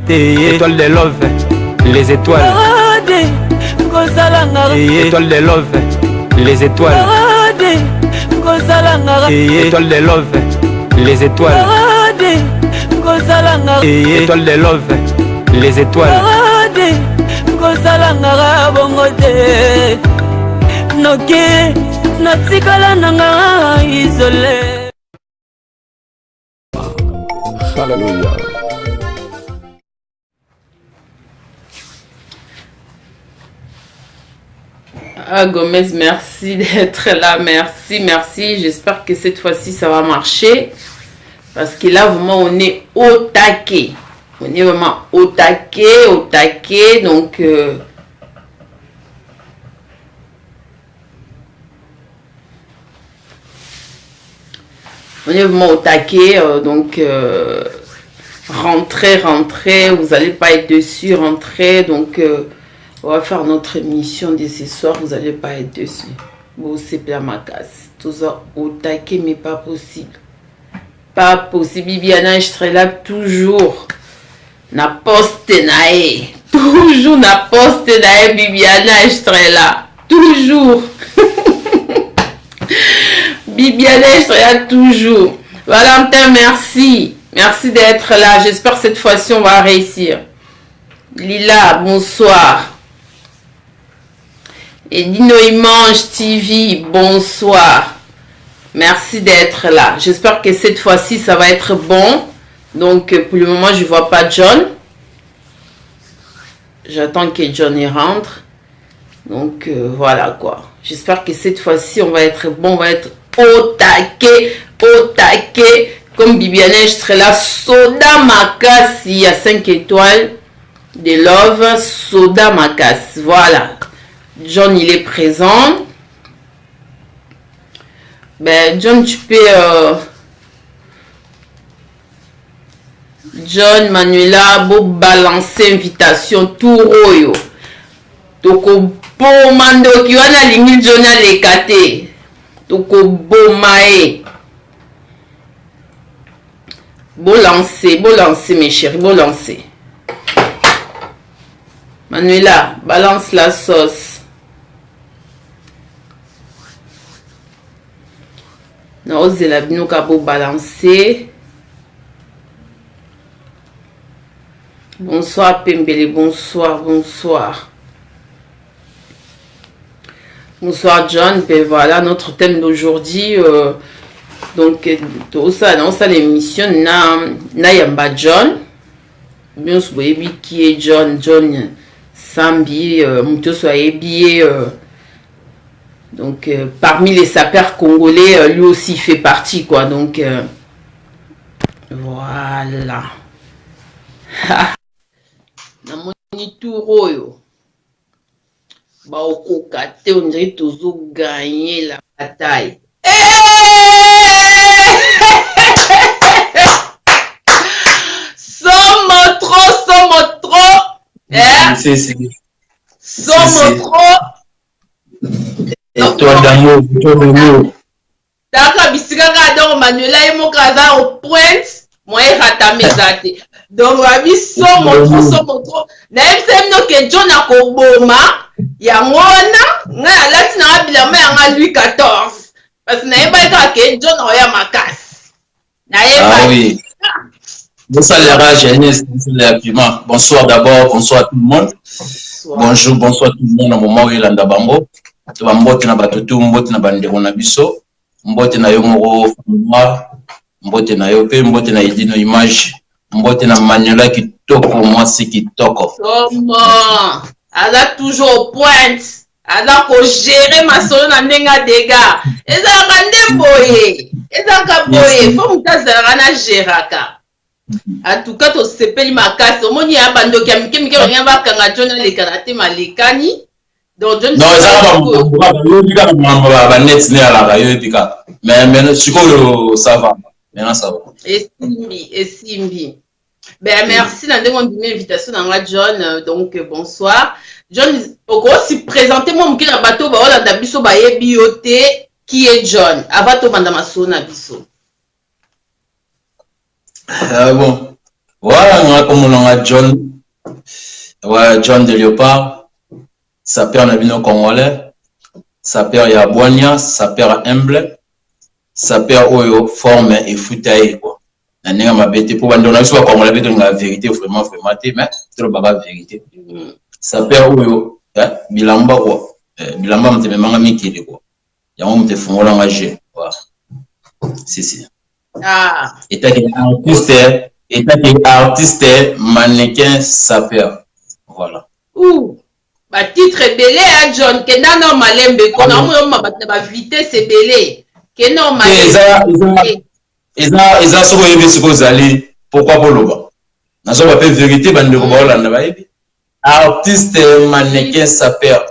Étoile de love, les étoiles. Étoile de love, les étoiles. Étoile de love, les étoiles. Étoile de love, les étoiles. Alléluia. Ah Gomez, merci d'être là, merci. J'espère que cette fois-ci ça va marcher. Parce que là vraiment on est au taquet. On est vraiment au taquet. Donc on est vraiment au taquet. Rentrez. Vous n'allez pas être dessus, rentrez. Donc on va faire notre émission de ce soir. Vous n'allez pas être dessus. Bon, c'est bien ma casse. Tout ça au taquet, mais pas possible. Pas possible. Bibiana, je serai là toujours. Na poste nae. Toujours na poste nae. Bibiana, je serai là. Toujours. Bibiana, je serai là toujours. Valentin, merci. Merci d'être là. J'espère que cette fois-ci, on va réussir. Lila, bonsoir. Et Dino Imange TV, bonsoir. Merci d'être là. J'espère que cette fois-ci, ça va être bon. Donc, pour le moment, je ne vois pas John. J'attends que John y rentre. Donc, voilà quoi. J'espère que cette fois-ci, on va être bon. On va être au taquet. Comme Bibiana, je serai là. Soda Makas, il y a 5 étoiles de love. Soda Makas. Voilà. John, il est présent. Ben, John, tu peux... John, Manuela, beau balancer invitation tout royo. Toko bo mando ki wana lingi John a lekate. Toko bo mae. Beau lancer mes chéris, beau lancer. Manuela, balance la sauce. Non, la binoka beau balancer. Bonsoir Pembele, bonsoir. Bonsoir John, ben voilà notre thème d'aujourd'hui. Donc, tout ça, dans ça l'émission, na yamba John. Bien sûr, qui est John Sambi, Mouto Soyebi. Donc, parmi les sapeurs congolais, lui aussi fait partie, quoi. Donc, voilà. Namoni touro yo. Ba okokate, on dirait toujours gagner la bataille. Somme trop. Somme trop. Et toi d'amour. D'accord, bisika donc Manuela et mon casa au point. Moi rata mesate. Donc wabi somme trop. Na msem que John akoboma ya ngona na lati na bilama ya Louis 14. Parce que na yeba que John oya makas. Na yeba. Ah oui. Bonsoir la jeunesse, bonsoir d'abord, bonsoir tout le monde. Bonjour, bonsoir tout le monde au moment où il a bango. To mbote na batutu, mbote na bandeko na biso, mbote na yo moko moi, mbote na yo pe, mbote na Idino Image, mbote na Manuela kitoko, moi c'est kitoko. Comment? Elle a toujours au point. Elle a ko gérer ma solo na nenga dega. Eza kande boye. Eza ka boye. Faut mutazara na geraka. En tout cas, to sepeli makasi. Omoni ya bandoki ya mike rien ba kanga jona le karate malekani. Donc je ne sais pas net ne ala ba yo tika. Mais sikoyo ça va. Maintenant ça va. Et Simbi. Ben merci dans une invitation dans la John. Donc bonsoir. John, aussi présentez-moi mon kina bateau ba wala da biso ba yebiote qui est John. Abato banda maso na biso. Bon. Ouais, comme on a John. Ouais, John de Léopard. Sa père Nabino Congolais. Sa père Yabouania. Sa père Humble. Sa père Oyo forme et foutaille quoi. Nanga mabete pour bandona soit Congolais bete la vérité vraiment mais trop baba vérité. Sa père Oyo bilamba quoi. Bilamba mteme manga mikili quoi. Yango mte fungola ngage. Voilà. Si. Ah. État artiste, mannequin, sapeur. Voilà. Ouh. Bah titre belé à John Kenda no malembe ko na mo ba vitesse belé. Kena malembe. Eza soko yebe siko zali pourquoi boloba. Na so ba pe vérité bande ko ba landa ba yebi. Artiste, mannequin, sapeur.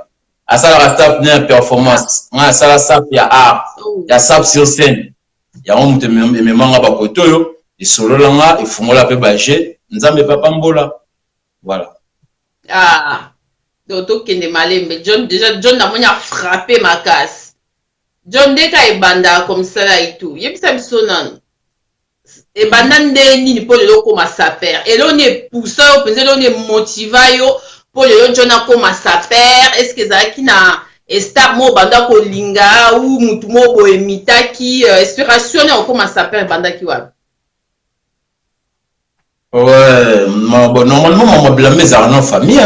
Asala ratap na performance. Nga asala sap ya art. Ya sap sur scène. Ya on te memanga ba kotoyo. Et solo langa il faut la pe baje nzambe papa mbola voilà. Ah donc kende malembe John déjà John na monya frappé ma casse John deka e banda comme ça là et tout yebisa biso nan e banda nde nini po lelo koma saper et l'on est poussé au penser l'on est motivé yo po lelo John a koma saper est-ce que ça qui na star mo banda ko linga ou mutu mo bo emitaki inspiration na koma saper banda ki wa. Ouais, bon, normalement, on blâme mes arnaud famille.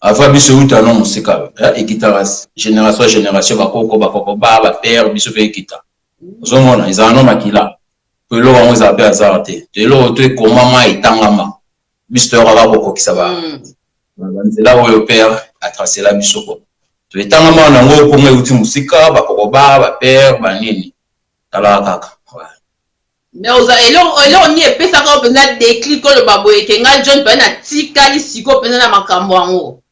Avant, biso uta non musika. Et guitaras. Génération, ba père, biso fait guitare. Zomona, ils arnaud makila. Que l'on vous appelle azarté. De l'eau, tu es comme maman et tangama. Biso aura beaucoup qui ça va. C'est là où le père a tracé la biso. Tu es tangama, on a un gros comme outil musika, ba père, ba nini. Kala kaka. Mais on y est pesa ko pena déclic ko le baboye ke nga John pena tika li siko pena na makambo ango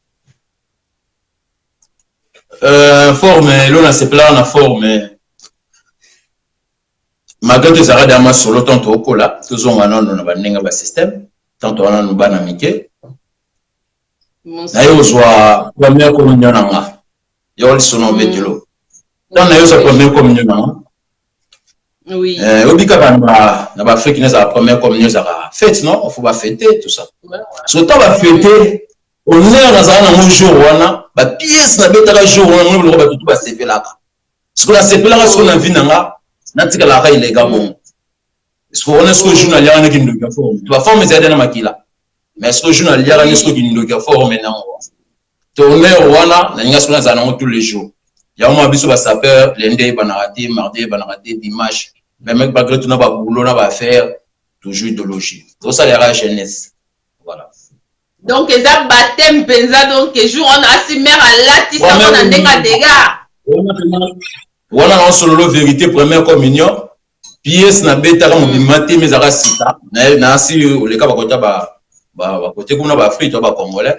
forme l'on a se plan na forme magato zara dama solo tonto okola tozonga nono na banenga ba système tanto wana no bana mike na yo zwa première communion nga yo sono betelo dans na yo sa première communion nga. Oui. Obika na ba Afrique na première communion za fête non, il faut ba fêter tout ça. Surtout ba fêter honneur na za na mon jour wana ba pièce na betaka jour wana mo ba tout ba sepelaka. Ce qu'on a sepelaka ce qu'on a vu na tika la ka ilega bon. Ce qu'on est ce que journal ya na kindo ka forme. Tu vas former za na makila. Mais ce que journal ya na ce que kindo ka forme na. To honneur wana na ninga ce qu'on za na tous les jours. Ya mo biso ba sapeur lundi banarati mardi banarati dimanche. Mais mec malgré tout na ba boulot na ba faire toujours idéologie. Tout ça la jeunesse. Voilà. Donc ça baptême penza donc jour on a si mère à lati ça on a ndenga dega. Voilà on solo vérité première communion. Pièce na beta comme bimate mais ara sita. Na si le ka ba kota ba côté comme na ba Afrique ba Congolais.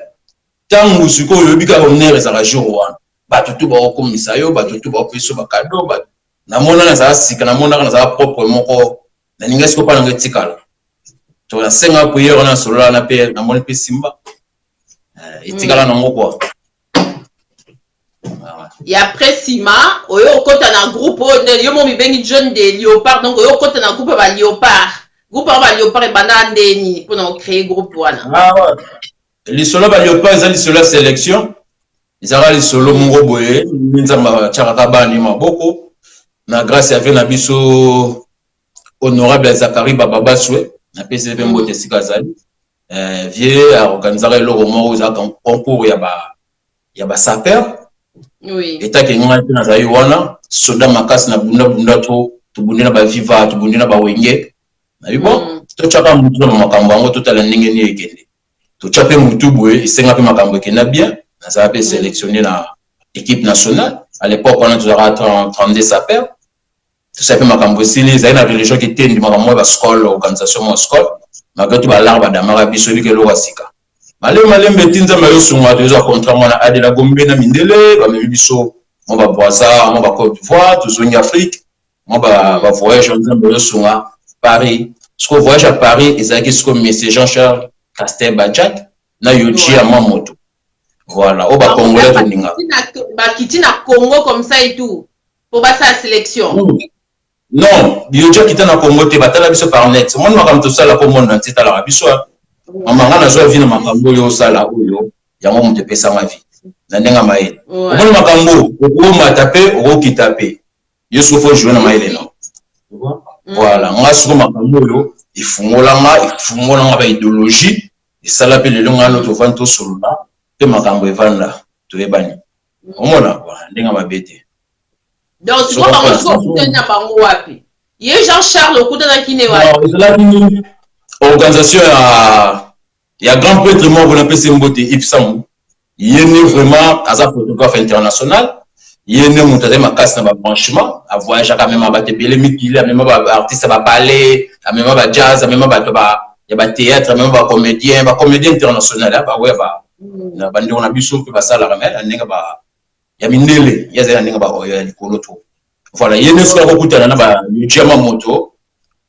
Tangu siko yobika honneur ça jour wana. Ba tout ba komisa yo ba tout ba peso ba cadeau ba na mona na za sika na mona na za propre moko na ninga siko pa na tikala to na senga prière na solo na pe na mona pe simba etikala na ngoko et après sima oyo kota na groupe yo mo bibengi John de Léopard donc oyo kota na groupe ba Léopard e bana ndeni pour na créer groupe wana li solo ba Léopard za li solo sélection izara li solo mongo boye nzamba chakaka bani maboko na grâce à na biso honorable Zakari Baba Soué na PCP mbote sikazali vieux a organisé le roman za concours ya ba sapeur oui eta ke ngana na za wana soda makasi na bunda to bundina ba viva to bundina ba wenge na bibo to chapa mutu na makambo ngo to tala ndenge ni ekende to chape mutu boye isenga pe makambo ekenda bien na za pe sélectionné na équipe nationale à l'époque on a toujours 32 sapeurs. Tout ça fait ma cambrosile, ils ont une religion qui était une organisation de l'école, malgré tout, l'arbre d'Amara Bissobi que l'on a sika. Malem betinza mayo sunga deux ans contre moi à de la Gombe na Mindele, va me biso, on va Boisa, on va Côte d'Ivoire, tout zone Afrique, on va voyager en mayo sunga Paris. Ce qu'on voyage à Paris, ils ont dit comme monsieur Jean-Charles Castel Badjak, na Yoji à Mamoto. Voilà, au bas Congolais de Ninga. Bakiti na Congo comme ça et tout, pour passer à la sélection. Non, Yoji qui était na Congo, tu vas biso par net. Moi, je vais tout ça là pour mon entité à la biso. Maman nga nazwa vie na makambo yo sala oyo yango moto pesa ma vie. Na ndenga maele. Omoni makambo okoma taper okokita pe. Yo sofo jouer na maele non. Voilà, nga soko makambo yo ifungola nga ba idéologie, isala pe lelo nga no to vanto solola, te makambo evanda to ebani. Omona ndenga mabete. Donc tu vois bango soko tena bango wapi? Ye Jean-Charles okutana kine wapi? Organisation ya grand prêtre mort on appelle Sembote Ipsam. Il est vraiment à sa photographe international. Il est né monté ma casse na ba branchement, a voyager quand même ba tebele mikili, même ba artiste ba ballet, même ba jazz, même ba ya ba théâtre, même ba comédien international ba ouais ba na bandi on a biso que ba sala ramel ndinga ba ya mindele, ya zela ndinga ba oyo likolo to. Voilà, il est né sur kokutana na ba Jama Moto,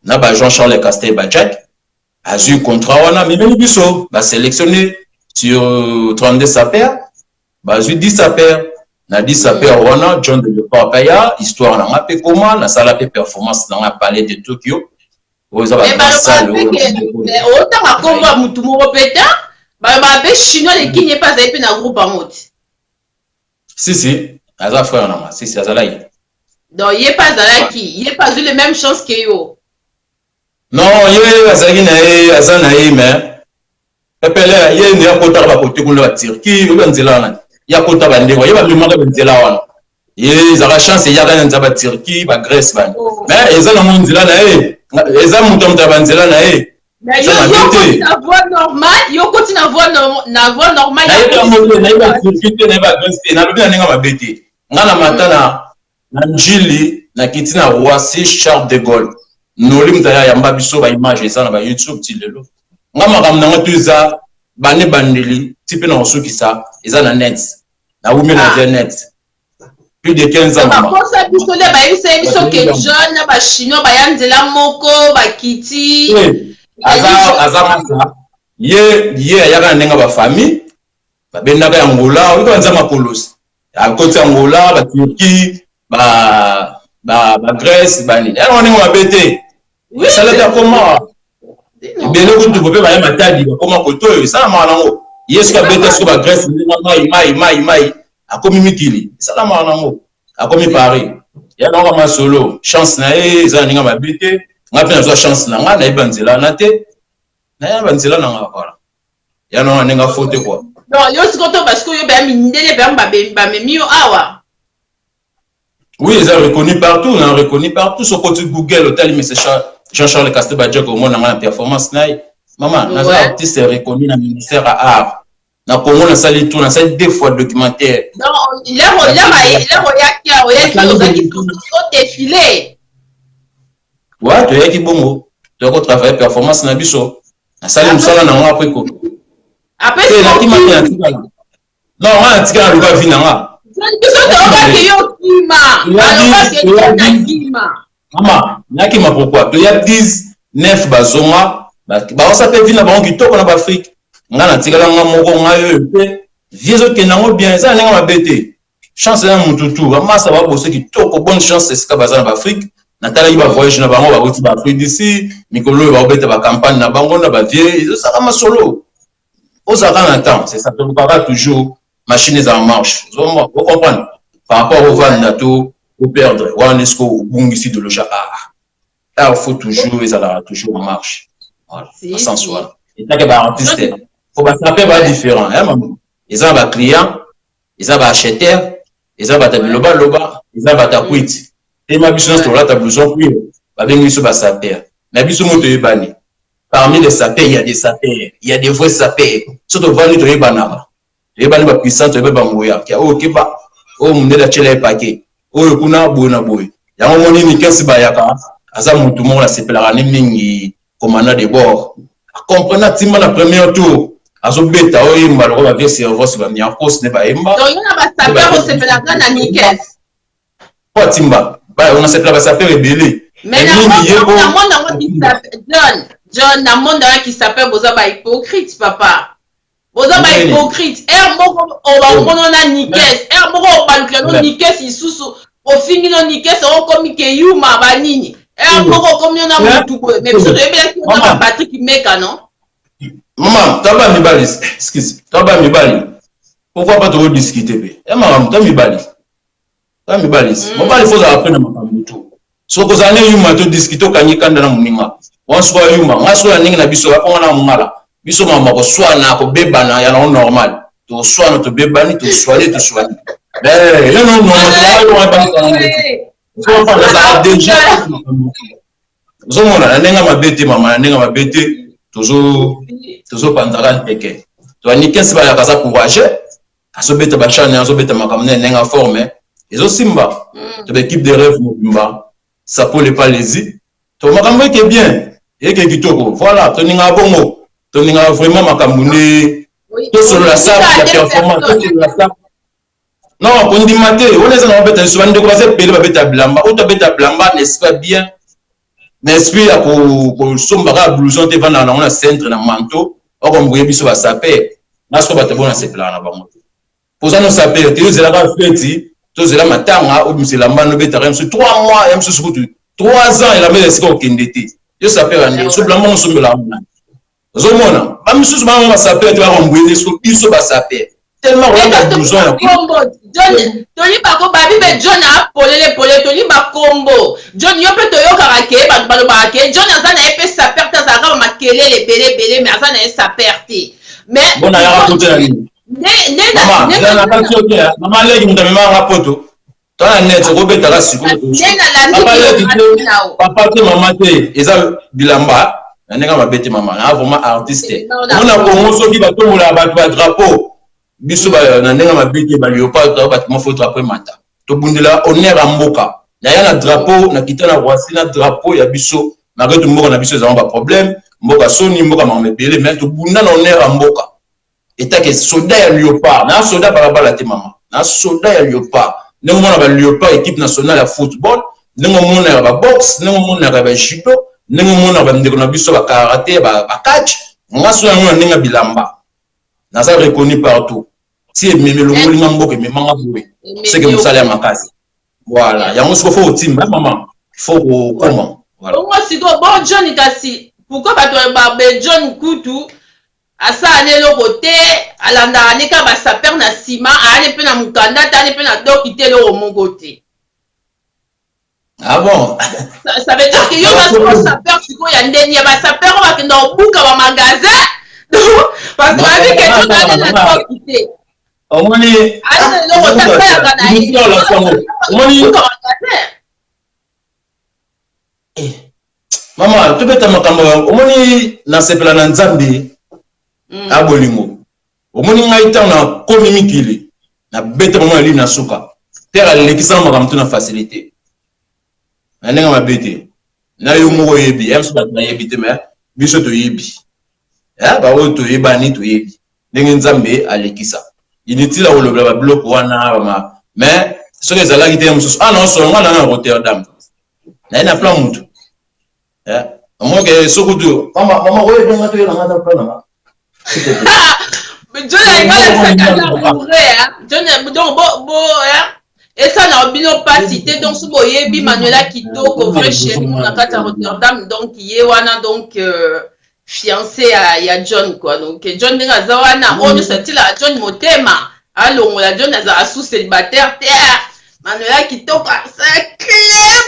na ba Jean-Charles Castel ba Jack. A eu contrat wana mais même biso ba sélectionné sur 32 sapeurs ba eu 10 sapeurs na 10 sapeurs wana John de Papaya histoire na ngape comment na sala pe performance na palais de Tokyo oza ba salle mais autant à combat mutu mo peta ba be chinois les qui n'est pas pe na groupe amoti si aza frère na ma si azala yi donc il est pas eu les mêmes chances que yo. Non, il y a Azagina et Azanaï, mais Pepele, il y a une époque à côté de la Turquie, il y a une zélande, il y a côté de il y a une zélande. Il y a la chance, il y a une Turquie, la Grèce, mais ils ont un zélande, ils ont un mouton de zélande. Mais il y a une voix normale, il y a une voix normale. Il y a une Turquie, il y a une Grèce, il y a une bêtise. Nana matana, Nanjili, Nakitina Roissy, Charles de Gaulle. Nolim taya yamba biso ba image eza na ba YouTube ti lelo nga makambo na to eza bane bandeli tipe na osoki sa eza na net na wumi na net plus de 15 ans ba kosa biso le ba yebisa biso ke jeune ba chinois ba yanzela moko ba kiti aza masa ye ayaka ndenga ba famille ba bendaka ya Angola o to nza makolosi a côté Angola ba Turquie ba Grèce bani on est mabete oui ça là comment bele ko tu peux ba matadi comment ko to ça manango yesu ka bete so ba Grèce mai akomi mikili ça la manango akomi Paris ya na ma solo chance na za ninga mabete ngapi na chance na nga na ibanzela na te na ya banzela na nga voilà ya na ninga faute quoi non yo sikoto parce que yo ba mindele ba memio awa. Oui, ils sont reconnus partout, on a reconnu partout. Sur côté Google, hôtel, mais c'est Jean-Charles Castel Badjak au monde dans la performance. Maman, notre artiste est reconnu dans le ministère à art. Dans le Congo, on a sali tout, on a sali 2 fois documentaire. Non, il a défilé. Ouais, tu es qui bon, tu as travaillé performance dans biso. On a sali nous sala dans après quoi. Après c'est qui m'a dit non, on a dit qu'on va venir. Maman, nakima pourquoi? Il y a 19 bazonga, ba sape vina ba ngi toko na ba Afrique. Ngana tikala nga moko ngayo pe. Viezo kenango bien, ça nga mabete. Chance na mututu, ba sa ba bosse ki toko bonne chance c'est ka bazana ba Afrique. Natala iba voyage na bango ba wuti ba Afrique d'ici, mikolo ba beta ba campagne na bango na ba vie, ça ka masolo. Ozaka na temps, c'est ça te parle toujours. Machine est en marche. Vous comprenez? Par rapport au Vandato, au perdre, ou en esco, au bon ici de le Japa. Là, il faut toujours, ils allaient toujours en marche. Voilà, sans soi. Et tant que les artistes, il faut pas faire différent. Ils ont un client, ils ont un acheteur, ils ont un loba, ils ont un tapuit. Et ma business, tu as ta blouson, puis, ils ont un sapeur. Mais ils ont un bani. Parmi les sapeurs, il y a des sapeurs, il y a des vrais sapeurs. Surtout, Vani, tu es banana. Tu es banana puissant, tu es banana. Ok, bah. Oh mundela chela epake oyo kuna boye na boye yango moni ni kesi bayaka aza mutu mo la sepelaka ni mingi commandant de bord comprendre timba na premier tour azo beta oyo mbalo ba vie service ba mi en cause ne ba emba donc yona ba saper o sepelaka na ni kesi po timba ba on a sepela ba saper ebele mais na monde qui s'appelle John na monde qui s'appelle boza ba hypocrite papa. Boza ba hypocrite moko o ba na nikes moko o ba no nikes isusu o fingi no nikes o komi ke yuma ba nini moko komi na mutu mais biso to ebela ki na Patrick Meka non Maman, tu vas me excuse, tu vas me pourquoi pas te discuter? Eh maman, tu vas me balayer. Tu vas me balayer. Mon père, il faut apprendre à me tout. So que ça n'est pas discuter au canier quand on a on soit humain, on soit un na biso, on a un mala. Biso maman, ko soit na ko beba na ya normal. To soit notre beba ni to soigner, to soigner. Mais non non non, on va pas so pas ça déjà. Zo mona nenga mabete mama, nenga mabete toujours pandaran peke. To ni kensi ba ya kaza courage. Aso beta ba chane, aso beta makamne nenga forme. Ezo simba. To l'équipe de rêve mobimba. Ça peut pas léser. To makambo qui est bien. Et qui est kitoko. Voilà, to ninga bongo. To ninga vraiment makamune. To sur la salle, il y a performance sur la salle. Non, on dit maté, on est en fait souvent de croiser pele ba beta blamba, ou to beta blamba n'est-ce pas bien. N'est-ce pas pour sombara blouson te vana na on a centre na manteau, o ko mbuye biso ba saper. Na so ba te bona se plan na bango. Pour ça nous saper, te zela ka feti, to zela matanga o bisela mbano beta rem sur 3 mois, et sur 3 ans il a mis les score kindete. Yo saper ande, so blamba on sombela. Zomona, ba misusu ba on saper te ba mbuye so biso ba saper. Tellement on a besoin. John, Tony Bako Babi, mais John a polé, Tony Bakombo. John, yo peut te yo karake, Balobarake. John a zana épée sa perte, ça va maquiller les bélés, mais a zana sa perte. Mais. Bon, a raconté la ligne. Maman, lègue, nous t'avons un rapport. Toi, la net, Robert Talassi. Papa, maman, et ça, Bilamba, on est comme un bête maman, vraiment artiste. On a commencé qui va tout le drapeau. Biso ba na ndenga mabiki ba léopard ta ba photo après mata to bundela honneur à mboka na ya na drapeau na kitana voici na drapeau ya biso na reto mboka na biso za ba problème mboka soni mboka mamebele mais to bunda na honneur à mboka eta ke soldat ya léopard na soldat balabala te mama na soldat ya léopard ndenge mona ba léopard équipe nationale ya football ndenge mona ya ba boxe ndenge mona ya ba judo ndenge mona ba ndeko na biso ba karaté ba catch ngaso ya mona ndenge bilamba na ça reconnu partout. Si le molinga mboke me manga boue c'est que vous allez à ma case voilà ya mosiko faut team maman faut comment voilà moi si bon John kasi pourquoi ba John Kutu asa ane lo côté alanda aneka ba saper na sima ane pe na mukanda ane pe na dokité lo mon côté ah bon ça veut dire que yo ba saper siko ya ndeni ya ba saper ba kenda obuka ba magasin parce que avec que tu as na dokité omoni mama to beta makambo omoni na sepela na nzambe abolingo omoni ngai ta na komi mikili na beta mama ali na suka père alekisa makambo na facilité na nenga mabete na yo mo yebi em so na yebi te mais biso to yebi ba o to yebani to yebi ndenge nzambe alekisa inutile à le bloc wana mais ce que ça là qui était ah non seulement là en Rotterdam là il y a plein de moi que ce que tu maman ouais donc tu es là dans plan mais John a donc et ça n'a bien pas cité donc ce boyebi Manuela Kitoko vrai chez nous na kata Rotterdam donc yewana donc fiancé à John quoi donc John denga zawana on sorti là John motema allô la John a sous célibataire terre Manuela Kitoko sacré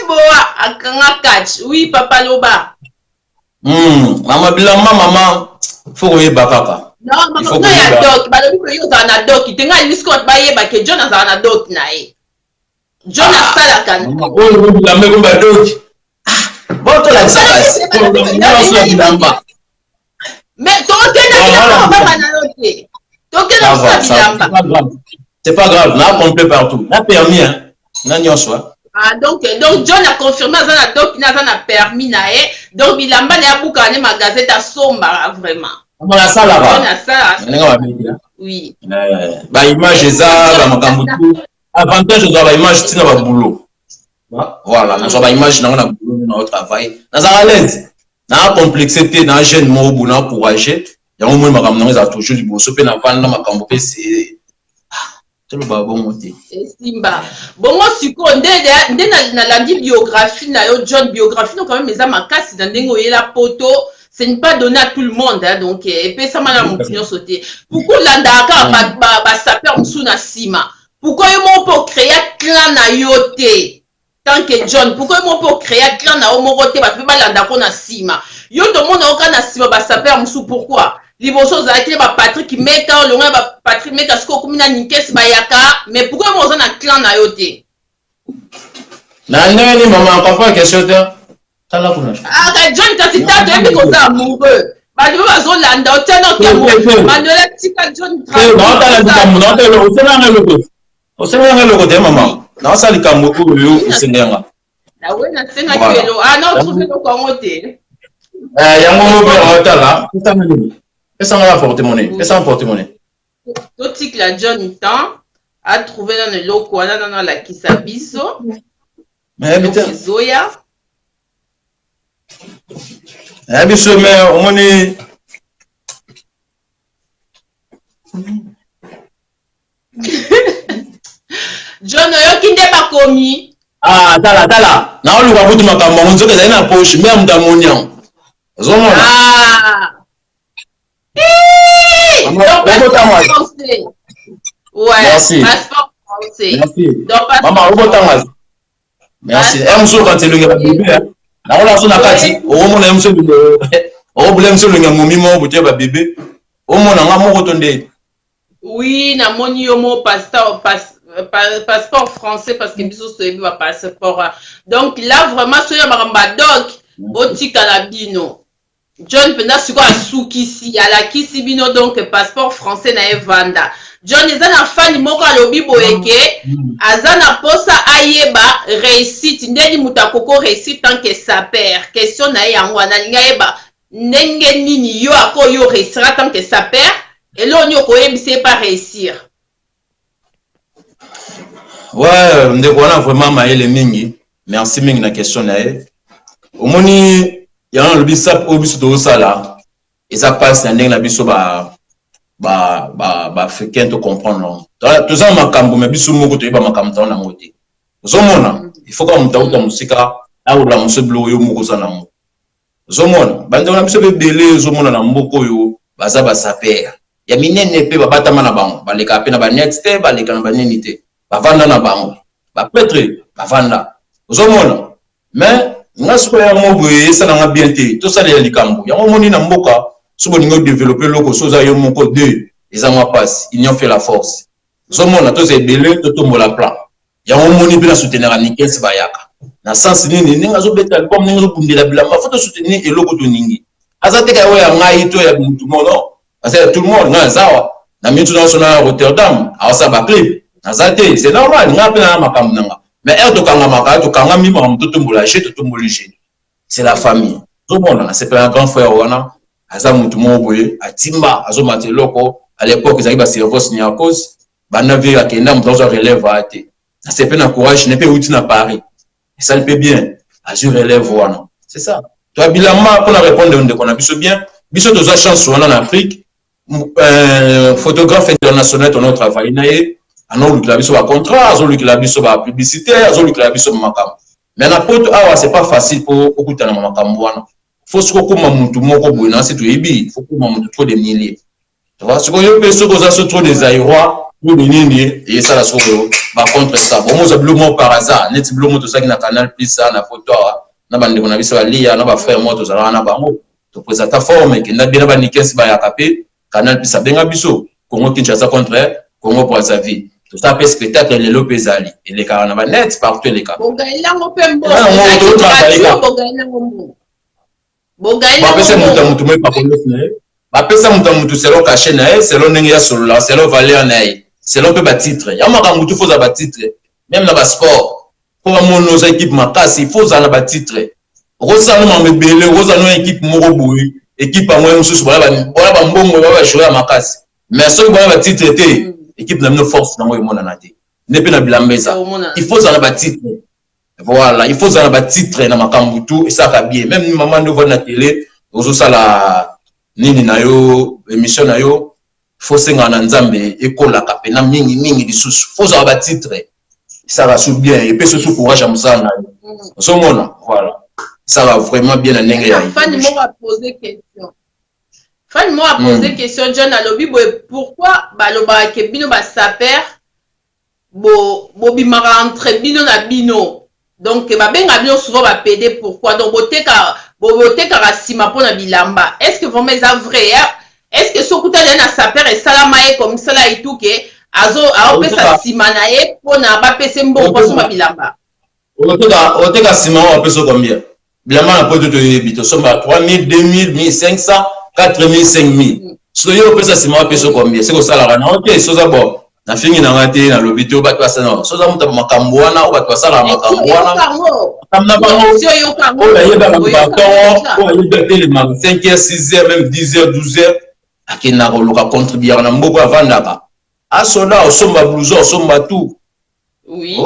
boa akanga catch oui papa loba maman bilamba maman faut yeba kaka non maman no ya doc ba lobi ko yo za na doc tenga liscott ba yeba ke John za na doc na e John a sala kan on bilamba ko ba doc bon to la ça mais toi c'est pas grave, là complet partout, là permis hein, là soit. Ah donc John a confirmé ça donc il a permis na donc bilamba na buka ne magazette à somba vraiment. On a ça là-bas. On a ça. Oui. Ba image ça ba makambo tout. Avantage de la image tina ba boulot. Voilà, na so ba image na na boulot na au travail. Na za à l'aise. Na complexité na jeune mo bu na encourager. Ya mo makambo na za toujours du bosso pe na vanda makambo pe c'est le babo monté. Simba. Bon moi siko ndé na landi biographie na yo John biographie donc quand même mes amakasi na ndengo yela poto ce n'est pas donné à tout le monde, hein, donc, et puis ça m'a sauté. Pourquoi l'andaka va saper msuna sima? Pourquoi ils m'ont créé un clan na yote? Tant que John, pourquoi ils m'ont créé un clan na omogote? Parce que l'andaka na sima. Yo tout le monde a na sima va saper msou, pourquoi? Liboso za été ba Patrick Meka, le ba Patrick Meka, ce qu'on a nikes bayaka, mais pourquoi ils m'ont un clan na yote? Nani maman, papa, question de ah, John, quand tu t'as donné comme ça amoureux, bah, tu vas au land, au tien dans quel mot? Manuel, tu as John. Au Sénégal, le côté, maman. Non, ça, les Cameroun, au Sénégal. Ah oui, na Sénégal, ah non, trouvé le Congoté. Yango, là, qu'est-ce qu'on a porte-monnaie? Qu'est-ce qu'on a porte-monnaie? Tout ce que la John temps a trouvé dans le loco, dans la Kisabiso. Mais putain. Zoya. Biso mais on est John yo kinde ba komi ah tala na olu kwa kutu makambo nzo ke na poche mais amta monian zomona ah ouais passeport français maman ubotanga merci mso quand tu le bébé na ola so na kati o mona mso bibé o bule mso le ngamomi mo butie ba bébé o mona nga moko tonde oui na moni yo mo passeport français parce que biso so ba passeport donc là vraiment so ya maramba dog otika la bino John penda siko asukisi ala kisi bino donc passeport français na evanda John ezana fani moko alobi boyeke azana posa ayeba réussite ndeni mutakoko réussite tant que sa père question na yango analinga yeba ndenge nini yo ako yo réussira tant que sa père et là on y koyebise pas réussir ouais ndeko wana vraiment maele mingi merci mingi na question na ye omoni yana lobi sap obiso to sala et ça passe na ndenge na biso ba africain to comprendre tout ça makambo mais biso moko to yeba makambo na ngoti zomona il faut que mutauta musika aula museblo yo moko sana mo zomona bande na biso bebele zomona na mboko yo baza ba saper ya minene pe babatama na bango baleka pe na ba net te baleka na ba neni te bavanda na bango ba petre bavanda zomona mais ngasko ya mobo esala nga bien te to sala ya likambo ya moni na mboka sobo ningo développer loko soza yo moko deux les amours passent ils ont fait la force zomona to ze belé to tombola plan ya moni bien soutenir Nikes bayaka na sens nini ninga zo beta comme ninga zo bundela bilamba faut soutenir eloko to ningi azate ka ya ngai to ya mutu mono parce que tout le monde na zawa na mitu na sona Rotterdam awasa ba clip azate c'est normal nga pe na makambo nanga mais er to kanga maka to kanga mi ma to tombola chez to tomboli chez c'est la famille zomona c'est pas un grand frère wana aza mutu moboye atimba azo mateloko à l'époque ils avaient ba cerveau Niakos bana vie akenda mutu zo relève ate c'est pas na courage ne peut outi na Paris ça le peut bien azu relève wana c'est ça toi bilama pour répondre on qu'on a biso bien biso to za chance wana en Afrique photographe international on a travaillé naé anon lui la biso ba contrat azo lui la biso ba publicité azo lui la biso makam mais na poto awa c'est pas facile pour okutana makam wana faut ce ko kuma mutu moko boina c'est tout ebi faut kuma mutu trop de milliers tu vois ce que yo peso ko za so trop des aérois pour de nini et ça la so ba contre ça bon mo za blomo par hasard net blomo to ça qui na canal plus ça na photo na bande ko na biso alia na ba frère moto za na ba mo to présenter forme que na bien ba Nikes ba ya kapé canal plus ça benga biso Congo Kinshasa contre Congo pour sa vie tout ça peut spectacle les lopezali et les carnaval net partout les cas bon gaïla mo pembo bapesa mutu me pakolos na ye bapesa mutu selon caché na ye selon ndenge ya solo selon valeur na ye selon pe ba titre ya makambo tu faut za ba titre même na ba sport pour mono za équipe makasi il faut za na ba titre rosano ma mebele rosano équipe moko boui équipe a moins mususu bala ba mbongo ba jouer makasi mais so ba ba titre te équipe na no force na mo mona na te ne pe na bilambeza il faut za na ba titre. Voilà, il faut ça na titre na makambu tout et ça va bien. Même maman de voir na télé, ozo ça la nini na yo émission na yo, faut senga na nzambe ekola kapena mingi disusu. Faut ça ba titre. Ça va sous bien et puis ce courage à musana. So mona, voilà. ça va vraiment bien à n'engue. Fanny m'a posé question. Fanny m'a posé question, John Alobi, pourquoi baloba ke bino ba saper bo bimara entre bino na bino. Donc ba benga bino souvent ba pédé pourquoi donc boteka rasima pour na bilamba. Est-ce que vraiment c'est vrai? Est-ce que sokuta na saper et salamae comme ça là et tout que azo pesa simanae pour na ba pese mbo kwa so bilamba. Oteka sima wa peso combien? Bilamba na poto to yebito somba 3000, 2000, 1500, 4000, 5000. So yo pesa sima wa peso combien? C'est ko sala na OK so za bon. Na fingi na ngati na lobito ba kwa sana. So za muta makambo wana ba kwa sala makambo wana. Kamna bango. O la yeba ba baton, o yeba te le mag 5h, 6h, même 10h, 12h. Akina ko loka contribuer na mboko avandaka. Asola osomba blouson, osomba tout. Oui.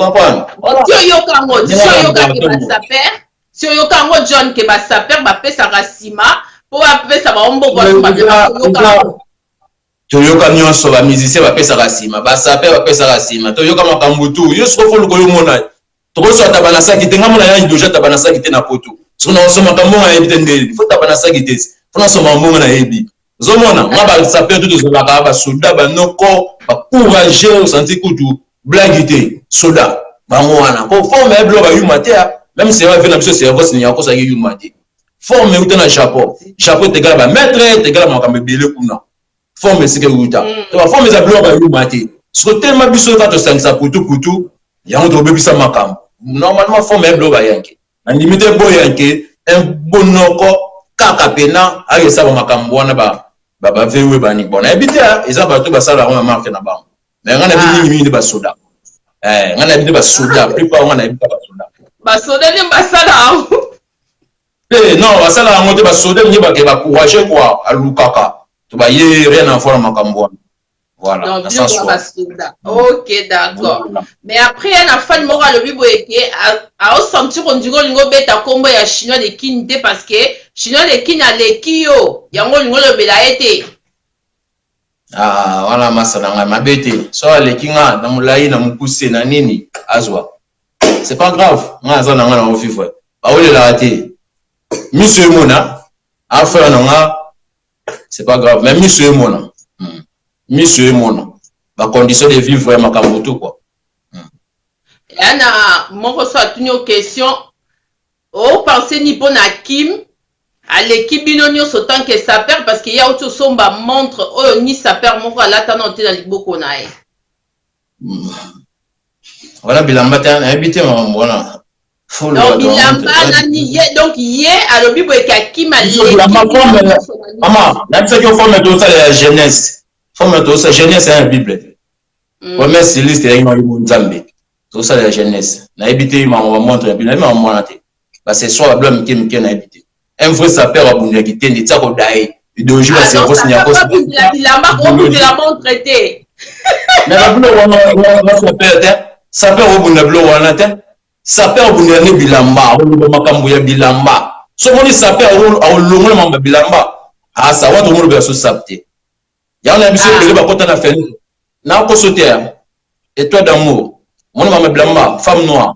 Si yo kango John ke ba saper ba pesa rasima po ba pesa ba ombo ba to yoka nyonso ba musicien ba pesa rasima ba saper ba pesa rasima to yoka makambo tout yo soko folo ko yo mona to ko so tabana saki te ngamona ya ndoja tabana saki te na poto so na so makambo ya ebite ndeli fo tabana saki te fo na so makambo na ebi zo mona ngaba saper tout zo la ba soda ba noko ba courager au senti kutu blague soda bango wana ko forme eblo ba yumatea même si va venir na biso cerveau sinya ko sa yumate forme utana chapeau te gala ba maître te gala makambe belé kuna forme c'est que uta to ba forme za blo ba yumate so tellement biso va to sangisa putu yango to bebisa makambo normalement forme eblo ba yanke na limite bo yanke un bonoko kaka pena ayo sa ba makambo wana ba vewe bani bona ebita eza ba to ba sala ma marque na bango mais ngana bi mingi ba soda ngana bi ba soda plupart ngana bi ba soda ba soda ni ba sala non ba sala ngo te ba soda ni ba ke ba courager quoi alukaka to ba ye rien en forme makambo voilà non ça soit OK d'accord mais après il y a fan mora le bibo eke a sentir on dit ngo beta kombo ya chinois de kinte parce que chinois de kin a lekio yango ngo le bela été. Ah, voilà masala nga mabete. So alekinga na mulai na mukuse na nini azwa. C'est pas grave. Nga za na nga na ofifwe. Ba ole la té. Monsieur Mona a fait na nga. C'est pas grave, mais monsieur Mona. Monsieur Mona. Ba condition de vivre makambo tout quoi. Ana mon reçoit une question. Oh pensez ni pour na Kim. À l'équipe binonio autant que ça perd parce qu'il y a autre somba montre oh ni ça perd mon là t'as noté dans liboko nae. Voilà bilamba t'as habité voilà. Non bilamba nani donc hier à l'obibo et qui m'a dit maman là c'est que forme tout ça la jeunesse. Forme tout ça jeunesse c'est un bible. Premier c'est liste là il m'a dit tout ça la jeunesse. Na habité maman montre bien maman na té. Parce que soit blâme qui na habité. Un vrai sapeur à Bounia qui tient des tacos d'aïe. Idéologie va se resigner à cause de la montre traité. Mais la boule, sapeur au Bounia Blo, sapeur au Bounia Bilamba, au Makambuya Bilamba. Ce qu'on dit sapeur au Longo Bilamba. Ah, ça va tout le monde bien se sapter. Il y a un ami qui va porter la fenêtre. N'a pas sauté. Et toi d'amour, mon maman Bilamba, femme noire.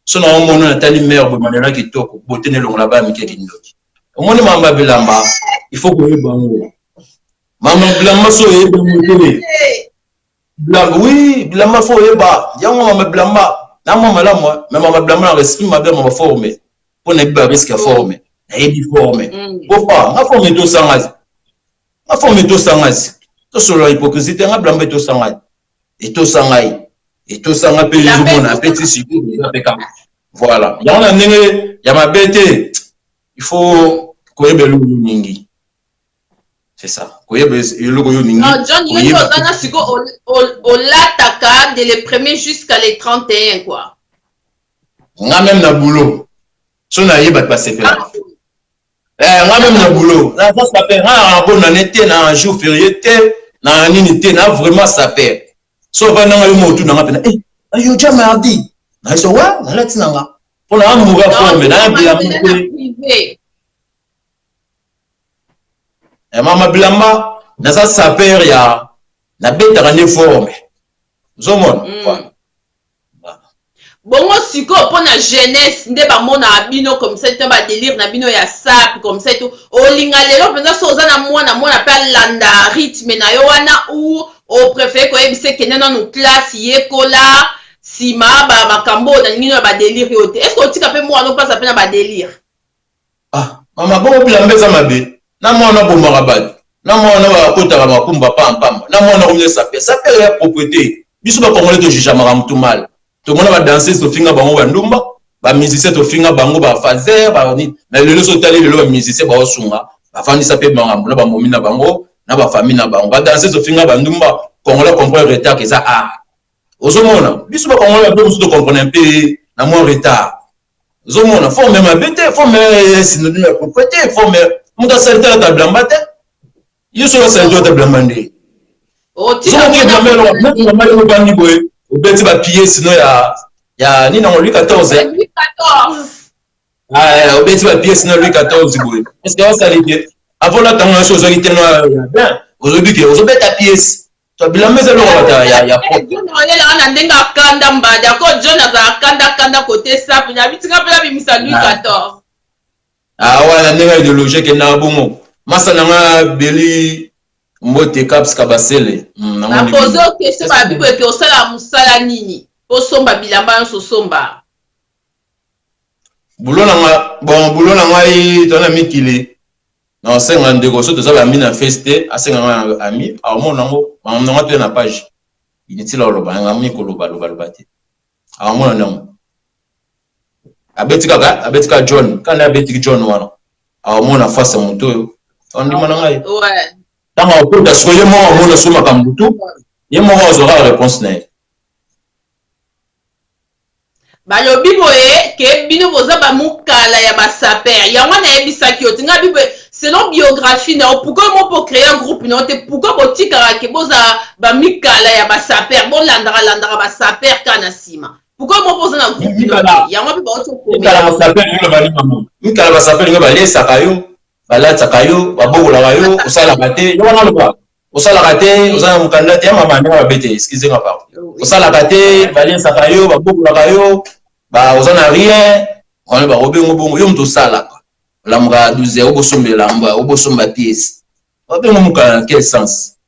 Ce nom mon nom Nathalie mère de manière qui toque beauté ne l'on là-bas mais qui est au moins mama bilamba il faut que bango mama bilamba so e bilamba oui bilamba faut eba yango mama bilamba na mama la moi mais mama bilamba na respect ma bien mama formé pour ne pas risque formé na ebi formé pourquoi na formé to sangazi na formé to sangazi to solo hypocrisie nga bilamba to sangazi et to sangai et tout ça on peut les hommes petit siku voilà il y a il y a ma bête il faut koyebe lu ningi c'est ça koyebe lu ningi non John il y a dans siku au lataka de les premiers jusqu'à les 31 quoi nga même na boulot so na yeba passer là nga même na boulot là ça fait un bon année na jour férié na nini na vraiment ça perd. So va nanga yo motu nanga pena yo ja mardi na so wa na lati nanga pona amuga forme na bila privé mama bilamba na sa saper ya na beta ne forme zo mon Bongo siko pour la jeunesse, nde ba mona abino comme ça, tu ba délire na bino ya sap comme ça tout. O linga lelo penza soza na mwana pa landa rythme na yo wana ou o préfère ko ebise kene na no classe yekola sima ba makambo na ngino ba délire yote. Est-ce que tika pe mwana no passe pe na ba délire? Ah, mama bongo bila mbeza mabe. Na mwana bomba rabad. Na mwana ba kota ba kumba pam. Na mwana ko sapé. Sapé ya propriété. Biso ba congolais to jija makamtu mal. Tout le monde va danser sur finga bango bandumba ba musicien to finga bango ba fazer ba ni na lelo so tali lelo ba musicien ba osunga ba fandi sa pe bango na ba momi na bango na ba famille na bango ba danser sur finga bandumba congolais comprendre retard que ça ah ozomona biso ba congolais ba musu to comprendre un peu na moins retard ozomona faut même abete faut même synonyme de propriété faut même muta salter ta blambate yeso la salter ta blambande o ti na blambelo na blambelo bandi boy obeti ba pied sinon ya ni na Louis XIV Louis XIV ah obeti ba pied sinon Louis XIV boy est-ce que ça l'idée avant la temps la chose qui était bien aujourd'hui que obeti ta pièce to bila meza lo ya propre on est là na ndenga kanda mbada ko John za kanda côté ça na bitika pela bimisa Louis XIV ah ouais ndenga idéologie que na bongo masa na beli mbote caps kabasele na pozo question ba bibo ke osala musala nini osomba bilamba so somba bulona ngai tona mikile na senga ndeko so toza ba mina feste asenga ngai ami amona ngo to na page initila loba ngami ko loba te amona nango abetika John kana abetika John wana amona face moto ondi mona ngai ouais dans mon cours d'assoyer moi on a sous ma kambutu et moi on aura la réponse là balobi boye ke bino boza ba mukala ya ba saper ya wana ebisaki otinga bibo selon biographie na pourquoi moi pour créer un groupe non te pourquoi botika ke boza ba mikala ya ba saper bon landara ba saper kana sima pourquoi moi poser na groupe ya moi bibo oto ko mikala ba saper nga ba lesa kayo balata kayo babola kayo osala kate yo wana loba osala kate osala mukandate ya mama nanga bete excusez moi pardon osala kate balesa kayo babola kayo ba osana rien on ba robengo bongo yo mto sala la mga 12 obosombela mba obosomba pièce obengo mukana quel sens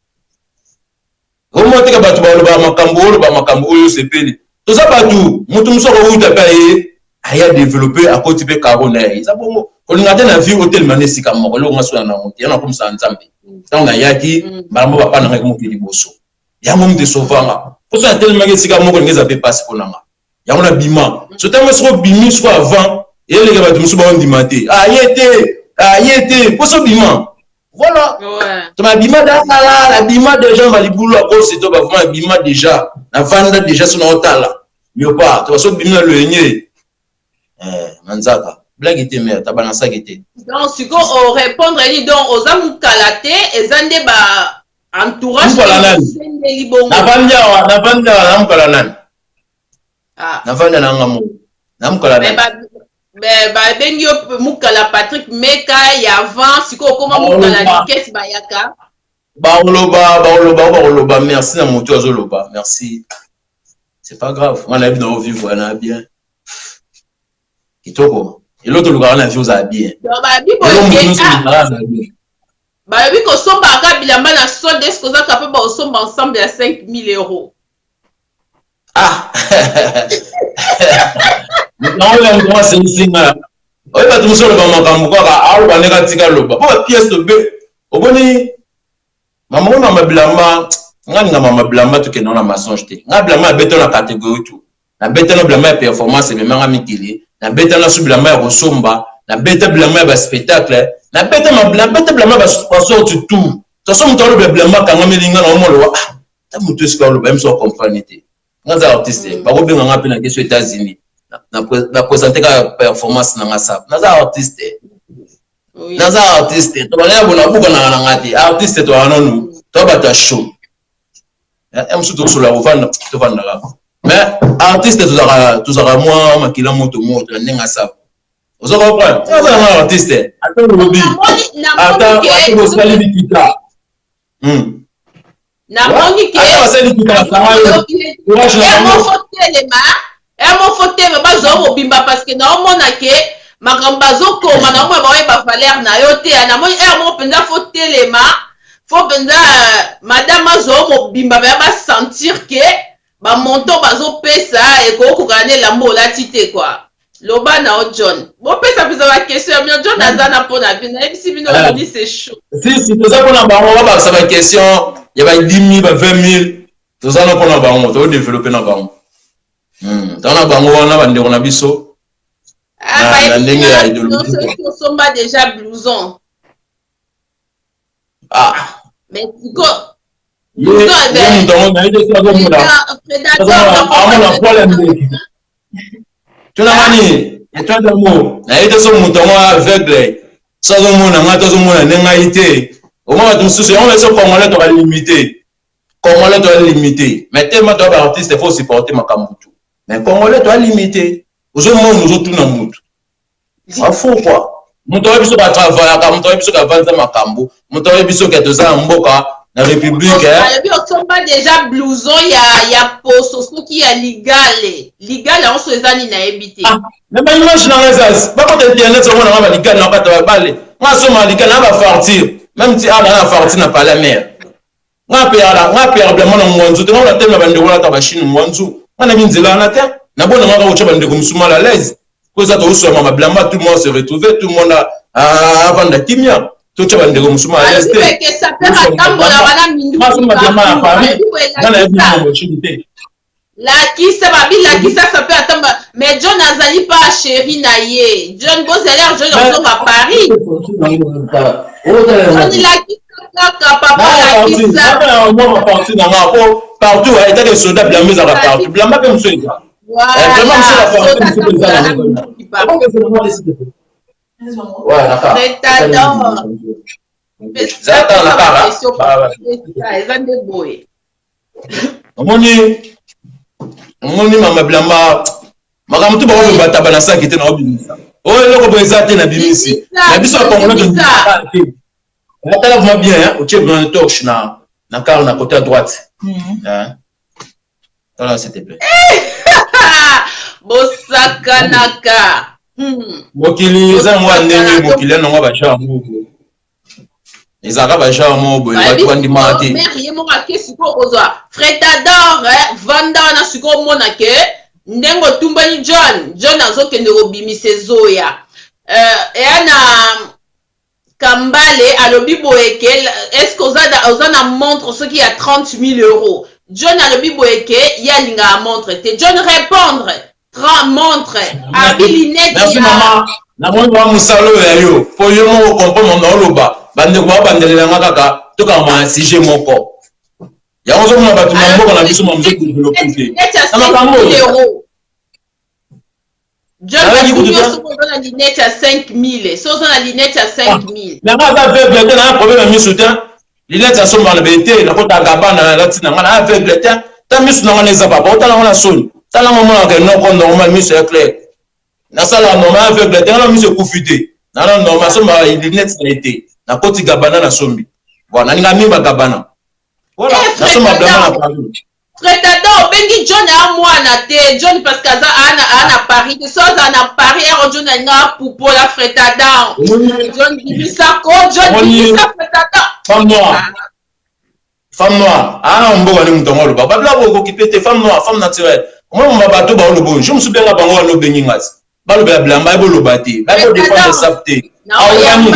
romoteka batu ba makambo oyo sepeli toza batu mutu musoko uta pa ye aya développer à côté pe carbone ça bongo olinga te na vie hotel manesi ka moko lo ngaso na monte yana comme ça nzambe tanga yaki barambo ba pana ngaki mokili boso yango mde sovanga poso tellement que sika moko ngeza pe passe konanga yango na bima so tellement so bimi so avant et les gars musu ba ondimate ayete poso bima voilà to ma bima da la bima déjà va libulu à cause to ba vraiment bima déjà na vanda déjà so na otala mieux pas to so bima le enye manzaka blague était mère tabanasa était donc si ko o répondre ni donc aux amukalaté ezande ba entourage na vanda na mukala nani ah na vanda na ngamu na mukala nani ba bengi mukala Patrick Meka ya avant si ko koma mukala likesi bayaka ba oloba merci na moto azoloba merci c'est pas grave on a bien vivre on a bien kitoko et l'autre le garant la vie aux habits bah oui qu'on somba à Kabilamba na solde est-ce qu'on a capable de somba ensemble à 5 000 €. Ah non on c'est une singa oui bah tout ça le va makambo quoi ah on va négatika loba pas pièce de b au boni maman na mabilamba ngani mama blamba to ke na mensonge te nga blamba beto na catégorie tout na beto na blamba performance mais nga mikili na beto na sublamba ya kosomba na beto blamba ya spectacle na beto blamba ba sorti tout to so mutalo blamba kanga melinga na omolo ah ta mutu eska lo ba mso comprendre te nga za artiste ba ko benga nga pe na keso États-Unis na présenter ka performance na nga sa na za artiste naza artiste to bana bona buka na ngati artiste to anonu to bata show emsu to solo vanda to vanda la mais artiste to zara moi makila moto nenga sa ozo comprendre naza na artiste ato lobi ata ko sali dikita na moni ke ata sali dikita sama yo telema mon faute mais pas zo bimba parce que na mona ke makambazo ko mana mo ba valeur na yo te na mo mon penza faut telema faut penza madame zo mo bimba ba sentir que ba monto bazo pesa et ko gagner la mola tité quoi loba na John bon pesa pesa la question mais John azana pour na vie na si bino dit c'est chaud si tout ça pour na ba on va ça va question il y a 10 000 20 000 tout ça pour na ba on va développer na ba on dans la ba on na ba ndeko na biso ah ndenge ya idéologie on somba déjà blouson ah mais quoi blouson ben donc na ide ça comme là tu n'as mani et toi d'amour na ide so mutongo aveugle ça zo mona ngata zo mona nenga ite au moins tout ceci on va se congolais to limité congolais to limité mais tellement toi artiste il faut supporter makambutu mais congolais to limité ozo mona ozo tuna mutu ça faut quoi muto biso ba travailler ka muto biso ka vanza makambu muto biso ka toza mboka la république hein et puis on tombe déjà blouson il y a posto ce qui est légal on se zani na ebité mais pas imagine dans les as pas quand internet ça on va légal na pas balé moi soma légal na va partir même si ala na partir na pas la mer nga probablement na mwanzu te ngona tena bande wala ta bashini mwanzu ngana binzela na te na bona ngaka ucha bande kumsuma la l'aise cause ça to usoma mablamba tout le monde se retrouver tout le monde avant de kimia tout ucha bande kumsuma la l'aise que ça peut atambola wana mindu la kisa ça peut attendre mais John azali pas chéri na ye John Bozeler John on va Paris on dit la kisa papa la kisa on va partir dans ma partout il y a des soldats blancs à partout blanc pas comme ça vraiment Moni mama blamba makamutu ba wo bata bana sa kite na obimisa o eloko bo ezate na bimisi na biso kongola de natala vraiment bien hein o chef dans torche na car na côté à droite hein voilà s'il te plaît bosakanaka mokili za mwa ndenge mokili na mwa ba chamu ezaka ba chamu bo ba twandi mati mais mo akesi ko ozwa fretador vanda na siko mona ke ndengo tumbani John azokende kobimise zoya ana Kambale alobi boeke est-ce que ozana montre ce qui a 30 000 euros John alobi boeke yalinga montre te John répondre 30 montre abilinet merci maman na mwa musalo ya yo po yo mo comprendre na oloba bande ko bandelela ngaka to ka ma sujet moko ya ozo mona batu mamboko na biso mamzo développer sama kambo John a une lunette à 5 000 so on a lunette à 5 000 na nga aveugle te na problème mi soutien lunette à somba na bete na kota gabana na tina na aveugle te ta mi suna na za papa ta na soni ta na mona ke non normal mi c'est clair na sala normal aveugle te na mi se kufite na normal somba lunette na été na koti gabana na sombi voilà ninga mimba gabana voilà na somba gabana na partout Fretador bengi John a mwana te John parce que ana Paris de soza na Paris et John na pour la Fretador John bimisa ko John bimisa Fretador femme noire ah mboka ni mutongolo baba bla ko kipete femme noire femme naturelle moi mon bateau ba lo bon je me souviens ba bango no bengi ngasi ba lo ba blamba ba lo bati ba ko dépendre sapté ah oui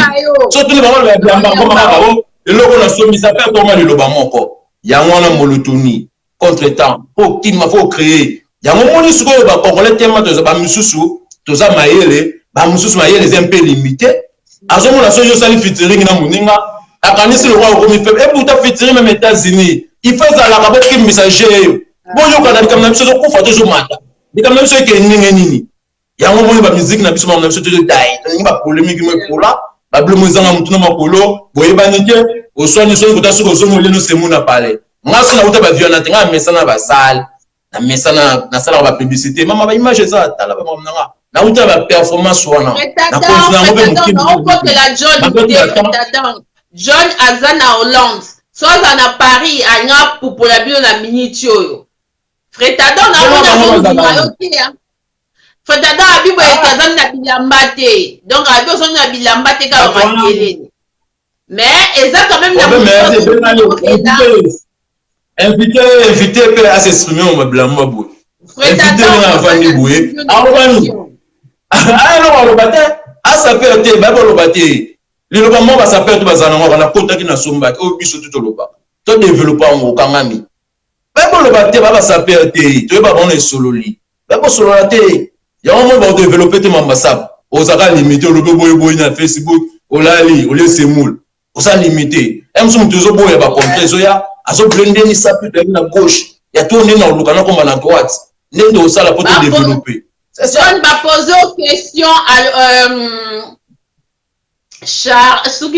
surtout ni ba lo ba blamba ko ma ba bo eloko na somi ça fait comment le loba moko ya ngwana molotoni contre-temps faut créer ya momoni suko ba congolais tellement to ba misusu to za mayele ba misusu mayele un peu limité azomo na soyo sali featuring na muninga akanisi le roi komi fait et pourtant featuring même États-Unis il fait ça la kabot ki messager boyo kana comme na biso ko fa to mata ni comme na biso ke nini ya momoni ba musique na biso na biso to dai ni ba polémique me pola ba blemo zanga mutuna makolo boyeba nike oswani so ko ta suko zo mo leno semu na parler ngaso na uta ba violence nga mesana ba sale na mesana na sala ba publicité mama ba image ça tala ba mama na uta ba performance wana na continue la John azana Hollande so azana Paris anya pour la bio na minute oyo Frétadon na Frétadon abibo etazan na bilamba te. Donc abi ozo na bilamba te ka makele. Mais eza quand même invité peut à s'exprimer au bilamba boy. Frétadon na vandi boy. Arobani. Ah non arobate. Ah ça peut être baba lobate. Le lobamo va s'appeler tout bazana na kota ki na somba o biso tout loba. To développer en okangami. Baba lobate baba s'appeler te. To ba bon sololi. Baba sololate. Ya on va développer tes mambassab. Osaka limité le boy na Facebook, olali, ole semoul. Osa limité. Emsum tuzo boy ba contre zoya, azo blender ni sa plus na gauche. Ya tourner na lokana comme na droite. Nendo osala pour te développer. C'est ça. On va poser une question à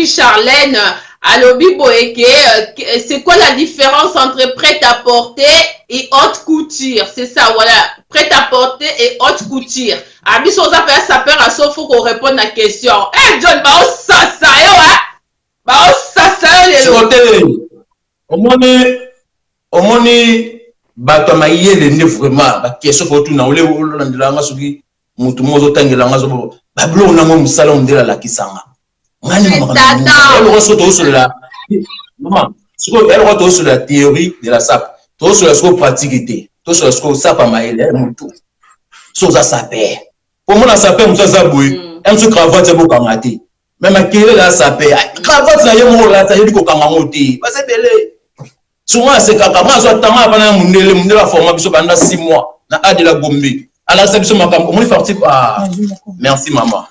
Charlène à Lobby Boeke. C'est quoi la différence entre prêt-à-porter et haute couture? C'est ça, voilà. Prêt-à-porter et haute couture. Abi Sosa fait ça peur à sauf faut qu'on réponde à la question. Eh John, bah on ça yo hein. Bah on ça les autres. Au moins bato maïe les vraiment ba question faut tout na ole olandela nga soki mutu mozo tangela nga zo ba blo na ngo musala ndela la kisanga. Ngani mama. Elle ressort sur la maman. Elle ressort sur la théorie de la SAP. Tout sur la pratique. Tout sur la SAP à maïle mutu. Soza sapé. Pour moi la sapé musa zaboué. Elle se cravate c'est beaucoup ngati. Même à quelle la sapé. Cravate na yemo la ta yiko kangangoti. Ba c'est belé. Souvent c'est quand moi je tanga pendant mundele la forme biso pendant 6 mois na Adela Gombe. Alors ça biso makambo on est parti par merci maman.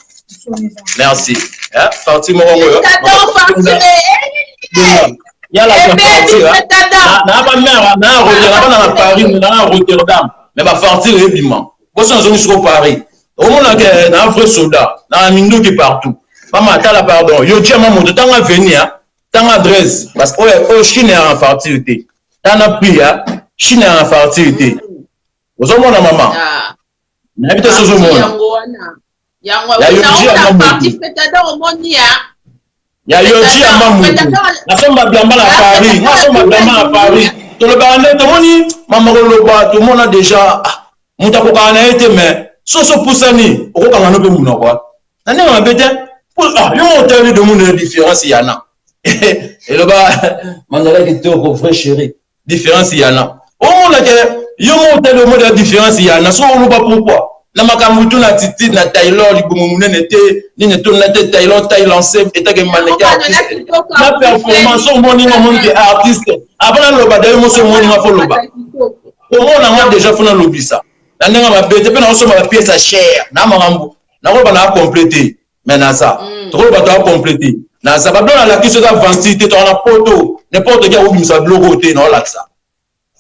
Merci. Hein? Parti mon ngoyo. Ya la partie na ba mère na Paris na Rotterdam. Mais ba partir ébiment. Vous sont venus sur Paris. Au monde na un vrai soldat, na mindo qui partout. Maman tala pardon. Yo tiens maman de temps à venir. Tant adresse parce que Chine est en fertilité. Tant a pris Chine est en fertilité. Vous avez mon maman. N'habitez ce monde. Il y a Yoji à Mamouti. Il y a Yoji à Mamouti. La somme à Blamba à Paris. La somme à Blamba à Paris. Tout le monde, tout le monde a déjà. Moutakoka a été mais Soso Poussani. Au cas où on a pu nous voir. N'en est pas bête. Ah, il y a un tel de monde différence il y en a. Et le bas, mandala qui était au vrai chéri. Différence il y en a. Oh, on a que, yo monte le mot de la différence il y en a. So, on ne pas pourquoi. Na makamutu na titi na Taylor, li boumouné n'était, ni ne tourne n'était Taylor, Taïlancé, était que mannequin artiste. La performance, on moni mon de artiste. Avant le bas, d'ailleurs, mon son moni ma faut le bas. Comment on a déjà fait un lobby ça? La nenga ma bête, puis on se ma pièce à cher. Na marambo. Na roba na complété. Mais na ça. Trop ba ta complété. Na ça va dans la question de la ventité, tu as un poteau. N'importe qui a oublié ça bloqué, non là ça.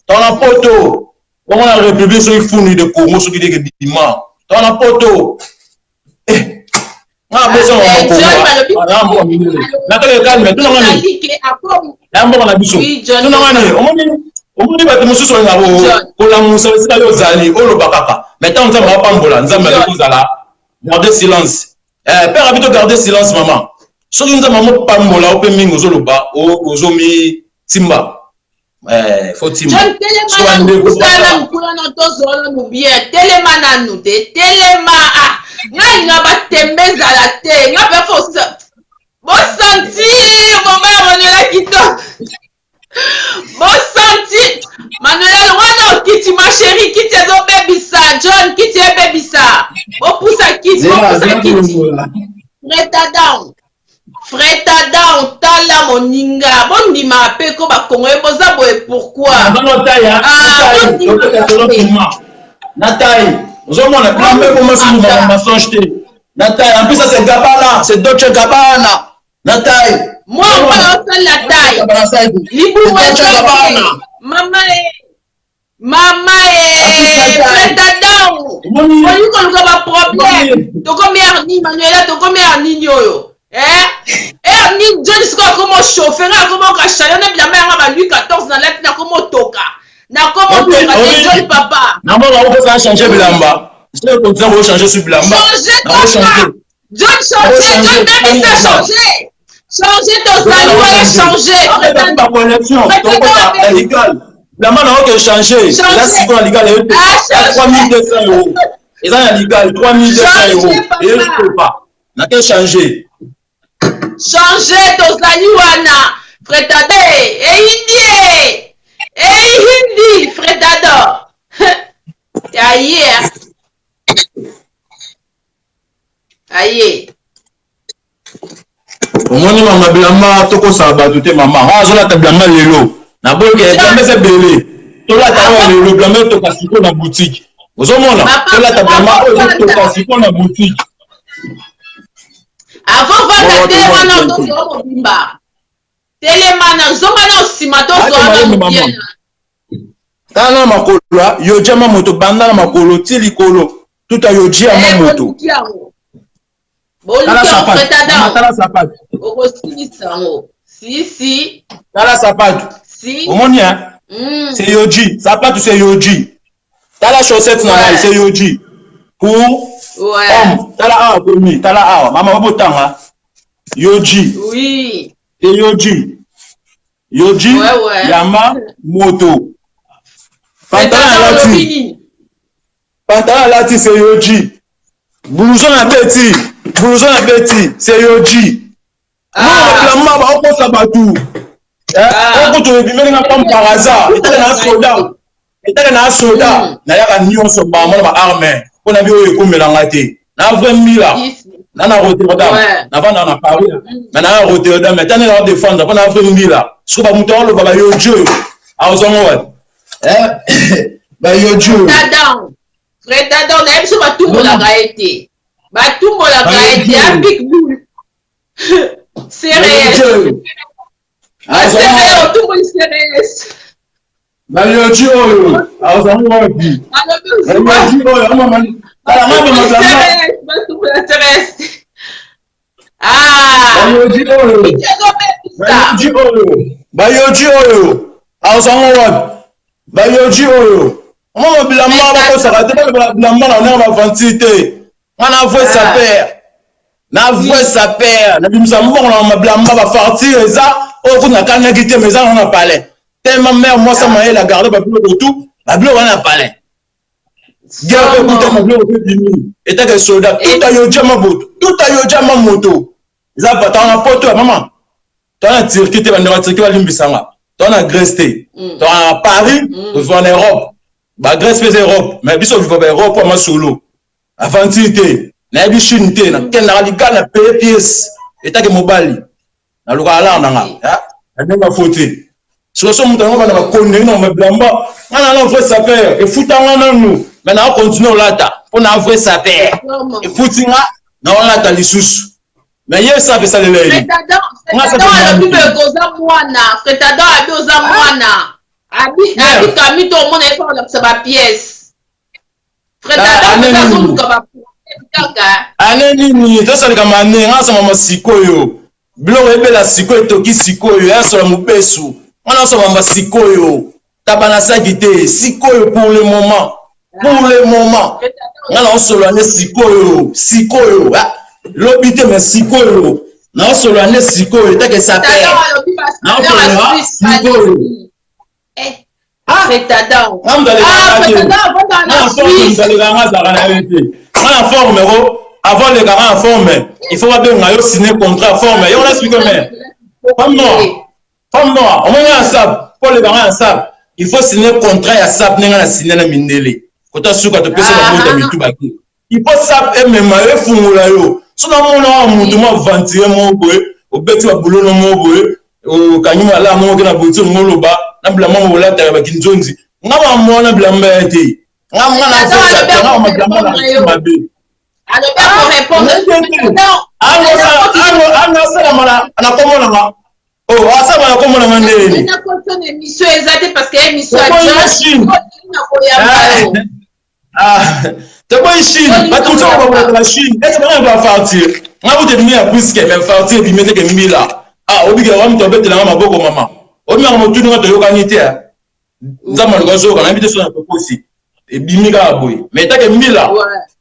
Tu as un poteau. Comment la République se fournit de Congo, ce qui dit que dimanche. Tu as un poteau. Eh. On a besoin de Congo. Na le calme, tout le monde. Là on a besoin. Tout le monde. On dit que nous sommes là pour la moussa, c'est là aux alliés, au lobakaka. Maintenant nous avons pas mbola, nous avons là. Gardez silence. Père habite garder silence maman. So nous avons pas mola au pays nous oloba au zomi timba. Faut timba. John téléman nous sala mukula na tozo nous bien téléman nous de téléma ah nga ba tembeza la te nga ba faut bon sentir maman Manuela kito. Bon sentir Manuela wana kiti ma chérie kiti zo baby ça John kiti baby ça. Bon pour ça kiti bon pour ça kiti. Frétadon, tala moninga, bon di ma pe ko ba kongo boza boye pourquoi? Nathalie, nous avons un plan B pour me mensonge. Nathalie, en plus ça c'est Gabbana, c'est Dolce Gabbana. Nathalie. Moi on va faire la taille. Libou Maman Frétadon. On y a pas problème. To combien ni Manuela, to combien ni yoyo. Ni John Scott comment chauffer, comment cacher, on a bien même Louis 14 dans la na comment toka. Na comment John papa. Na moi on va changer bilamba. C'est comme ça on va changer sur bilamba. John changer, John David ça changer. Changer ton salut, changer. Arrête ta connexion. La main n'a pas changé. Là, si on a légal, il y a 3200 €. Ils ont légal 3200 €. Et je ne peux pas. N'a qu'à changer. Changer ton Zaniwana. Frétade. Et Hindi. Frétado. Aïe. Aïe. Omoni mama bilamba toko sabatu te mama. Ah zola ta bilamba lelo. Na boke bilamba se belé. Tola ta lelo bilamba to kasiko na boutique. Ozomona tola ta bilamba to kasiko na boutique. Avant va te wana to zo bimba. Telemana zomana osima to zo na bien. Kana makolo yo jama moto banda na makolo ti likolo. Tout a yo ji ama moto. Tala sapato. Si. Tala sapato. Si. Omonia. C'est Yoji. Sapato c'est Yoji. Tala chaussette na c'est Yoji. Pour homme. Tala komi. Tala mama botanga. Yoji. Oui. C'est Yoji. Yoji. Yama moto. Pantalon lati c'est Yoji. Blouson à petit, c'est Yoji. Moi, la maman, on sabatou. On peut te dire comme par hasard. Il était un soldat. Il y a un nion sur ma armée. On a vu comme l'angate. Na 20 000 là. Na Rotterdam. Na va dans Paris. Na Rotterdam. Mais t'as une défendre. On a 20 000 là. Sur le mouton, le baba Yoji. À Ozongo. Bah Yoji. Frétadon, même si Batumbo la gaïté. Batumbo la gaïté, un big boule. C'est réel. C'est réel, tout le monde c'est réel. Bah, Yoji, on bilamba ba ko sakate ba bilamba na ba vantité on a vu sa père na vu sa père na bimsa mbongo na bilamba ba partir eza o kuna kana kité mais ça on a parlé tellement mère moi ça m'a la garder ba bilo tout ba bilo on a parlé guerre ko kuta ma bilo ko dimi eta que soldat tout a yo jama boto tout a yo jama moto za ba ta na poto maman ta na tirkité ba ndwa tirkité ba limbisanga ta na Grèce ta na Paris en Europe. Ba Grèce faisait Europe, mais biso vivre Europe pour ma solo. Aventure na bi Chine te na ken na liga na payer pièce eta ke mobali. Na luka ala na nga, na ndenga foté. So muto ngoma na ba konde na ma blamba. Ngana na vrai saper, e futa ngana nous. Mais na continuer lata, pour na vrai saper. E futinga na lata lisusu. Mais hier ça fait ça le lait. Frétadon a le plus goza mwana, Frétadon a goza mwana. Abi kami to mona e fa ça ba pièce. Frétadon ça son ka ba aneni ni to sali kama ne ngasa mama sikoyo. Bilo ebela sikoyo toki sikoyo ya so mupesu. On so mama sikoyo. Tabana sagité sikoyo pour le moment. Pour le moment. Ngala on so lane sikoyo. L'obité mais sikoyo. Na so lane sikoyo ta que ça paie. Na so sikoyo. Frétadon. Avant les gars en forme, il faut bien signer contrat forme. Et on explique mais comme moi, on est en sable. Pour les gars en sable, il faut signer contrat à sable n'enga signer na mindele. Quand tu suka te pesa na monta mitubaki. Il faut sable et même maye fungula yo. Sona mona mutu ma ventier mo boy, o beti ba bulo no mo boy, o kanyuma la mo ke na butu ngoloba. Na blamba mo la ta ba kinzonzi ngaba mona blamba ete ngam ngana fesa ngaba blamba na mabe alors pas pour répondre alors ça mala na komona ma oh asa mala komona mandeni na continue émission exacte parce que émission te boy Chine ba tout ça ba la Chine est-ce que va partir ngaba te demi à plus que même partir bi mete ke mila obiga wa mto bete na maboko mama omi ngamo tu nga to yokanité nzama ngozo kana bité so na poposi e bimika boy mais ta ke mila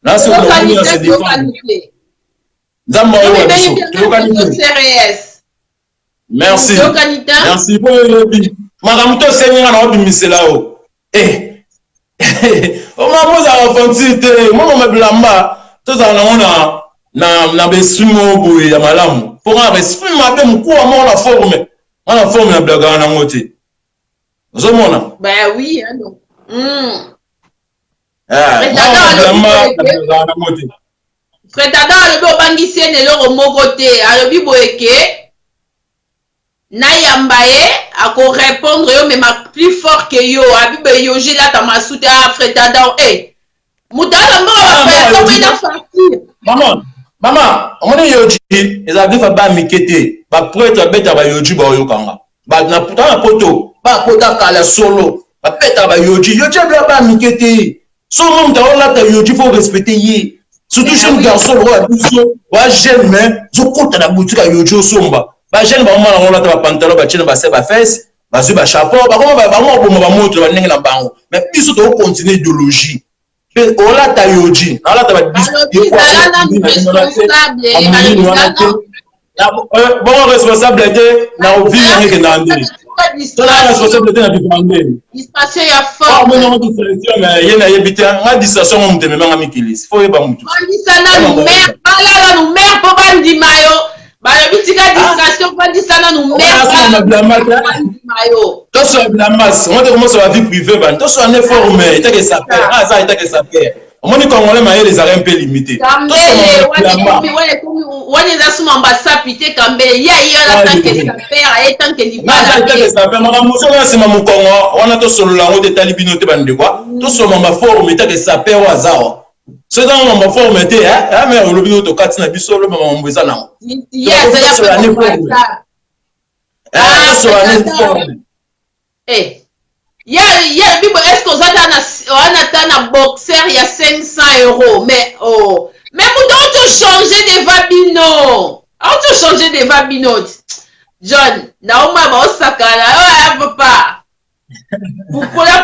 na so ko na se défendre nzama yokanité merci pour le Magamuto senga na obimisela o. O mamoza afonte mo mabilamba to za na besimo boye ya malamu. Pour un besimo mabe mko mo na forme. On forme na blaga na ngote. Ozomona? Bah oui, hein non. Fredada alobi obangisi ye neloko moko te alobi boye ke nayamba ye ako répondre yo mema plus fort que yo abibe yo jelata masuta Fredada mutala mbona bafaya na facture Maman, on est yoji, les avis va mikete, ba prêtre beta ba yoji ba oyokanga. Ba na puta na poto, ba kota kala solo, ba beta ba yoji ba mikete. So mon ta on ta yoji faut respecter yi. Surtout jeune garçon roi biso, wa jeune mais zo kota na boutique yoji somba. Ba jeune ba mama on la ta pantalon ba chine ba se ba fesse, ba zu ba chapeau, ba ko ba montre ba ndenge na bango. Mais biso to continuer idéologie. On l'a ta yoji, on l'a ta bon responsabilité na ovi na ke na ndé. La responsabilité na bifande. Distraction ya fort. Mais non distraction mais yena yebita nga distraction mo muteme nga mikilis. Faut yeba mutu. Bandisana nous mère, ala nous mère po bandi mayo. Ba yobitika distraction bandisana nous mère. Mayo. Toi sur la masse, on te commence à la vie privée ban. Toi sur un effort mais il t'a que ça perd. Ah ça il t'a que ça perd. On dit congolais mais les arrêts un peu limités. Toi sur wani za suma mbasa pite kambele ya la tant que ça perd et tant que libala. Tant que ça perd mama muso na sima mukongo wana to solo la ngote talibino te bande quoi. To sur mama fort mais t'a que ça perd wa zao. C'est dans mama fort mais te hein mais on lobino to katina biso lo mama mbeza na. Ya ça ya ah sur un effort. Bibo, est-ce qu'on a un boxeur, il y a 500 €, mais mais vous devez changer des vabino. On peut changer des vabino. John, Naoma, Osakala, papa. Poupoula,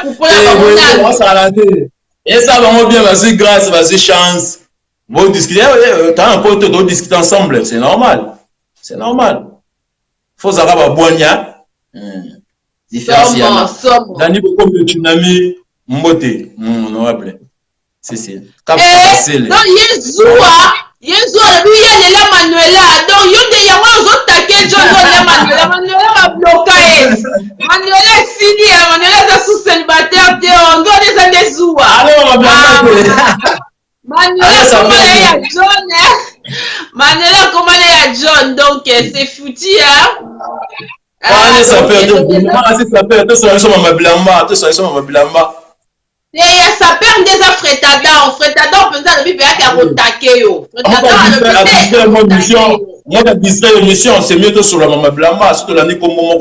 et ça va bien, vas-y, grâce, vas-y, chance. Vous discutez, t'as un pote, vous discutez ensemble, c'est normal. C'est normal. Faut savoir boigna. Différenciation. Dani beaucoup de tsunami mbote. On va appeler. C'est. Cap c'est. Non, Yezua lui il est là Manuela. Donc yo de yawa zo take John Manuela va bloquer. Manuela fini, Manuela est sous célibataire de on doit les années Zua. Alors on va bloquer. Manuela comment est à John Manuela comment est à John donc c'est foutu hein. Ah, ça perd et ça perd des Fredada on peut ça le bébé qui a attaqué yo mission c'est mieux que sur la maman blamba surtout la ni comme mon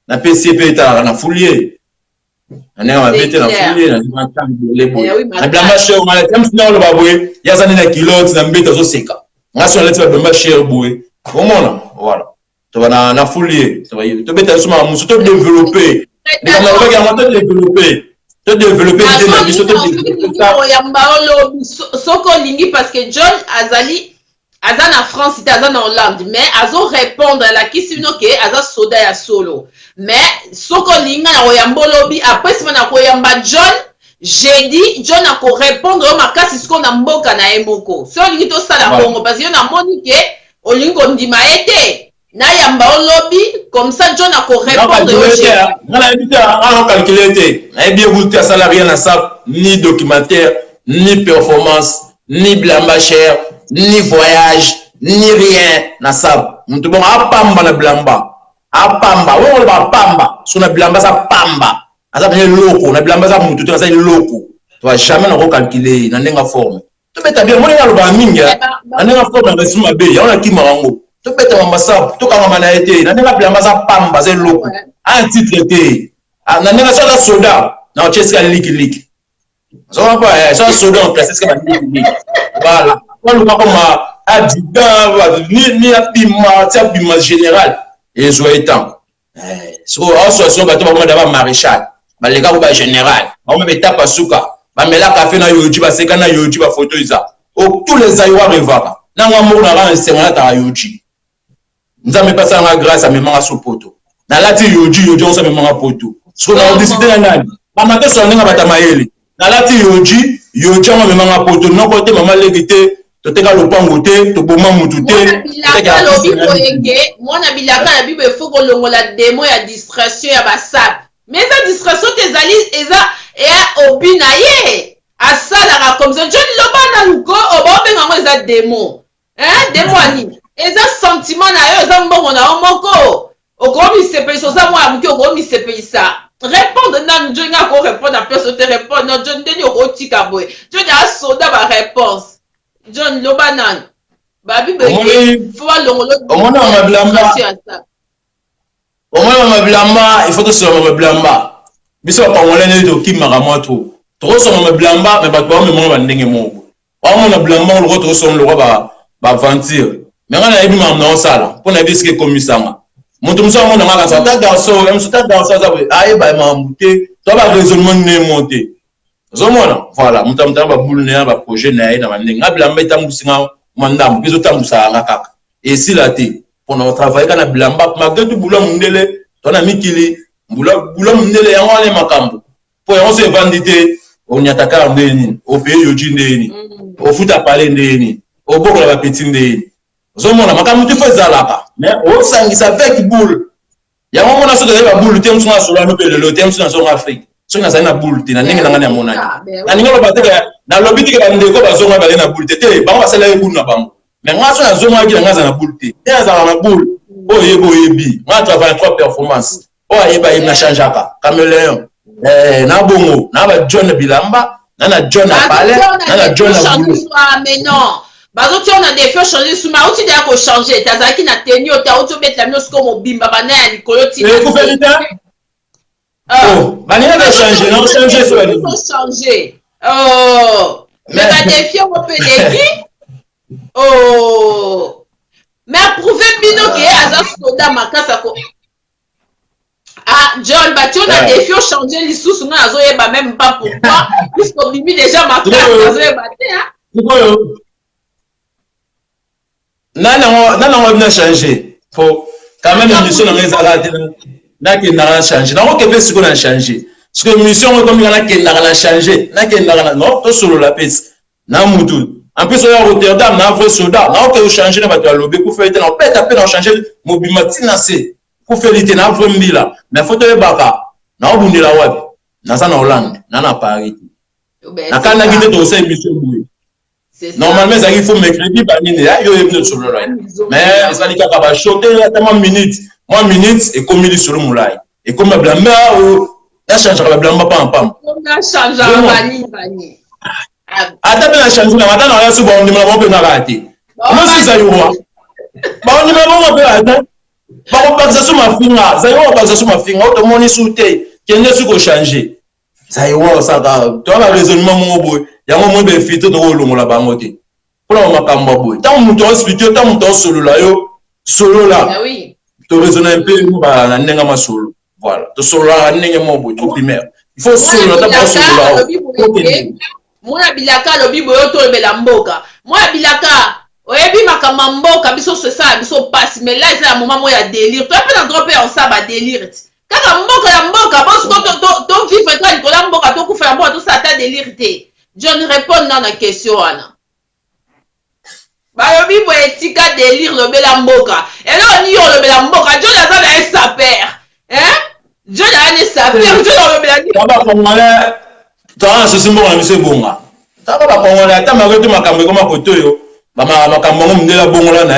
na PCP ta na foulier on est en vérité na foulier na blamba cher on a même sinon le baboué ya zani na kilote na mbeta zo seka ngasi on leta blamba cher boué comment voilà tu vas na foulier tu vas te mettre sur ma mousse te développer mais on va regarder développer te développer des missions te développer soko lingi parce que John Azali Azana France c'était Azana Hollande mais azo répondre à la question que Aza soda ya solo mais soko linga na oyamba lobi après c'est na koyamba John j'ai dit John a ko répondre au makasi ce qu'on a mboka na emoko so lingi to sala Congo parce que na monique olingo ndima été na yamba olobi comme ça John a ko répondre on a calculé na bien vous ta salarié na ça ni documentaire ni performance ni blamba cher ni voyage ni rien na ça mtu bon apamba na blamba apamba on va pamba sur na blamba ça pamba asa bien loko na blamba ça mtu tu ça loko tu vas jamais na calculer na ndenga forme tu beta bien moni na lo ba minga na ndenga forme na sima be ya on a kimango to beta mambasa to kama na été na ndenga blamba ça pamba c'est loko un titre té na ndenga ça soda na cheska liki ça va pas ça soda en place c'est comme liki voilà on le comme adjudant ni abima général et zoétant so association bato ba ndaba maréchal ba les gars ba général on me mettre pas souka ba mela café na yoji ba seka na yoji ba photo isa o tous les ayoua revaka na ngwa mo na ran semana ta yoji nzambe pasa na grâce à memanga sopoto nalati yoji on sa memanga poto so na décider na nani mama te so ndinga bata mayele nalati yoji on memanga poto non côté mama legité to teka lopango te to boma mutu te teka lobi koyenge mona bilaka na bibo faut ko longola démon ya distraction ya basap mais ça distraction tezali eza et obinaye asala comme ça John lobana luko obobenga ngo eza démon démon ani eza sentiment na yo eza mbongo na omoko okomi sepelisa za mwa muki okomi sepelisa répondre na njonga ko répondre à personne te répondre non John deni okotika boy John a soda ba réponse John lobanan babi be faut longolo omona mablamba il faut que ce soit mablamba biso pa ngolé ne to kimaka moto to so mablamba mais ba to me ba ndenge moko wa mona blamba lo to so lo ba aventure mais ngana yebi mam na osala pona biske komisanga moto muso mona ngaka sa ta garçon même ta garçon ça aye ba mamute to ba raisonnement ne monter zomona voilà mutamta ba boule ne ba projet na na ndenge ngablamba etambusinga mandam biso tambusa ngaka et si la té pour notre travail kana blamba malgré tout boulot mundele to na mikili boulot mundele yango ale makambo po yango se vandité on yataka ndeni o pays yoji ndeni o futa pale ndeni o bokola ba petit ndeni zomona makambo te fo zalaka mais o sangisa avec boule yango mona so de ba boule te msuna so la no pele lo te msuna so Afrique so na za na boule te na ndenge ngana ya monani na ninga lo bateka na lobiti ke ba ndeko ba zonga ba na boule te ba wasala e boule na bango mais moi so na zonga ki na za na boule te ya za na boule o yebo yebi moi travaille trois performances o ayeba na changeaka caméléon na bongo na ba John Bilamba na John Apale na John mais non bazo ti on a des fois changer sous ma outil d'ailleurs ko changer tazaki na tenue ta outil mettre la mino sko mobimba bana ya likolo ti ko felita bana ya changer non changer so il faut changer mais la défier on peut défi mais prouver bino que aza soda makasa ko John bati on a défié changer lisusu nga azo yeba même pas pourquoi puisqu'on bimi déjà makasa azo yeba te on a changé. Faut quand même une mission dans les arrêts. N'a qui n'a changé. Non, qu'est-ce que qu'on a changé? Parce que mission comme il y en a qui n'a changé. N'a qui n'a non, tout sur la piste. N'a moutou. En plus, on a Rotterdam, n'a vrai soldat. N'a aucun changé n'a pas lobby pour faire on peut taper dans changer mobimatina c'est pour faire l'ité n'a vrai mbila. Mais faut te baka. N'a obundi la web. N'a ça en Hollande. N'a na Paris. N'a qu'à n'a guidé dans cette mission. Normalement, il faut mercredi, il y a une sur le live. Mais ça dit qu'il va choquer tellement minutes. Moi, minutes et comme il dit sur le moulay. Et comme il blâme, il change la blâme pas en pam. On a changé la vanille. Attends, il a changé la madame, on a souvent on ne peut pas rater. Comment c'est ça, you vois? On ne peut pas rater. On va pas ça sur ma finger. Ça y est, on va pas ça sur ma finger. On te monte sous tes. Qui est-ce qui a changé? Ça y est, ça va. Tu as le raisonnement, mon boy. Il y a un moment de fête de l'eau la bangote. Pour la macamba boy. Tant que tu as expliqué, tant que tu as solo là, solo là. Oui. Tu raisonnes un peu, nous va la nenga ma solo. Voilà. Tu solo là, nenga mon boy, tout primaire. Il faut solo, tu pas solo là. Moi bilaka lobi boyo to bela mboka. Moi bilaka oyebi makamba mboka biso c'est ça biso passe mais là c'est un moment où il y a délire. Tu peux entrer en ça ba délire. Kaka mboka ya mboka parce que ton vivre toi il kola mboka to kufa mboka tout ça ta délire té. John répond dans la question Anna. Bayobi bo etika délire le bela mboka. Et là on y le bela mboka. John a ça un sapeur. Hein? John a un sapeur. John le bela. Baba congolais. Toi ce symbole na monsieur bonga. Ta ba congolais ta makoto makambo ko makoto yo. Mama makambo ngo mndela bongola na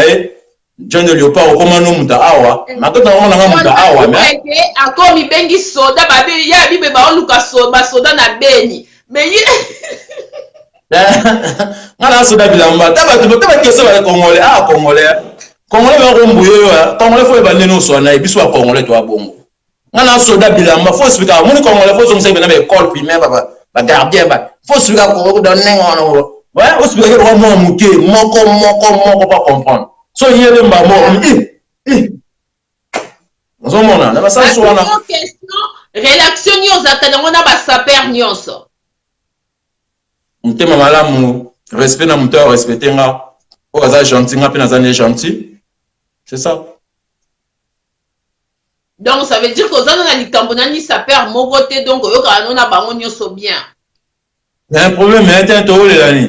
John de Léopard comment no muta awa. Makoto ngo na muta awa mais. Akomi bengi soda babi ya bibe ba oluka soda na beni. Mais ngana soda bilamba taba question ba congolais congolais ba rombuyo yo congolais faut ba neno so na biso ba congolais to abongo ngana soda bilamba faut expliquer mon congolais faut somsa na école primaire ba gardien ba faut expliquer ko do nengo no ouais faut expliquer ko mo muke moko pas comprendre so yele mba mo ozomona na ba sanso wana question réaction nyonso atana na ba saper nyonso mutema malamu respect na muto respecter nga o aza gentil nga pe na za gentil c'est ça Donc ça veut dire que ça na likambona ni sapeur mokote donc yoka na bango nyoso bien. Il y a un problème mais attends to le lani.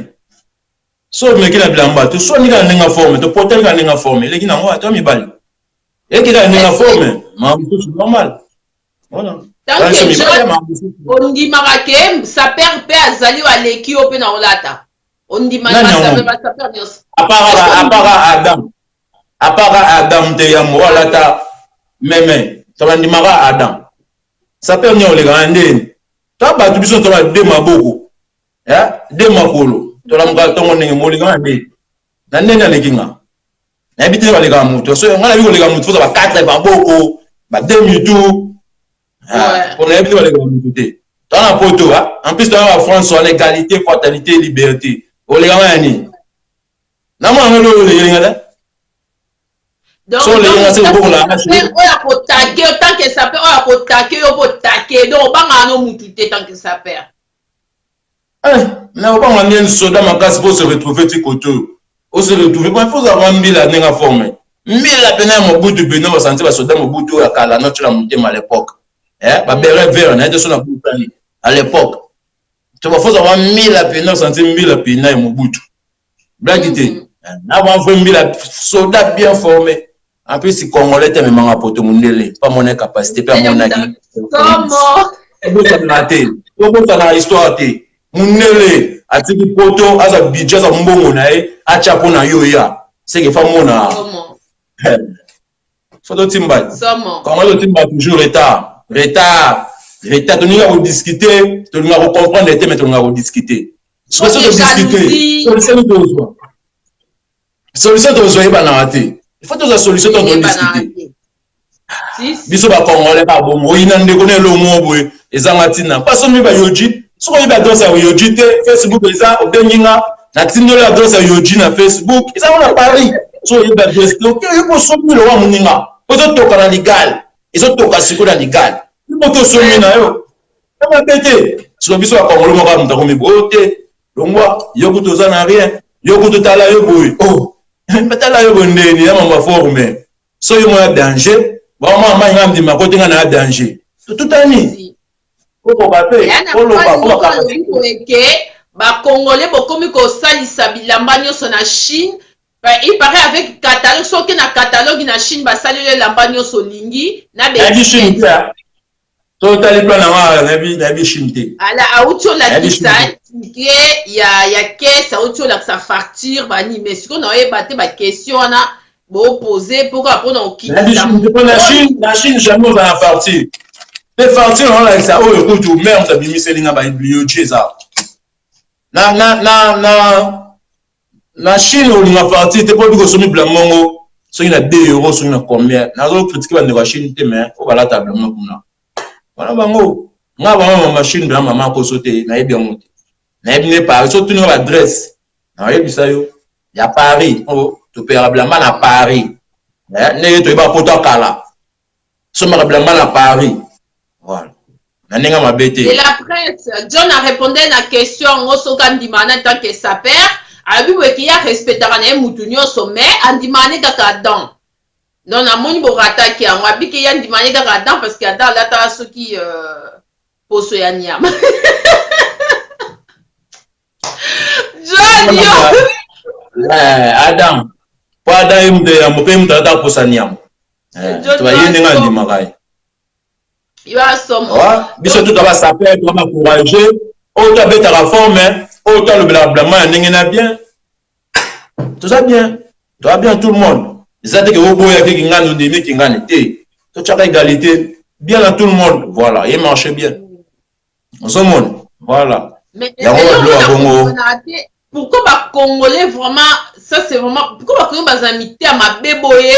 So me kila bilamba to so ni ka ninga forme to porter ka ninga forme le kina ngwa to mi bali. Et qui ka ninga forme ma c'est normal. Voilà. On dit marake sapeur pe azali wa leki ope na olata. On dit sapeur nyos. À part Adam te ya mo olata meme. Ça va ndimara Adam. Sapeur nyo le grande. Ta ba tu biso to ba de maboko. Ya de makolo. To la mga tongo ndenge mo le grande. Na nene le kinga. Na biti ba le ga muto. So ngala bi ko le ga muto ba 4 ba boko. Ba 2000 tout. On a vu les gars. Dans la photo, en plus dans la France, on a égalité, fraternité, liberté. On les gars, ni. Non, on les gars. Donc, on a pour taquer autant que ça peut, on a pour taquer, on peut taquer. Donc, on va en moututer tant que ça perd. Mais on va en aller soda ma casse pour se retrouver petit côté. On se retrouver. Il faut avoir 1000 années à former. 1000 la peine à mon bout de Bénin, on va sentir soda mon bout de la notre la montée à l'époque. Bah béret vert, on a été sur la bouteille à l'époque. Tu vas faut avoir 1000 la peine, on sentir 1000 la peine à mon bout. Blague était. Avant 20 soldats bien formés. En plus, si Congolais t'es même en poto monnaie, pas mon capacité, pas mon avis. Comment? Comment ça la histoire t'es? Monnaie, à titre poto, à sa budget, à mon bon nae, à chapeau na yoya. C'est que femme mon a. Faut le timba. Comment le timba toujours retard, tu n'as pas discuter, tu n'as pas comprendre les thèmes, mais tu n'as pas discuter. Solution de discuter. Solution de jouer banalité. Il faut que la solution de discuter. Biso ba Congolais ba bon, oui na ndekone lo mobwe ezangatina. Parce que ba yoji, so ko ba dosa yoji te Facebook eza obenginga, na tindo la dosa yoji na Facebook. Eza on a Paris. So ba dosa, OK, il faut somi lo wa muninga. Faut toka na legal. Ils toka siko na legal. Il faut to somi na yo. Comment pété? So biso ba Congolais mo ba mutako mi bote. Longwa, yoko toza na rien. Yoko to tala yo boy. Oh. Matala yo bondeni ya mama forme. So yo mo danger. Bon, maman, il m'a dit, ma côté, il y a un danger. Tout à l'heure. Pourquoi pas faire? Les Congolais, comme ils salissent bilamba sur la Chine, il paraît avec catalogue, sauf qu'il y a un catalogue en Chine, il salissent les lambagnos sur l'ingui. Il y a des Chine. Tout à l'heure, il y a des Chine. À outil la design, il y a caisse, à outil la sa facture, mais si on a battu ma question, on a poser pour apprendre au qui la Chine jamais va partir. Les partir on là ça oh écoute même ça bimi selinga ba bibliothèque ça. La Chine on va partir t'es pas du consommer blamongo so il a 2 euros sur une combien na zo critiquer ba la Chine te mais on va la table mo kuna. Voilà bango nga ba machine bla maman ko sauter na yebi on. Na yebi ne pas so tu no adresse. Na yebi ça yo. Il y a Paris. Oh tu peux rablement à Paris. Ne tu vas poto kala. Sommerablement à Paris. Voilà. Nanenga mabete. Et la presse, John a répondu à la question Osoka Ndimana tant que sa père, a vu qu'il y a respecté à Moutounio sommet, Andimane Kakadan. Non, à mon borata qui a dit qu'il y a Ndimane Kakadan parce qu'il y a dans la tasse qui pose à Niam. John, Adam. Pas d'ailleurs de mon père m'tata pour sa niam. Tu vas y aller dans magai. Il va sommer. Biso tout va s'appeler, tu vas m'encourager. Autant bête à la forme, autant le blablaman n'engena bien. Tout ça bien. Tu vas bien tout le monde. Les autres que vous voyez qui gagnent nous demi qui gagnent été. Tu as égalité bien dans tout le monde. Voilà, il marche bien. On se monde. Voilà. Mais pourquoi les Congolais vraiment, ça c'est vraiment, pourquoi les Congolais amitié à ma béboye,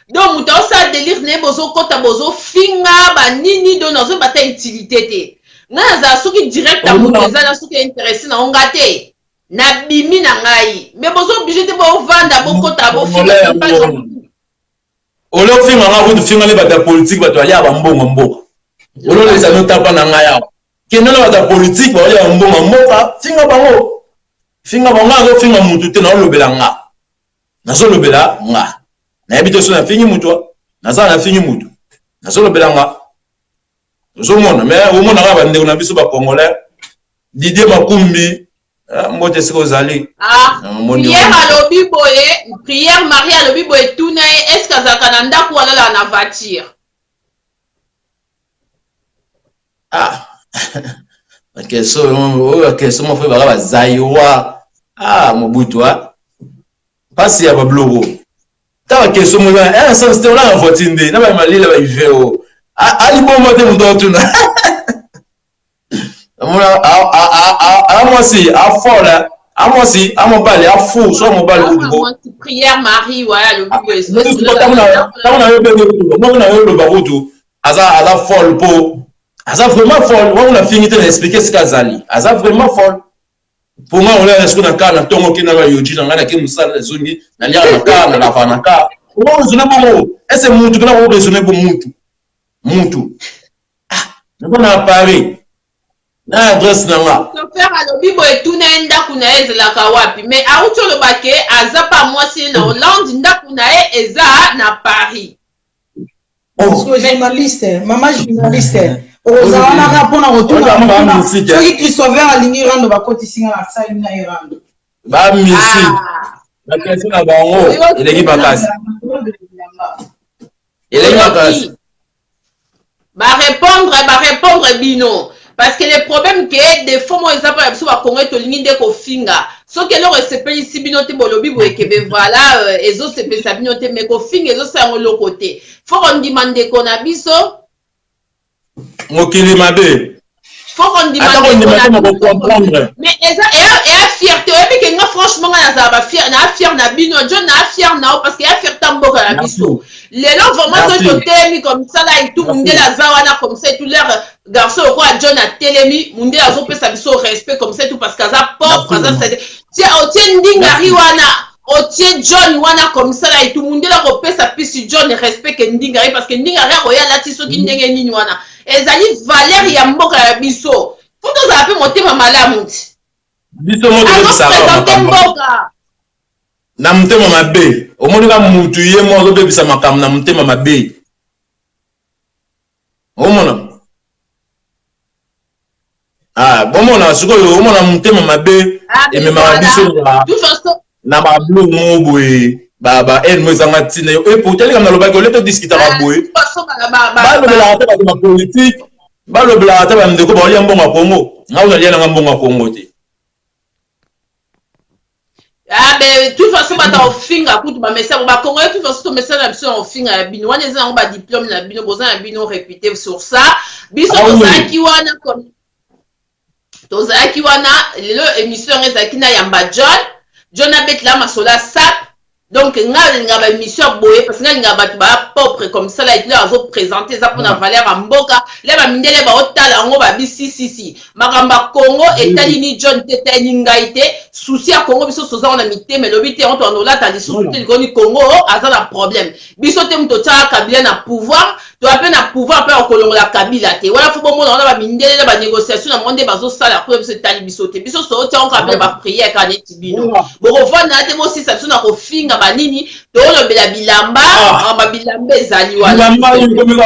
donc nous avons ça délire, nous avons kota bozo finga, ba nini, donc nous avons pas utilité. Nous avons ceux qui direct à nous, nous avons ceux qui intéressés, nous avons gâté, na bimi na ngai, mais bozo obligé de vendre, bo kota bo finga, on leur fait maman vous de finga les batailles politiques, batailles aller à bambongo mboka. On leur les anneaux tapant na ngai. Qui n'est pas bataille politique, ba aller à bambongo mboka, finga bango. Finga bonga go finga mutu te na lobela nga nazo lobela nga na habite so na fingi mutu naza na fingi mutu Nazolo belanga. Zomona mais au monde nga bande na biso ba congolais. Didier Makumbi mbote siko zali. Prière à lobi boye, prière Marie à lobi boye tout est-ce que za kananda ko ala na voiture. OK, so mo fe ba zaiwa. Mobutu pasi ya ba blogo. Ta question mo ba ça c'était là en voitinde, na ba malila ba iveo. Ali bon mote mundo tuna. Moi si à fort là, moi si à mon balai à fou soit mon balai ou prière Marie voilà le but le baroto aza folle pour aza vraiment folle on a fini de expliquer ce qu'azali aza vraiment folle pour moi on a ce qu'on a kana tongo kina ba yoji na ngana ke musala zongi na lia na kana na vanaka on raisonner bon est-ce mutu kana on raisonner bon mutu na Paris na adresse nanga faire à lobi boye tuna ndaku na ezela kawapi mais auto le baké aza pa moi si na Hollande ndaku na eza na Paris journaliste maman journaliste ozana rapona retourna soki Christopher alingi rando bakoti singa na sali na irando ba misi la question na bango eleki bakasi ba répondre bino. Parce que le problème que des fois, moi, ils appellent la Congo to linginde ko finga. So que leur se paye ici binote bolobi bo ekebe voilà, ezo se paye sa binote mais ko finga ezo sa en l'autre côté. Faut qu'on demande qu'on a biso. Mokili mabe. Faut qu'on demande comprendre. Mais et fierté, et puis que franchement na fier na bino, John na fier na parce que ya fier tambo na biso. Les gens vraiment sont télémi comme ça là et tout monde la zawana comme ça tout leur garçon au roi John a télémi monde la zo pesa biso respect comme ça tout parce qu'aza pauvre ça c'est tiens au tien ndingari wana au tien John wana comme ça là et tout monde la ko pesa pisi John respect que ndingari parce que ndingari roya la tiso ki ndenge nini wana ezali valeur ya mboka ya biso faut to za pe motema malamu biso moto ça na mutema mabe omoni ka mutu ye mo zo bebisa makam na mutema mabe omona bomona siko yo omona mutema mabe emema biso na ba blue mobwe ba en mo zanga tina yo e pour tele comme na lobaki oleto discuter ba boye ba lo bela ta ba politique ba lo bela ta ba ndeko ba olia mbonga Congo nga unalia na mbonga Congo te. Mais de toute façon, on va finir coup de message. On va connaître de toute façon message on finir à bino. On est en bas diplôme la bino, besoin un bino réputé sur ça. Biso tozakiwana comme tozakiwana le émission ezakina yamba John abet la masola sap. Donc nga ba émission boye parce que nga ba ba propre comme ça là il a présenter ça pour la valeur en mboka. Les ba mindele ba otala ngo ba si makamba Congo etali ni John tete ningaite souci à Congo biso soza on a mité mais lobité on tourne là tali souci ni Congo aza la problème biso te mto ta Kabila na pouvoir to appelle na pouvoir pe okolongo la Kabila te voilà faut bon on a ba mindele ba négociation na monde bazo sala pour biso tali biso te biso so te on Kabila ba prière ka neti bino bo revendre na te mo si ça biso na ko finga banini to lo bela bilamba ba bilamba ezali wana bilamba ngomi ka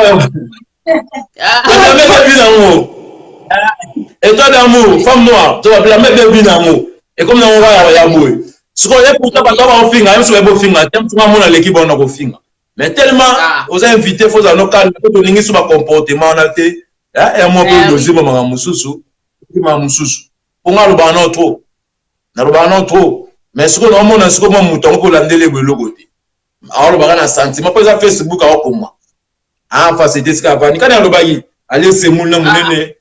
et toi d'amour, femme noire, tu vas blâmer bébé d'amour. Et comme on va y avoir, ce qu'on est pourtant pas avoir finger, même si on est finger, t'aimes tout le monde à l'équipe on a un finger. Mais tellement aux invités, faut dans nos cas, faut donner sur ma comportement on a été, et moi pour doser maman mususu, maman mususu. Pour moi le banon trop, na le banon trop. Mais ce qu'on a mon ce qu'on mouton pour l'amener les logo. Alors le banon a sentiment, pas ça Facebook à comme moi. Ah, facilité ce qu'a pas. Ni quand on le bailli, allez c'est mon nom nene.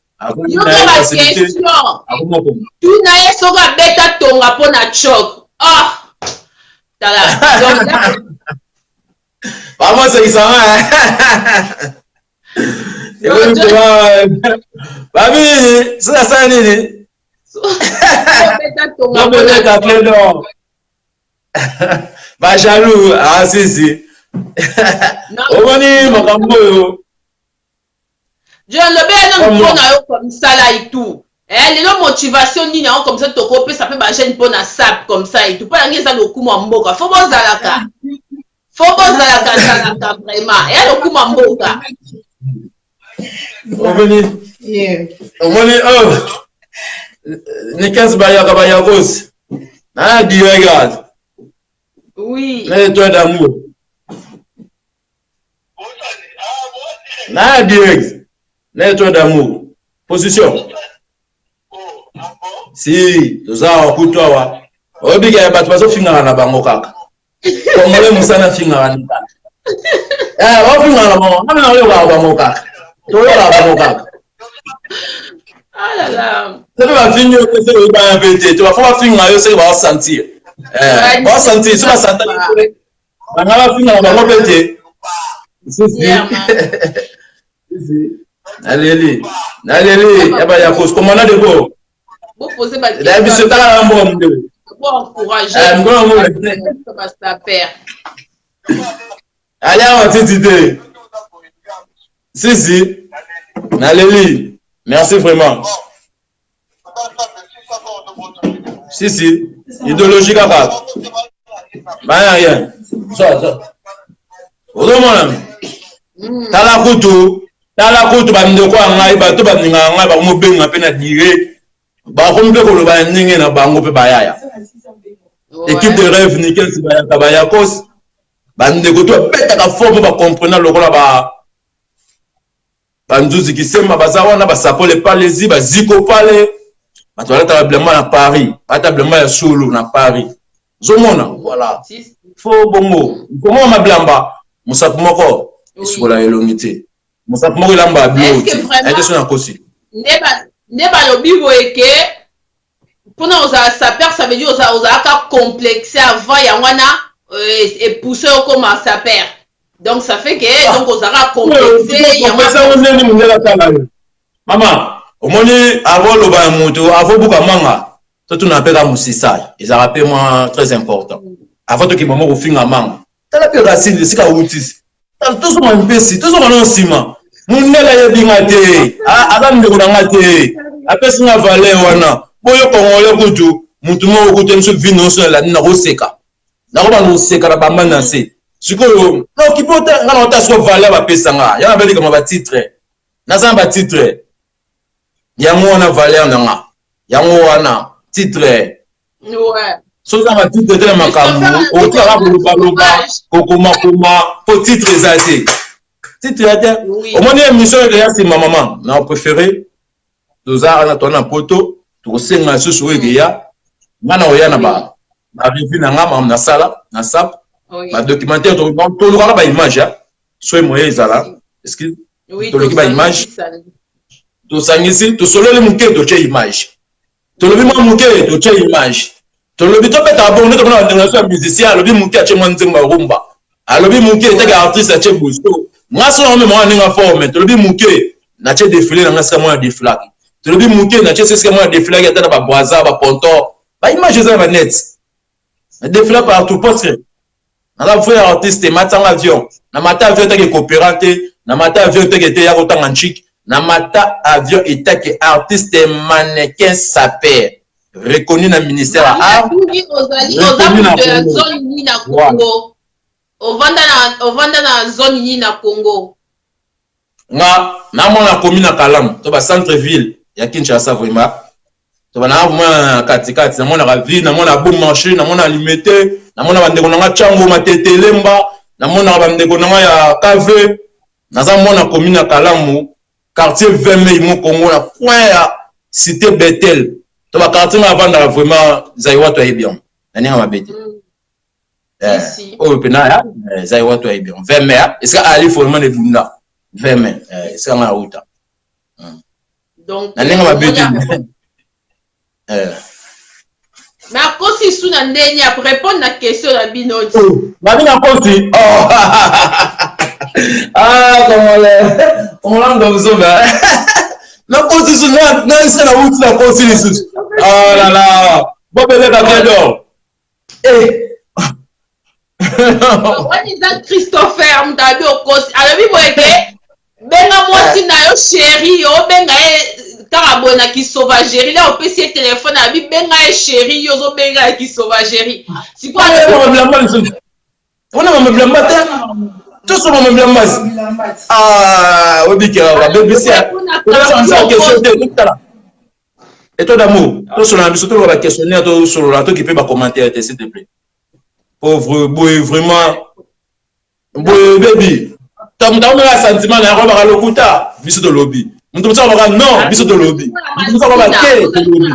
Yo ba question. Tu na soka beta tonga pona choc. Ah. Tala. Vamos a isa. Babi, ça nini? Beta tonga pona choc. Ba jaloux, ah si. Omoni makambo. Je le bien non comme ça là et tout. Les motivation ni na comme ça to ko ça peut ba jeune pour na sap comme ça et tout. Pas ngeza le coup mboka. Faut bozalaka. Faut bozalaka vraiment. Et le coup mboka. Omoni. Omoni, oh. Nikas Bayakos. Ah, Dieu, regarde. Oui. Mais toi d'amour. Ah, Dieu. Mais toi d'amour. Position. Si, nous avons pour toi. Obi ga ba tbazo finga na bango kaka. Kongole musana finga na. Wa finga na bango. Na yo ga bango kaka. To yo ga bango kaka. Ah là là. C'est pas finir que c'est pas un pété. Tu vas faire finga yo c'est va sentir. Va sentir, tu vas sentir. Na va finga na bango pété. Si. Allez. Yaba ya cause comment on a de go. Vous posez ma question. La vie c'est ta bon. Pour encourager sa père. Allez, on va t'aider. Si. Allez, merci vraiment. Si. Idéologie capable. Bah rien. Ça. Odomona. Tala kutu bande kwa ngai bato baninga ngai ba mo benga pe na dire. Ba kombe ko lo ba ninge na bango pe bayaya. Équipe de rêve nickel si Bayakos bande ko to peta ka forme ba comprendre lokola ba nzuzi ki sema bazawana ba sapole palezi ba ziko pale bato ala tablement na Paris tablement ya solo na Paris zomona voilà fo bongo comment ma blamba musapu moko sola elongité musapu moko lamba bio est-ce na kosi neba lobi boyeke pour nous sa père ça veut dire aux a complexé avant yangwana et pousser comme sa père donc ça fait que donc aux a complexé maman omoni avant le ba moto avant buka manga to tuna peka musisa ils a rappelé moi très important avant to ki maman ko finga manga tala pe racine sika utis tout so man pesi tout so man sima munela yebinga te aga ndeko na ngate apesi na valeur wana boyo kongole kutu mutu mo kutu mso vino so la na roseka na ko ba no seka na bamba na se sikoyo no kipota ngana ota so valeur ba pesa nga ya beli kama ba titre na za ba titre yango wana valeur na nga yango wana titre ouais so za ba titre tele makambo o tla ba kokoma po titre zate titre ate au moins émission de ya c'est ma maman na préféré doza na tona poto to senga so so ya ngana oya na ba revue na ngama na sala na sap ba documentaire to lo ba image so moye ezala est-ce que to lo ba image to sangisi to solo le muke to che image to lo bi mo muke to che image to lo bi to peta bon to na international musicien lo bi muke a che mwanzimba rumba alo bi muke te ga artiste a che busto ngaso na mo nga forme to lo bi muke na che défilé na ngasa mo défilé to lo bi muke na che c'est mo défilé ya tata ba boisa ba ponto ba image za ba net na défilé partout parce que na la frère artiste matanga avion na mata avion te ke coopérante na mata avion te ke te ya ko tanga chic na mata avion eta ke artiste mannequin saper reconnu na ministère a art reconnu na zone ni na Congo ovanda na zone ni na Congo nga na mona commune na Kalam to ba centre ville ya Kinshasa vraiment to ba na mona katikati na mona ka ville na mona bon marché na mona limité na mona bandeko na chango matete lemba na mona bandeko na ya kave na za mona commune na Kalamu quartier 20 mai mo Congo na coin ya cité Bethel to ba quartier na vanda vraiment zaiwa to bien na ninga mabete oh pena ya zaiwa to bien 20 mai est-ce que ali vraiment de bunda 20 mai est-ce que na uta donc na ninga mabete mais à cause si sous na ndeni pour répondre à la question de Binoti na bina kosi oh ah comment là dans vous va na kosi sous na c'est na uti na kosi sous oh là là bobele ka kedo on est Christopher mtabi okosi alors bi boyeke benga mwasi na yo chéri yo benga karabona ki sauvagerie là on peut essayer téléphone abi benga chéri yo zo benga ki sauvagerie c'est quoi on a me blamba Tout ce monde bien mas. Ah, obika va BBC. Et toi d'amour, tout sur la surtout va questionner tout sur la qui peut pas commenter s'il te plaît. Pauvre boy vraiment boy baby. Tam tam la sentiment na roba lokuta biso de lobby. Nous ça va non, biso de lobby. Nous ça va quel lobby.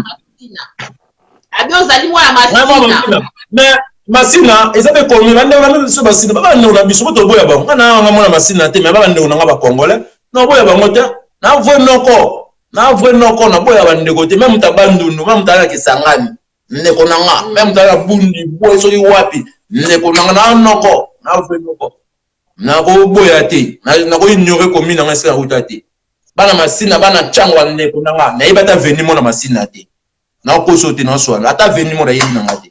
Abi ozali moi la machine. Mais masina ezate komi bande bana so basina baba ndona biso to boya bango kana nga mona masina te mais baba ndona nga ba congolais no boya bango te na vwe noko na boya bande kote même tabandundu même tala kisangani ndeko nanga même tala bundi boy so wapi ndeko nanga na noko na vwe noko na ko boya te na ko ignorer komi na ngasa ruta te bana masina bana changwa ndeko nanga na ibata veni mona masina te na ko sote na so ata veni mona yini nanga te.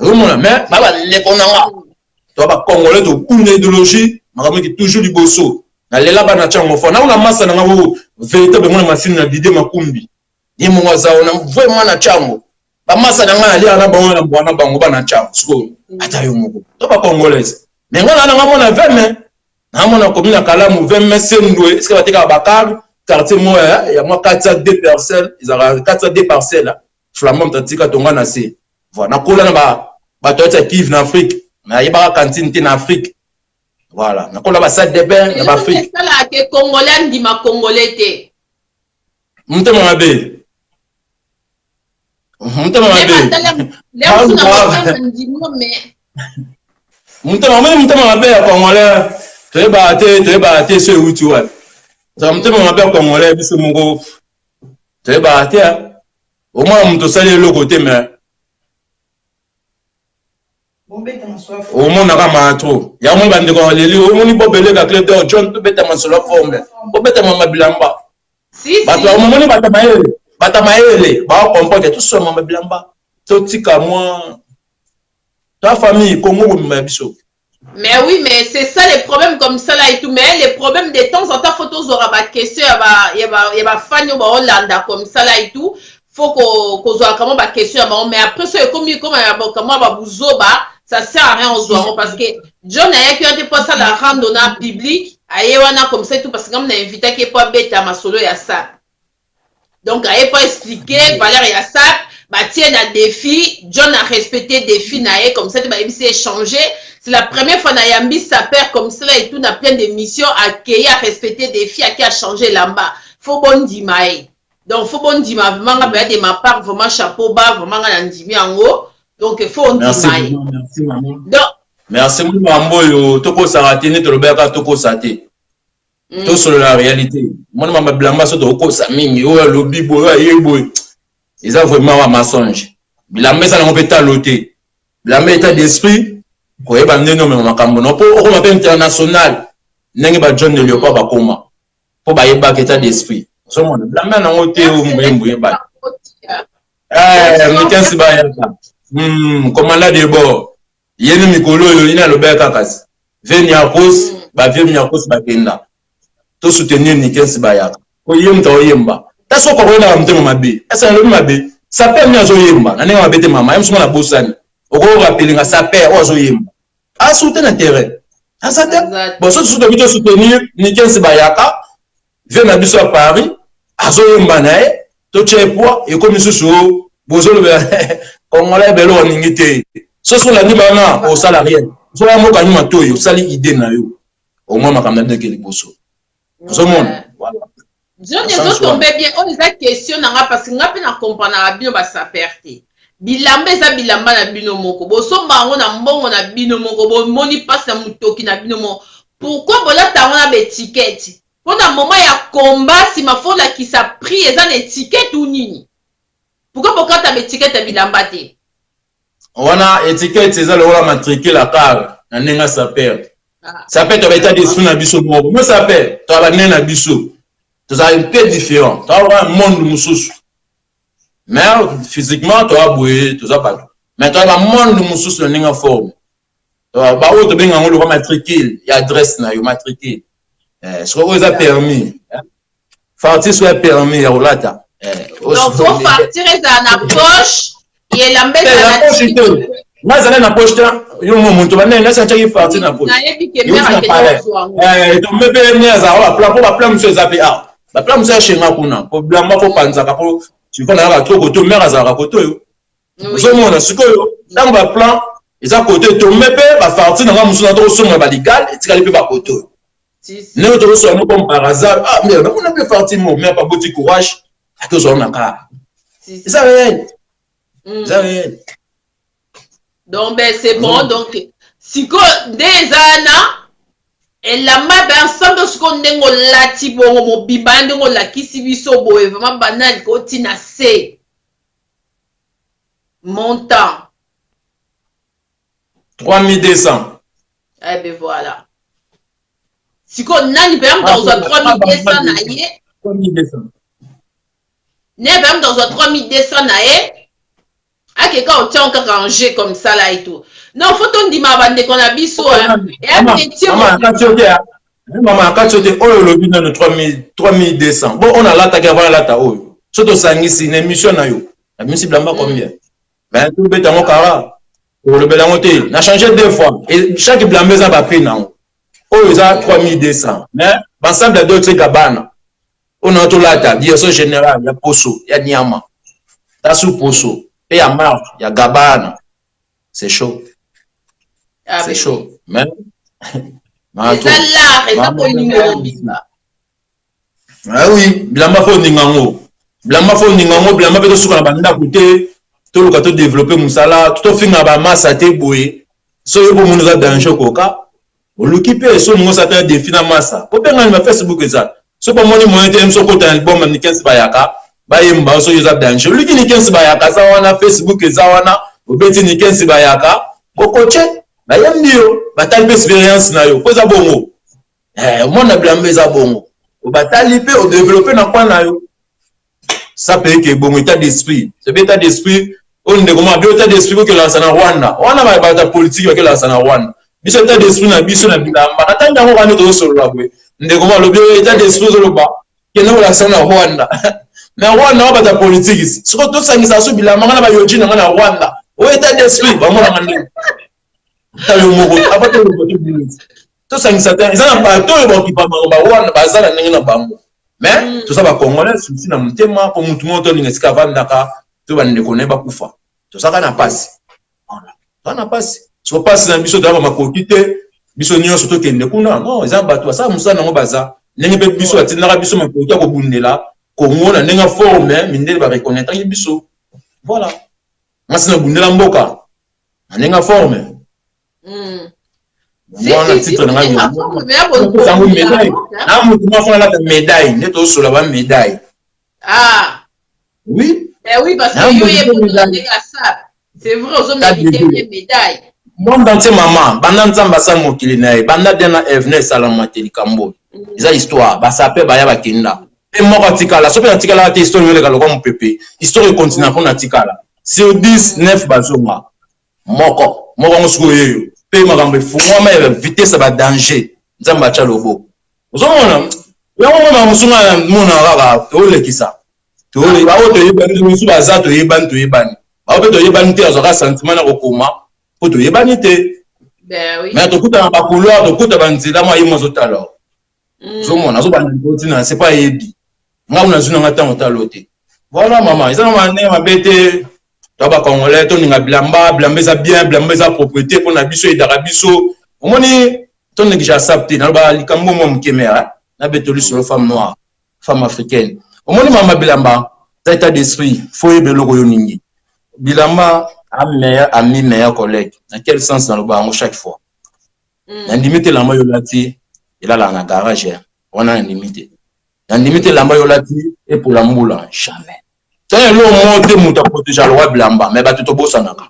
Mais baba ndeko nanga to ba congolais to kuna idéologie makambo ki toujours liboso na lela bana chango fo na una masa na ngabo véritable mona machine na bidé makumbi ni mongo zao na vraiment na chango ba masa na ngana lia na bango na bwana bango bana chango siko ata yo moko to ba congolais mais ngana na ngamo na 20 na mona commune na Kalamu 20 sendwe est-ce que ba tika bakar quartier moya ya moi 402 parcelles ils ont 402 parcelles flamand tatika tonga na se voilà na kola na ba toita Kiv na Afrique na yeba cantine en Afrique voilà na kola ba salle de bain na Afrique ça là que congolais ndima congolais te mutema mabe mutema mabe ya congolais te ba te ce uti wa ça mutema mabe congolais biso mongo te ba te au moins muto sali le côté mais au monde a matro ya mo bande ko leli o moni bobele ka clé de John to beta masolo forme o beta mama bilamba si ba to mo moni bata maele ba comporte tout so mama bilamba to tika moi ta famille Congo mabiso. Mais oui, mais c'est ça les problèmes comme ça là et tout. Mais les problèmes de temps en temps, photos aura pas question, il y a fan au Hollande comme ça là et tout. Faut qu'on soit comment pas question, mais après ça comme comment va vous ça sert à rien aux oiseaux parce que John a qui a été pas ça la randonnée biblique, ayewana comme ça et tout parce que comme on a invité qui est pas bête à ma solo il y a ça. Donc aye pas expliqué, Valère il y a ça. Bah tiens un défi, John a respecté défi naé comme ça, bah il s'est échangé. C'est la première fois Nayambi sa père comme ça et tout, on a plein de missions à accueillir, à respecter des filles, à qui a changé là-bas. Faut bon dimaï. Donc faut bon dimaï, vraiment de ma part, vraiment chapeau bas, vraiment un dimi en haut. Donc il faut on dimaï. Merci maman. Donc merci maman yo, toko saratine to lobeka toko saté. Tout sur la réalité. Moi maman blamba so toko sa mingi, o lobi boy, yeboy. Ils ont vraiment un mensonge. La messe à l'hôpital loté. La messe état d'esprit. Pour y avoir non mais makambo non pour on appelle international. N'engue ba John ne lui pas ba koma. Pour ba yeba état d'esprit. So mon la messe na ngoté o mbembu yeba. Mikensi ba yeba. Commandant de bord. Yeni mikolo yo ina lobeka kasi. Veni akos ba veni akos ba kenda. To soutenir Mikensi ba yaka. Ko yemta o yemba. That's what we're going to do. Ça peut être yemba. Na nenga mabete mama. Yem suma na bosani. Oko rappeling ça peut ozo yemba. A soutenir terrain. A ça bon so soutenir soutenir Mikensi Bayaka. Vient na biso à Paris. Azo yemba nae. To chepoa et comme susu bozo le congolais belo ningite. So so la niba na au salarié. So la mo kanuma toyo sali idée na yo. Au moins makamna de keli boso. So mon voilà. John les autres tombés bien, on les a questionné parce que n'a pas na comprendre na bino ba sa perte. Bilamba za bilamba na bino moko. Bo so bango na mbongo na bino moko, bo moni passe na mutoki na bino moko. Pourquoi bola ta na étiquette? Pendant moment ya combat si ma fola qui sa pris eza na étiquette ou nini? Pourquoi ta étiquette ya bilamba te? Wana étiquette eza le wala matricule la car na nenga sa perte. Ça peut être état d'esprit na biso moko. Moi ça peut, to ba nena biso. Tu as un peu différent. Tu as un monde moussous. Mais physiquement, tu as boué, tu as pas. Mais tu as un monde moussous, le n'est forme. Tu as un autre bien en haut, matricule, il y a adresse, il y a matricule. Ce que vous a permis. Fartir soit permis, il y a roulata. Donc, faut partir dans la poche, et la mettre dans la poche. Moi, j'allais dans la poche, yo mon to bana na senti qui parti na pole to mebe neza wa plan monsieur zapi ah ba plan monsieur chenga kuna ko blamba ko panza ka ko tu connais la trop to mère za ka koto yo zo mona sikoyo dans ba plan eza côté to mebe ba parti na musu na to songa ba legal etikali pe ba koto ne to so no comme par hasard ah mais on a pas parti mon mais pas beaucoup courage à tout ça on a ka ça réel ça réel. Donc, ben, c'est bon. Donc, si des années, et la mabe ensemble, ce qu'on est là, tipo, mon bibande, on l'a qui si biso, boy, vraiment banal, continue c'est montant 3200. Eh ben voilà. Si qu'on a une dans un 3200 naïe, 3200. N'est même dans un 3200 naïe. Ah, quelqu'un on tient encore rangé comme ça là et tout. Non, faut on dit ma bande qu'on a biso. Maman, quand tu dis oh le bilan de 3200. Bon, on a là ta gavana là ta oh. Surtout ça ici une émission na yo. La musique blamba combien? Ben tout bête en cara. Pour le belangoté, n'a changé deux fois et chaque blambeza va prix na. Oh ils a 3200. Mais ensemble de d'autres gabana. On a tout là ta direction générale, il y a Poso, il y a Niama. Ta sous Poso. Et il y a Marc, il y a Gabana. C'est chaud. Ah, c'est chaud. Mais. Ah oui, Blamba faut Ningango. Blamba faut Ningango, Blamba peut se banda côté. Tout le cas développer Moussala, tout au fin à Bama, ça t'est boué. So yo nous a danger coca. Au l'occupé, so nous ça t'est défi na massa. Pour bien ma Facebook ça. So pas mon moyen de so côté album ni 15 bayaka. Bayemba so yo za danger. Lui qui ni 15 bayaka ça wana Facebook za wana. Obeti ni 15 bayaka. Bokoche. Bayambio, batali expérience na yo. Koza bongo. Mon Blamba za bongo. O batali pe o développer na kwa na yo. Ça peut que bon état d'esprit. C'est état d'esprit. On ne comment bien état d'esprit que la sana Rwanda. On a pas de politique que la sana Rwanda. Biso état d'esprit na biso na bilamba. Natanga ngo bana to solo labwe. Nde comment le bien état d'esprit zo ba. Que no la sana Rwanda. Mais Rwanda ba ta politique. Surtout tout ça qui ça so bilamba na ba yoji na Rwanda. O état d'esprit ba mo na ngande. Ta yo mo ko abate le côté business. Tout ça qui ça ils en pas tout le qui pas ba Rwanda ba za na ningi na bango. Mais tout ça va congolais souci na mutema pour mutu moto ni ngesika vandaka to ba ndekone ba kufa tout ça kana passe voilà ça na passe so passe na biso dama makokite biso nyo soto kende kuna non ils bato ça musa na ngo baza ndenge be biso atinaka biso makokite ko bundela kongo na ndenge forme mindele ba reconnaître biso voilà masina bundela mboka ndenge forme Voilà le titre de la médaille. N'est pas sur la médaille. Ah. Oui. Oui, parce que c'est vrai, aux hommes mérité une médaille. Bon, dans ces mamans, Bandan Zambasa Mokilinae, Banda Dena Evne Salamati Kambo. Ils ont histoire, Basape Bayaba Kinda. Et moi, Tikala, sauf que Tikala a été histoire de comme Pépé. Histoire continue pour Natikala. Sur 10-9 Bazoma. Moko, Moko Moussouye. Pe magambe fungwa ma vitesse ba danger nzamba cha lobo uzomona yango ma musunga mona kaka to lekisa to le ba o to yebani musu ba za to yebani ba o to yebani te azoka sentiment na kokoma po to yebani te ben oui mais to kuta ba couloir to kuta ba nzela mo yimo zotala uzomona zo ba ntina c'est pas yebi ngam zuna ngata ngotalote voilà maman ils ont mané ma bête Taba Congolais, ton ninga blamba, blambeza bien, blambeza propriété pour na biso et d'arabiso. Au moni, ton néglige accepté, n'a pas likambo mom kemera, n'a betoli sur la femme noire, femme africaine. Au moni mama blamba, ça état d'esprit, faut y belogo yoningi. Bilamba a meilleur ami, meilleur collègue. Dans quel sens dans le bango chaque fois? La limite la mayolati, il a là dans garage, on a une limite. La limite la mayolati et pour la moula, jamais. C'est le monde mouta protéger le roi Blamba, mais tu te bosses en aka.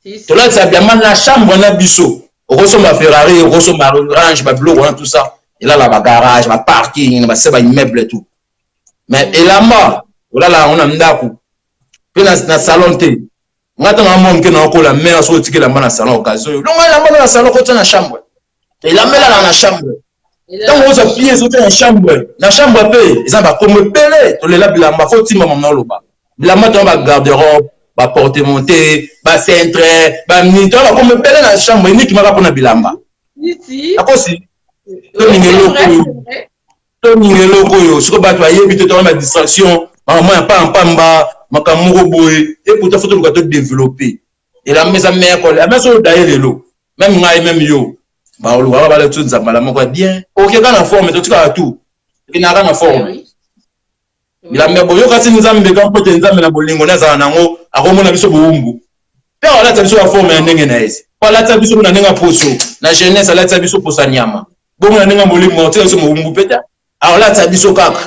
Tu l'as dit, bien la chambre na biso. Au reçoit ma Ferrari, au reçoit ma Range, ma Blue, tout ça. Il a la garage, ma parking, ma seba immeuble et tout. Mais et là-bas, là, on a m'daku. Puis na salon té. On attend un monde qui n'a encore la mère sur le ticket la main dans salon occasion. Donc la main dans la salon quand on a chambre. Et la main là dans la chambre. Donc on se pied sur une chambre. La chambre paye. Ils ont pas comme pelé. Tu les là Blamba faut timba maman loba. Blamba tu vas garde-robe. ba porte monté, ba centre, ba minito, ba comme pele na chambre ni qui m'a pas na bilamba. Ici. Akosi. To ningelo koyo, siko ba to ayebi to ma distraction, maman pa pamba, makamuro boy, et pour ta photo le développer. Et la maison mère la maison d'ailleurs lo, même ngai même yo. Ba on va ba le tout ça mala moko bien. OK quand en forme to tika tout. Qui na en forme. Il a boyo kasi nzambe quand pote nzambe na bolingo na za nango akomona biso buumbu. Pe wala ta biso forme ya ndenge na ese. Wala ta biso na ndenge poso na jeunesse ala ta biso posa nyama. Bomo na ndenge bolingo ta biso buumbu peta. Alors là ta biso kaka.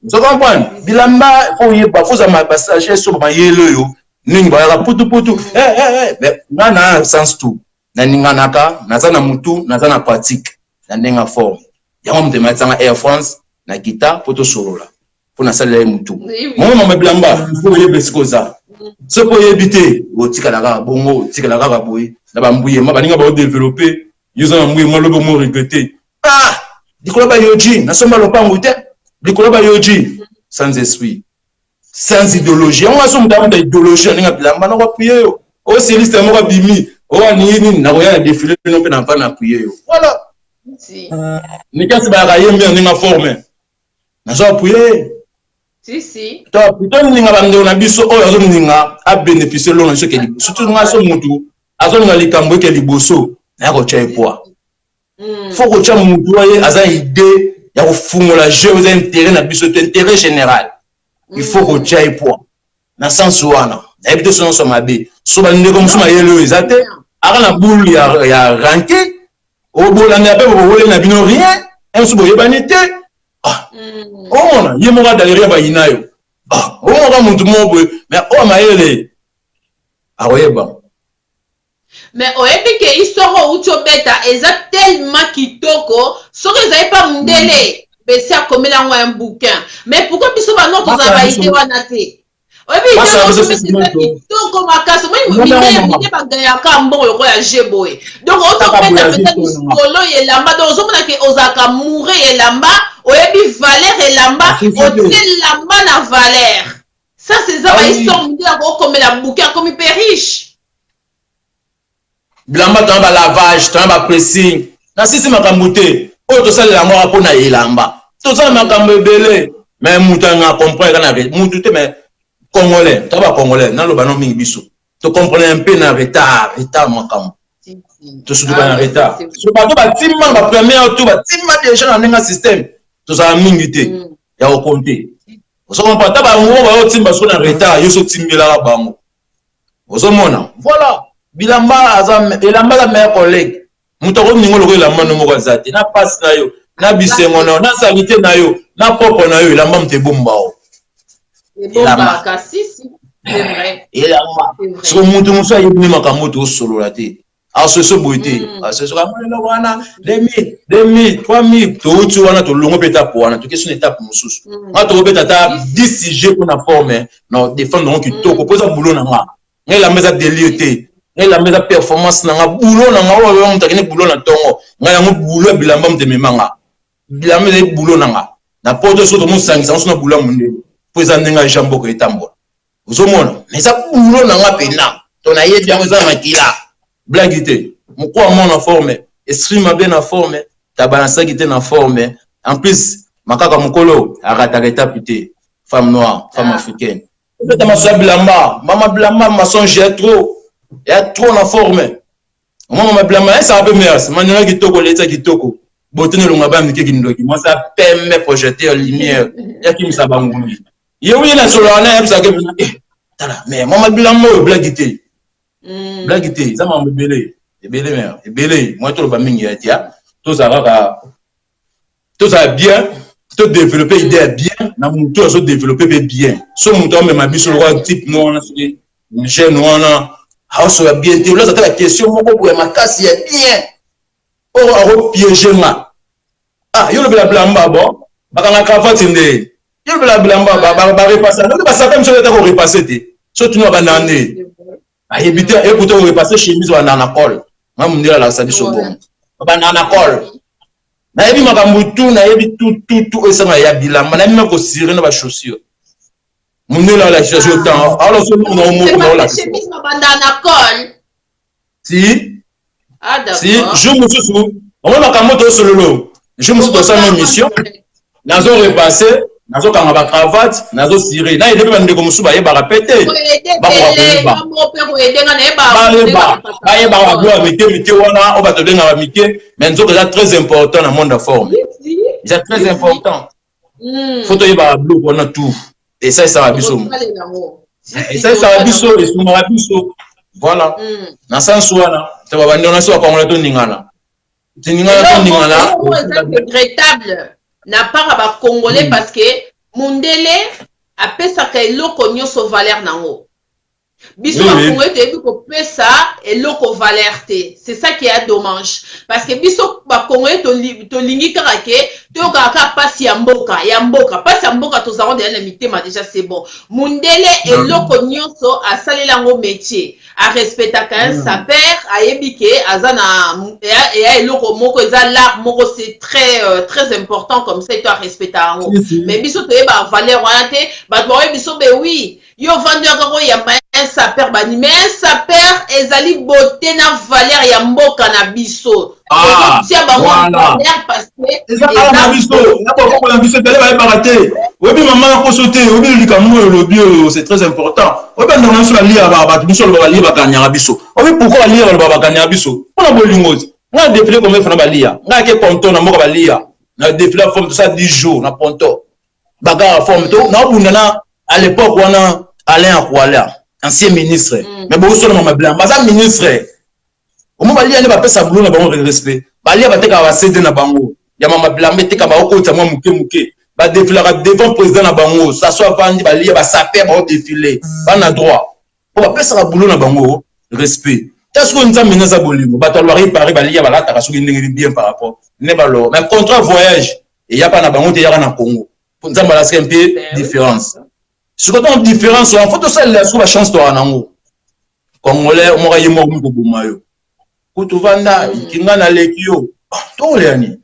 Vous comprenez? Bilamba faut yeba faut za ma passage so ba yelo yo. Ningi ba putu putu. Na sens tout. Na ninganaka, na za na mutu, na za na pratique. Na ndenge forme. Ya mte matanga Air France na guitar poto solola. Pour na salle mutu. Moi mama bilamba, faut yeba sikoza. Ce pour éviter, o tika la bongo, tika la boy. Na ba mbuye, ma ba ninga ba développer. Yuzo na mbuye mo lobo mo regretter. Ah! Dikoloba yoji, na soma lopango te. Dikoloba yoji, sans esprit. Sans idéologie. On va se mettre dans l'idéologie, on a bilamba na prier yo. O c'est liste mo bimi. O ni na roya défiler non pe na pas na prier yo. Voilà. Si. Ni kasi ba ka yembe on nga forme. Na so prier. Si. To plutôt ni nga bande na biso o yo ninga a bénéficier lo na so ke li. Surtout nga so mutu. Azo nga likambo ke liboso. Na ko chai poa. Faut que tu aies mon doigt, une idée, il y a un jeu, vous avez intérêt, intérêt général. Il faut que tu aies point. Dans le sens où, il y a des gens qui sont habillés. Si vous avez comme ça, il y a des gens qui sont boule, il y a ranké. Au bout de l'année, vous n'avez rien. Et si vous avez vanité, il y a des gens qui sont habillés. Mais oh, mais oyebi ke histoire utobeta eza tellement kitoko soki ezali pa mundele besi akomela ngo un bouquin mais pourquoi biso bano tozala baide wana te oyebi kitoko makasi mine bagayaka mbongo lokola jeboye donc otobeta peta bisolo elamba donc ozomona ke ozalaka moure elamba oyebi valeur elamba otie elamba na valeur ça c'est ça bahistoire mundele akokomela bouquin akomi pe riche. Bilamba tu as un lavage, tu as un pressing. Na sisi makamboute, o to sala la mort pona elamba. To sala makambo belé, mais mutanga comprendre kana mutute mais congolais, tu pas congolais, na lo banon mingi biso. Tu comprends un peu na retard makambo. Tu surtout pas en retard. So ba to ba timma ba première to ba timma déjà na nga système. To sala mingi te. Ya o compter. So comprend ta ba ngo ba o timba so na retard, yo so timbela bango. Ozo mona. Voilà. Bilamba elamba la meilleure collègue. Mutoko ningo loko elamba no moko zate. Na passe na yo, na bisengo na yo, na salité na yo, na popo na yo, elamba mte bomba o. Elamba kasi si, c'est vrai. Elamba. So mutu musa yebini makambo to solo la te. A so boité. A so kamana wana 2000, 3000 to tu wana to longo peta po wana to question étape mususu. Ma to beta ta 10 sujets pour na forme, non défendre donc to ko posa boulot na nga. Ngela meza délité. Et la mise performance na nga boulot na nga wa mtakini boulot na tongo nga yango boulot bilamba mtememanga bilamba le boulot na nga na poto so to musangisa so na boulot munde poza ndenga jambo ko etambo uzomona mais ça boulot na nga pena to na yebi yango za makila blaguité mukwa mona forme esprit mabe na forme tabalansa kité na forme en plus makaka mukolo arataka étape femme noire femme africaine peut-être ma soeur bilamba mama bilamba ma songe trop. Il y a trop en forme. Moi, ma blâme, ça va merci. Maintenant, qui toko, l'état qui toko. Botene le ngabam qui ndoki. Moi, ça permet projeter en lumière. Il y a qui me sabangumi. Il y a oui, la solana, ça que. Mais moi, ma blâme, blaguité. Blaguité, ça m'a belé. Et belé, mère. Et belé. Moi, tout le famille, il y a tia. Tout ça va. Tout ça bien. Tout développer idée bien. Na mon tour, se développer bien. Ce montant, même ma biche, le type, non, on a fait. Michel, non, on a. Ah, ça va bien dire, là, c'est la question, moi, pour ma casse, il est bien. Oh, on piéger moi. Ah, il y a le blamba, bon. Bah, on a cravate, il y a le blamba, bah, repasser. Non, pas ça, comme ça, on va repasser. Surtout, nous, on va n'aller. Ah, écoutez, on va repasser chez nous, on a un col. Moi, on me dit là, ça dit sur bon. On va un col. Na yebi makambutu, na yebi tout, et ça, na yabi là. Na yebi ma ko siré, na ba chaussure. Mon là la situation autant. Alors ce on a au là. Si. Ah d'accord. Si je me suis sous. On va ka moto solo. Je me suis dans sa mission. Nazo repasser, nazo ka ba cravate, nazo cirer. Na il bande comme suba ba répéter. Ba wana on va te donner un mike, mais nzo c'est très important dans le monde de forme. C'est très important. Faut te ba bleu on a tout. Et ça va biso. Et ça va biso et suma biso. Voilà. Dans sens wana, ça va vendre na so ko ngona to ningana. Ningana to ningana. C'est regrettable. N'a pas à Congolais parce que Mundele a pesaka eloko nyoso valeur nango. Biso Congolais te ko pesa eloko valeur te. C'est ça qui est dommage parce que biso ba Congolais to lingi karake to kaka pasi ya mboka pasi ya mboka to zaro de l'amitié ma déjà c'est bon. Mundele eloko nyoso a salela ngo métier. A respecter quand sa père a ébike azana et eloko moko eza l'art moko c'est très important comme ça il doit respecter ngo. Mais biso to ba valeur wana te ba biso be oui yo vendeur ko ya sa père bani mais sa père ezali beauté na valeur ya mboka na biso. Ah, voilà. Parce que c'est ça na biso na ko na biso tele ba baraté. Oui maman ko sauter, oui likamu le bio c'est très important. Oui ben dans sur la lia ba biso le ba lia ba kanya biso. Oui pourquoi lia le ba kanya biso? On a bolingozi. On a défilé comme fana ba lia. On a ke ponton na moko ba lia. Na défilé forme tout ça 10 jours na ponton. Bagarre forme to na bundana à l'époque on a Alain Akwala, ancien ministre. Mais bon sur mama blanc, baza ministre. Au moment balia ne ba pesa boulot na bango respect. Balia ba teka ba céder na bango. Ya mama blanc meteka ba okota moi muke. Ba défiler devant président na bango, ça soit vandi balia ba saper ba défiler. Ba na droit. Pour ba pesa ba boulot na bango respect. Est-ce qu'on nza meneza bolingo? Ba tolwa réparer balia ba la ta soki ndenge bien par rapport. Ne ba lo. Mais contrat voyage et ya pa na bango te ya na Congo. Pour nza ba la un peu différence. Ce qu'on a une différence, en fait, ça, la chance de Anango. Congolais, on va y mourir pour Boumayo. Koutuvanda, Kingana Lekio, tout les années.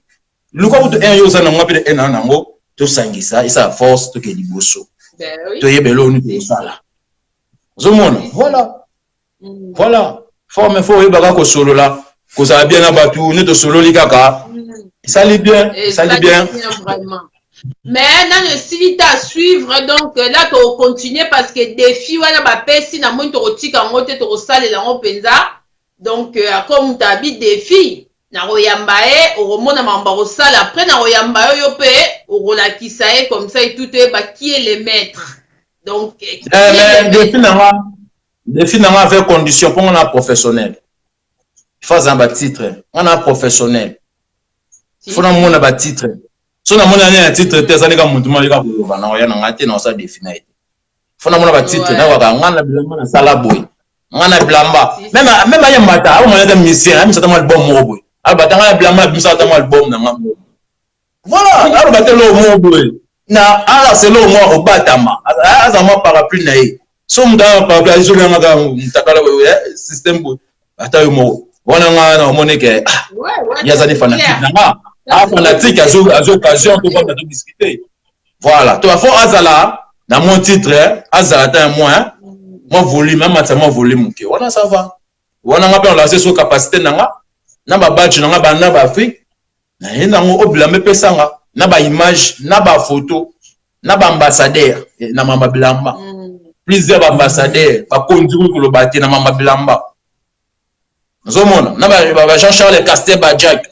Le cas où tu es un yosan, on m'appelle un anango, tout sangisa, et ça force, tout qui est du bosso. Tu es bello, nous tout ça là. Zomon, voilà. Voilà. Forme, faut y baga ko solo là. Que ça va bien abattu, nous te solo li kaka. Ça lit bien, ça lit bien. Vraiment. Mais dans le site à suivre, donc là, tu vas continuer parce que défi, voilà, bah, si na moins tu as monté tu salle et la penza. Donc, comme tu habites défi, na royambae, au roman na mambaro salle, après na royambae, yope, au relakisae, comme ça et tout, bah, qui est le maître? Donc, défi n'a avec condition pour un professionnel. Il faut un titre, on a professionnel. Il faut un bas titre. So na mona na titre te zalika muntu malika kuva na ya na ngate na sa definite fona mona ba titre na waka ngana bilamba na sala boy ngana bilamba même ya mata au mona ta mission ami sa ta mal bom mo boy albata ngana bilamba bisa ta mal bom na ngamo voilà albata lo mo boy na ala c'est lo mo obatama azama parapluie na ye so mda parapluie zo nga ga mtakala système boy ata yo mo wana ngana o moneke ya zani fanatique na ah, fanatique, à occasion, on va discuter. Voilà. Tu vas faire Azala, dans mon titre, Azala, t'as moi volume, même moi volume. Voilà, ça va. Voilà, on va lancer sur capacité, n'a pas badge, n'a pas Afrique, n'a pas blâme, n'a pas image, n'a pas photo, n'a pas ambassadeur, n'a pas blamba. Plusieurs ambassadeurs, pas conduire pour le bâtir, n'a pas blamba. Zomona, n'a pas Jean-Charles Castel Badjak.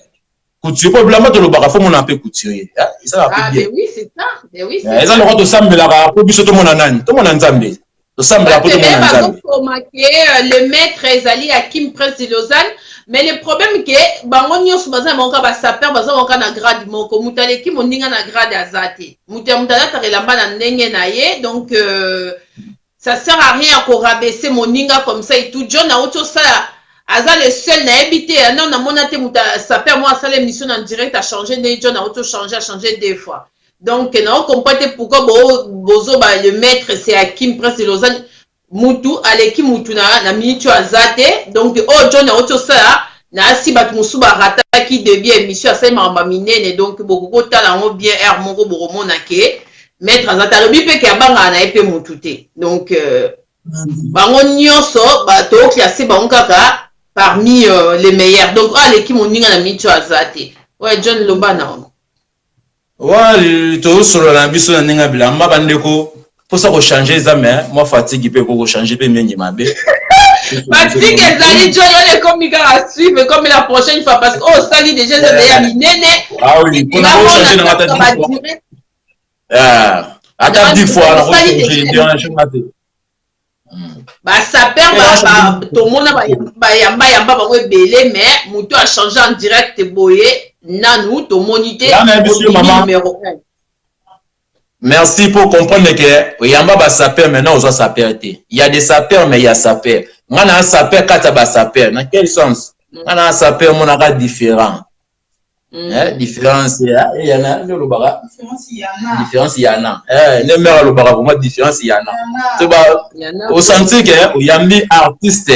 Couture pas blâmer de le barafo mon appel couturier ça va bien. Oui c'est ça mais oui c'est ça le droit de sambela pour biso to mon anani to mon nzambe to sambela pour to mon nzambe le maître Ezali Hakim Prince de Lausanne mais le problème que bango nyos baza monka ba saper baza monka na grade moko mutaleki moninga na grade azate mutala tarelamba na ndenge na ye donc ça sert à rien à rabaisser moninga comme ça et tout John a auto ça Aza le seul n'a habité, non, n'a monaté, ça fait moi, ça l'émission en direct a changé, des gens a auto-changé, a changé 2 fois. Donc, non, comprend pourquoi Bozo, le maître, c'est Hakim Prince de Lausanne, Moutou, Aleki Moutou, na minute azate, donc, oh, John a auto ça, na si bat Moussouba rata qui devient émission, ça m'a miné, donc, beaucoup de talent, bien, air, mon gros, mon nake. maître azata lobi pe ke abanga na epe mutute donc bango nyonso ba to classé bango kaka parmi les meilleurs donc l'équipe moninga na micho azate ouais John Lobana ouais to solo na biso na ninga bilamba bandeko pour ça ko changer ça mais moi fatigue pe ko changer pe mengi mabe fatigue ezali John les comica à suivre comme la prochaine fois parce que oh ça dit déjà c'est déjà minene ah oui pour changer dans la tête attends 10 fois on va changer déranger maté bah ça perd bah tout le monde ba yamba bango ebele mais muto a changé en direct boye nanu to monité numéro 1. Merci pour comprendre que yamba ba saper maintenant on doit saper. Il y a des sapeurs mais il y a saper. Moi na saper kata ba saper. Dans quel sens? Moi saper mon aka différent. Différence il y en a le bara. Différence il y en a. Ne mère le bara pour moi différence il y en a. Tu vois au senti que yambi artiste.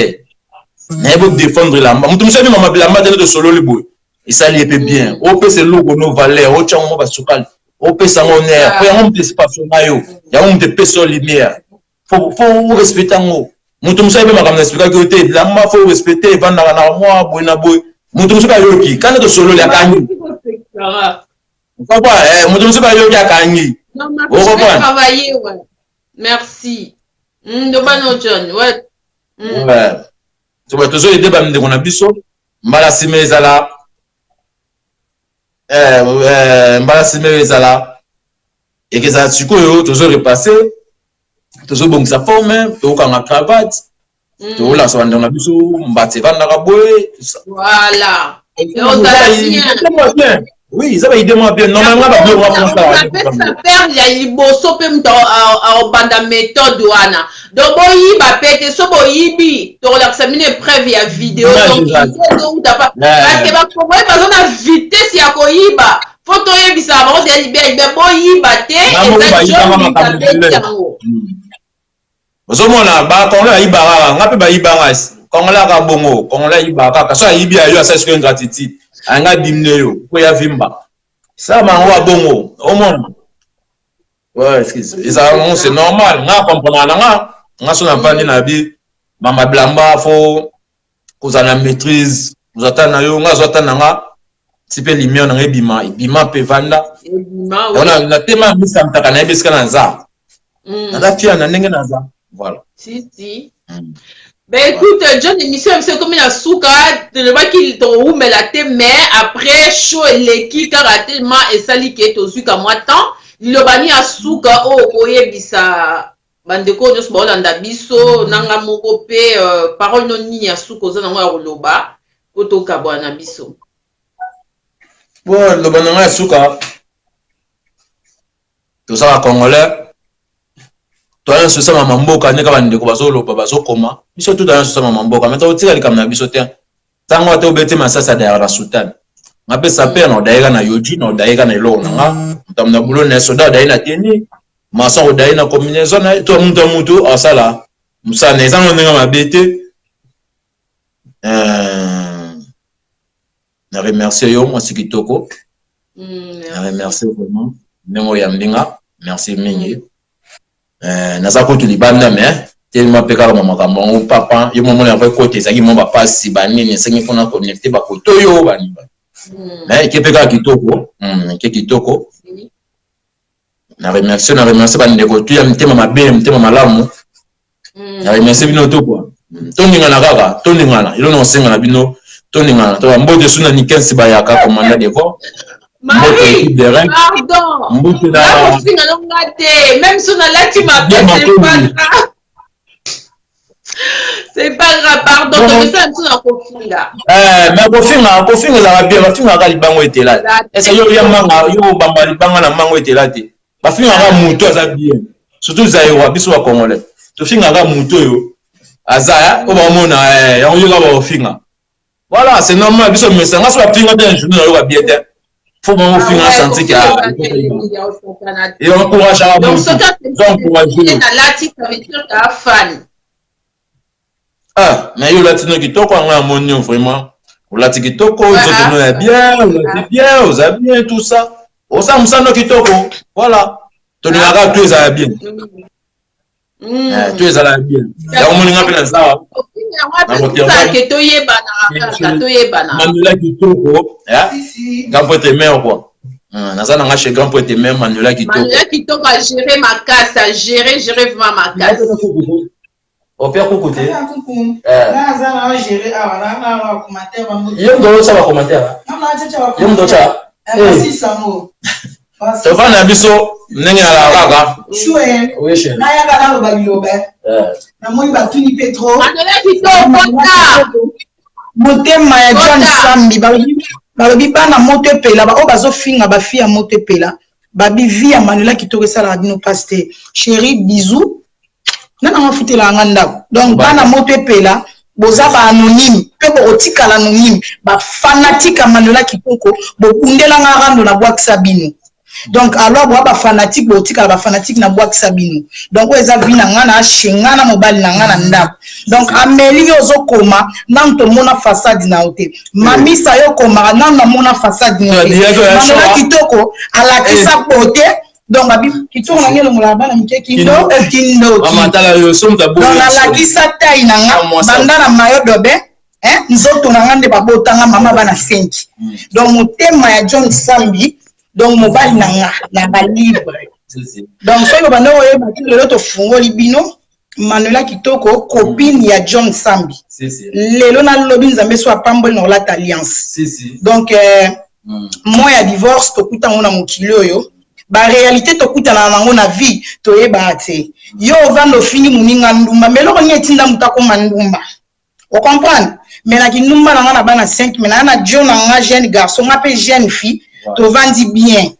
Mais vous défendre la mama. Mutu msabi mama bilamba de solo le boy. Et ça lui est bien. Au peut c'est logo no valeur. Au tchango ba sukal. Au peut ça on est. Pour un peu pas sur mayo. Il y a un peu personne lumière. Faut respecter ngo. Mutu msabi mama expliquer que te la mama faut respecter vanda na moi boy na boy. Mutu msabi yoki. Quand de solo la kanyi. Papa mutu msabi yoki akanyi. Non mais je vais travailler ouais. Merci. Ndobano John ouais. Ouais. Tu vois toujours les débats de qu'on a biso. Mbala simezala. Mbala simezala. Et que ça tu ko toujours repasser. Toujours bon ça forme, to ka na cravate. To la so ndona biso mbate vanda ka boy tout ça. Voilà. Oui, ça va aider moi bien. Normalement ba bien moi ça. Ça perd ya liboso pe mto a banda méthode wana. Donc boyi ba pété so boyibi to relaxa mine preuve ya vidéo donc il pas parce que ba ko boy pas na vitesse ya koyiba. Photo yebisa ba on dit bien boyiba te et ça ozomona ba kongola ibara ngape ba ibara kongola ka bongo kongola ibara ka so yibi ayo asa siko ingratitude anga dimne yo ko ya vimba ça mango wa bongo omona ouais excuse c'est normal nga comprendre nga so na vandi na bi mama blamba fo kozana maîtrise uzatana yo nga zotana nga tipe lumière na bima pe vanda ona na tema misa mtaka na ebeska na za na fia na ndenge na za voilà. Si. Ben écoute, John, l'émission, c'est comme la souka, tu ne vois qu'il te roule la tête, mais après, chaud et l'équipe, car tellement, et ça, qui est au suka, moi, tant, il a banni à souka, oh, oye, bisa, bandeko, de ce bord, dans biso, nanga mokope, parole non ni à souka, aux anangwa roloba, koto kabo, biso. Bon, le bananga à souka, tout ça, congolais. Toi ce ça mama mboka ndeka bandeko bazoloba bazokoma biso tout dans ce mama mboka mais to tika likamna biso te tango to bete masasa da ra sultan ngape saper no daika na yoji no daika na ilo nga mutamna bulo na soda daina teni masa o daina combinaison na to mutu asala musane zango ndinga mabete na remercier yo moi sikitoko na remercier vraiment nemo ya ndinga merci mingi naza ko tulibanda mais tellement pekala mama kambo papa yo momo na côté ezaki mo ba pasi banini sengi pona connecter ba koto yo bani mais ke pekala kitoko ke kitoko na remercier bande ko tu ya mtema mabe mtema malamu na remercier bino to quoi toninga na kaka toninga ilo no senga na bino toninga to mbote suna ni 15 bayaka commandant de vol Marie, pardon. Même si on a là, tu m'appelles, c'est pas grave. C'est pas grave, pardon. Je fais un tour dans Kofinga. Mais Kofinga, ça va bien. Kofinga, il va être là. Est-ce que il y a manga, il y a bamba, il banga na mango était là. Kofinga, il y a muto, ça bien. Surtout Zaïwa, biso Congolais. Kofinga, il y a muto yo. Azaya, au moment na, il y a Kofinga. Voilà, c'est normal. Biso mais ça, on va pinga d'un jour, on va bien. Faut vraiment finir sentir qu'il y a et on encourage à donc ça c'est fan ah mais yo latino qui toko nga monio vraiment ou latino qui toko tout est bien, bien, vous avez bien tout ça. Au ça musano qui toko voilà Tony Gaga, tu es à la bien. Tu es à la bien. Manuela Kitoko, grand poète mère quoi. Nazana nga chez grand poète mère Manuela Kitoko. Manuela Kitoko a géré ma casse, a géré vraiment ma casse. Au père Koukoute. Nazana a géré à commentaire. Yom do ça va commentaire. Yom do ça. Si ça mo. Tu vas na biso nenga la kaka. Choué. Oui chérie. Na ya kana lo babilobe. Na moi ba tuni petro. Manuela Kitoko kota. Motema ya John Sambi balobi bana moto epela ba o bazofinga bafi ya moto epela babi vi ya Manuela Kitoko esala bino paste chérie bisous nana mafutela nganda donc bana moto epela boza ba anonyme pe bo otikala anonyme ba fanatique ya Manuela Kitoko bo kundela ngando na bwakisa bino. Donc alors ba fanatique bo tika ba fanatique na bois sabino donc eza vina ngana shengana mobali na ngana ndako donc Amélie yozo koma nanto mona façade na ote mami sa yo koma nanto mona façade na ote Manuela Kitoko ala kisa pote donc babi kitoko na ngelo ngola bana mike kindo amatala yo somta bo donc ala kisa tai na nga banda na mayo dobe nzoto na ngande babotanga mama bana 5 donc motema ya John Sambi donc mobali na ba libre donc soki bando oye bati lelo to fungoli bino Manuela Kitoko copine ya John Sambi lelo na lobi nzambe so apamboli na la alliance donc moi ya divorce to kuta ngona mokili oyo ba réalité to kuta na nango na vie to yeba te yo vando fini muninga ndumba meloko ni etinda mutako mandumba o comprendre mais na kinumba na ngana bana 5 mais na John na jeune garçon ngape jeune fille to vandi bien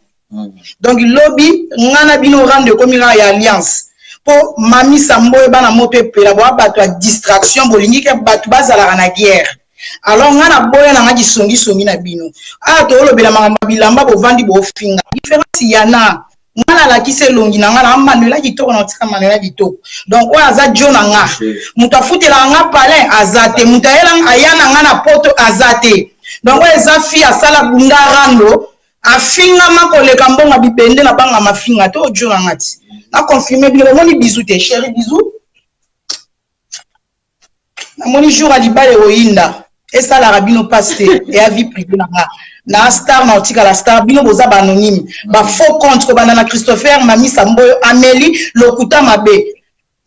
donc lobby ngana bino rendre comme ya alliance po mami sambo e bana moto epela bo bato ya distraction bolingi ke bato bazala na guerre alors ngana boya na ngaki songi na bino to lobela mama bilamba bo vandi bo finga différence yana ngana la kise longi na ngana Manuela Kitoko na tika Manuela Kitoko donc o aza jona nga muta futela nga palin azate muta yela ayana ngana poto azate donc o eza fi asala bunda rando afinga makoleka mbonga bibende na banga mafinga to jona ngati na confirmer bien moni bisous te chérie bisous na moni jour ali bale oyinda et ça la rabino paste et a vie privée na star na otika la star bino boza ba anonyme ba faux compte ko bana na Christopher mami Samboyo Amélie lokuta mabe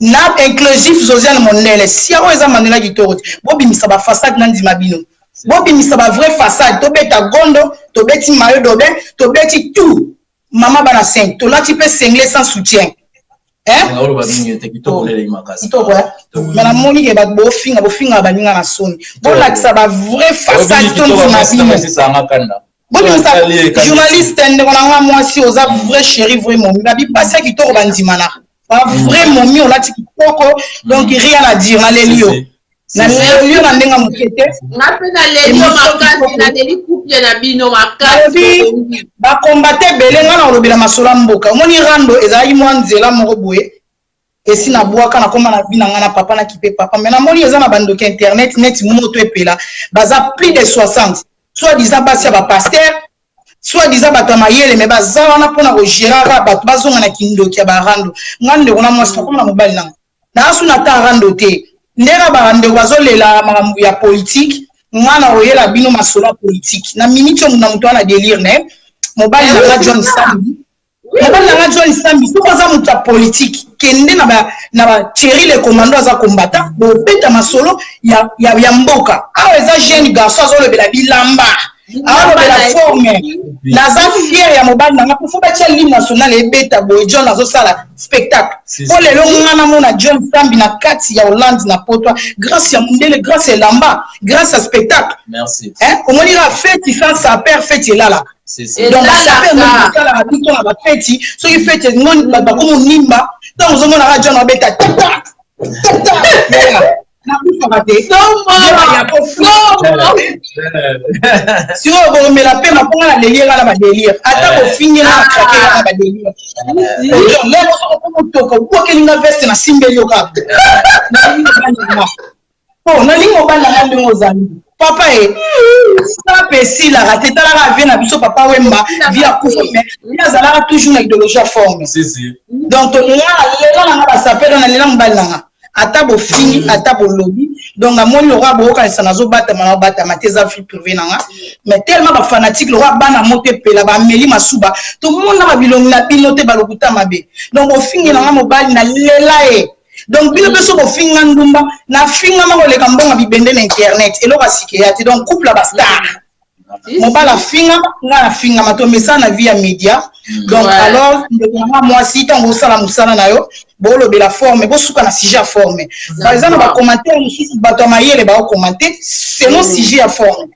na inclusif Josiane Monele si a oza Manuela Kitoko bobi misaba façade na ndima bino bobi misaba vraie façade to beta gondo to beti mayo dobe to beti tout mama bana 5 to lati pe single sans soutien mais la moni ke ba bo finga baninga na soni bo lakisa ba vraie façade to ndima bino bobi misaba journaliste ndeko na nga mwasi oza vrai chéri vraiment babi passa Kitoko bandima na ba vrai momi o lati Kitoko donc rien à dire na lelio na lelio na ndenga mokete na pe na lelio makasi na deli couple na bino makasi ba combattre belé ngana olobela masola mboka omoni rando ezali mwa nzela moko boye esi na bwaka na koma na bina ngana papa na kipe papa mais na moni eza na bandoki internet net moto epela baza plus de 60 soit disant basi ba pasteur soit disant bato mayele mais baza wana pona ko gérer bato bazonga na kindoki ya barando ngande kona mwasi koma na mobali nanga na asu na ta rando te ndera barande bazolela makambo ya politique ngana oyela bino masola politique na minute muna muto na délire ne mobali na John Sambi mobali na John Sambi so baza muto politique kende na ba Thierry le commando za combattant bo beta masolo ya mboka awa eza jeune garçon azolobela bilamba alobela forme naza fier ya mobali nanga pour ba tia l'hymne national et beta bo John azosala spectacle pour lelo ngana mona John Sambi na kati ya Hollande na potwa grâce ya mundele grâce ya lamba grâce à spectacle merci on dit la fête il fait sa père fête là donc la père nous la habitude na ba fête so il fait non ba comme nimba donc on a radio na beta tata na kufa te si on met la paix na pour la délire na ba délire ata ko finir na craquer na ba délire donc là on toka ko kelinga veste na simbeli yoka na lingo bana na lingo zali papa ça pesi la raté la vie na biso papa wemba via kufa mais il a toujours une idéologie forme donc là là na ba sapela na lela mbalanga ata bo fini ata bo lobby donc amoni le roi boka sanazo bata mana bata mateza vie privée nanga mais tellement ba fanatique le roi bana moté pela ba meli masuba tout le monde na ba bilongi na binote ba lokuta mabe donc au fini nanga mobali na lela donc bino beso bo finga ndumba na finga mango le kambonga bibende na internet elo basike yati donc couple ba star mobala finga na finga mato mesa na via média donc alors moi si tango sala musala na yo bolo de la forme bo suka na sujet à forme par exemple ba commentaire ici bato mayele ba commenter selon sujet à forme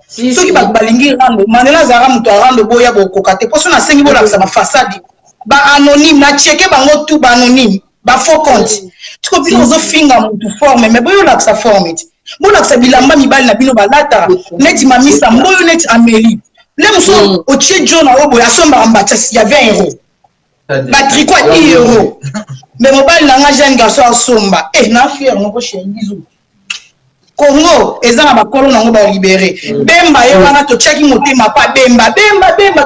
ceux qui ba balingi rando manela zara muto rando boya bo kokate poso na sengi bola sa ba façade ba anonyme na checker bango tout ba anonyme ba faux compte tu comprends ozo finga mutu forme mais boyo la sa forme bola sa bilamba mibali na bino balata neti mamisa mboyo neti ameli le muso o tie John na obo ya somba mbata il y avait un héros batterie quoi 10 euros mais mobile na nga jeune garçon somba na fier no ko shengizo Congo ezana ba kolo nango ba libérer bemba ye wana to cheki motema pa bemba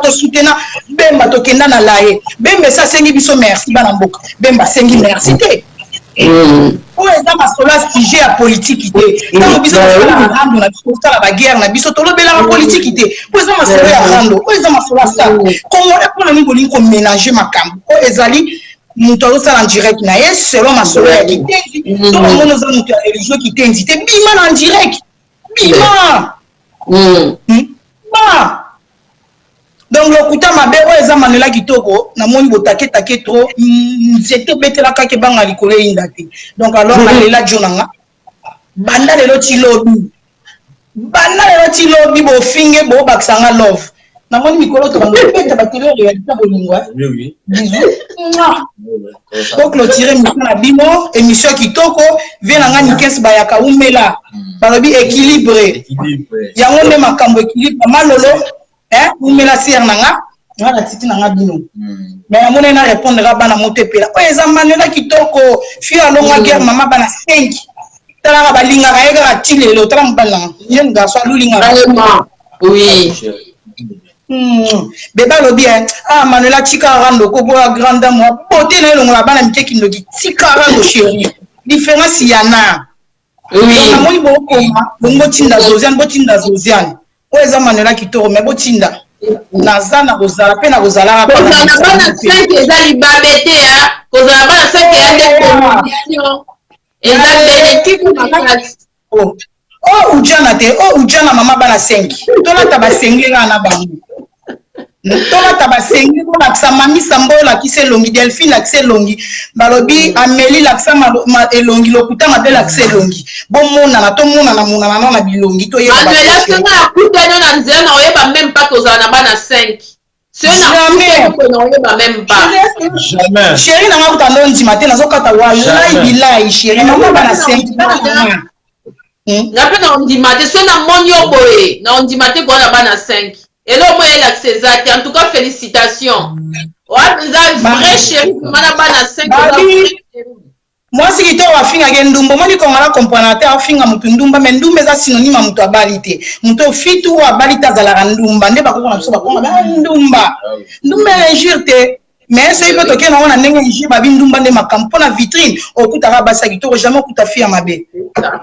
to soutenir bemba to kenda na laye bemba ça sengi biso merci bana mboka bemba sengi merci te o eza masola sujet ya politique te tango biso na rando na biso la ba guerre na biso to lobela la politique te o eza masola ya rando o eza masola ça Congo e pona ningo linko mélanger makambo o ezali muto ça en direct na yes selon masola ya kitenzi to mo no za muto ya religion kitenzi te bima en direct bima ba donc le kuta mabe o eza manela kitoko na moni botake take trop nzete betela kake banga likole indate donc alors na lela jonanga banda lelo ti lobby bo finge bo baksanga love na moni mikolo to banga peta batelo réalité bolingwa oui bisous donc clôturer mission na bino émission kitoko vient nga nikes bayaka umela balobi équilibré yango ne makambo équilibre malolo umela sier nanga na titi nanga bino mais amone na répondre bana motepela o eza manela kitoko fi alonga guerre mama bana 5 tala ba linga ka ega tilelo tala mbala jeune garçon lulinga oui beba lobi manela tika rando ko boa grande dame beauté na elonga bana mikeki ndoki tika rando chérie différence yana oui na moi bokoma bongo tinda zoziane o eza manela kitoko mais botinda naza na kozala pe na kozala pa na bana 5 eza libabete kozala bana 5 ya de eza bénéfique makasi ujana te ujana mama bana 5 tolata basengenga na bango tolata basengi kolakisa mamisa mboyo lakisa elongi Delphine lakisa elongi balobi Amélie lakisa elongi lokuta mabe lakisa elongi bomonana tomonana na bilongi toyeba basenga akutano na nzela na oyeba même pas kozala na bana 5 jamais chéri nanga kutando ndima te nazokata wallahi bilahi chéri mama bana 5 ngape na ondima te so na moni yo boye na ondima te kona bana 5 et là moi elle accès en tout cas félicitations vrai chéri mana bana 5 moi si kito wa finga ke ndumbo moni ko ngala comprendre ta finga mutu ndumba mais ndumba za synonyme mutu abalite mutu fitu wa balita za la ndumba nde bakoko na biso bakonga ndumba injure te mais c'est pas toke na wana ndenge injure babi ndumba nde makampo na vitrine okuta basa kito jamais okuta fia mabe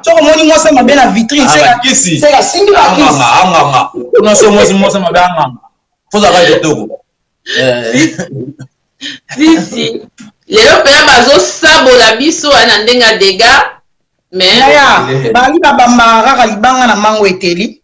to moni moi ça mabe na vitrine c'est la singi la anga non so moi ça mabe anga faut ça va kitoko si lelo pena bazo sabola biso ana ndenga dega mais bali babamba kaka libanga na mango eteli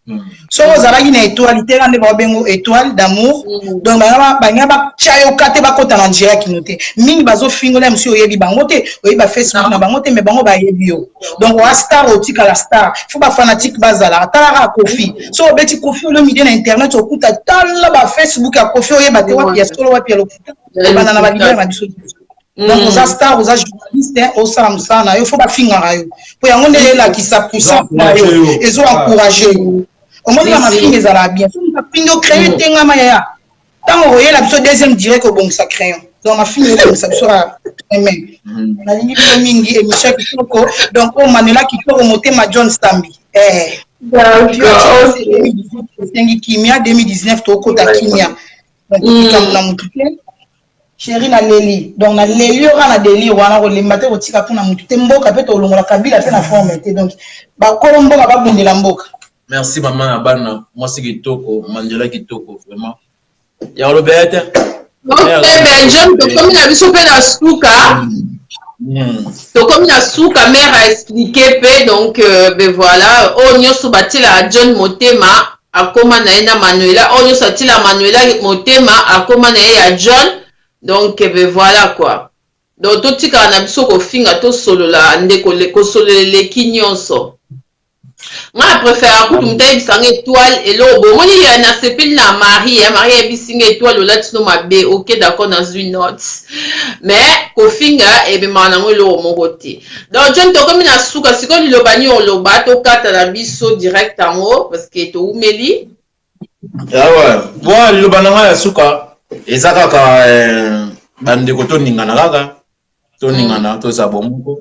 so ozalaki na étoile te nde babengo étoile d'amour donc banga ba chayo kate bakota na njia kinote mingi bazo fingola msi oyebi bango te oyeba Facebook na bango te mais bango ba yebi yo donc wa star otika la star faut ba fanatique bazala tala Kofi so obeti Kofi le midi na internet okuta tala ba Facebook ya Kofi oyeba te wapi ya solo wapi ya lokuta bana na ba libérer na biso donc aux stars aux journalistes au salam sana il faut pas finir yo pour yango ndele la qui s'appuie na yo ils ont encouragé au moins ma fille les ala bien faut pas pingo créer tenga maya tant on la biso deuxième direct au bon sacré donc ma fille comme ça sera amen na lingi mingi émission kitoko donc on manela kitoko monter ma John Stambi D'accord. C'est Kimia 2019 to kota Kimia. Donc chéri na leli. Donc na leli ora na deli wana ko lemate ko tika pona mutu te mboka pe to longola kabila pe na forme te. Donc ba ko mboka ba bundela mboka. Merci maman Abana. Moi c'est kitoko, Mandela kitoko vraiment. Ya Robert. Ok, ben John, comme il a vu sur la souka. Donc comme il a souka, mère a expliqué pe donc ben voilà, on y a bâti la John Motema à comment na Manuela, on y a sorti la Manuela Motema à comment na John. Donc ben voilà quoi. Donc tout tika na biso ko finga to solo la ndeko le ko solo le kinyonso. Moi je préfère que tu me dises étoile et là bon moi il y a na sepil na Marie Marie bisinga étoile là tu no mabe OK d'accord dans une note mais ko finga e be mana mo lo mo côté donc John to comme na suka siko lo bani on lo ba to kata na biso direct en haut parce que to umeli ah ouais bon lo bananga ya suka ezaka ka bande ko to ningana kaka to ningana to sabomoko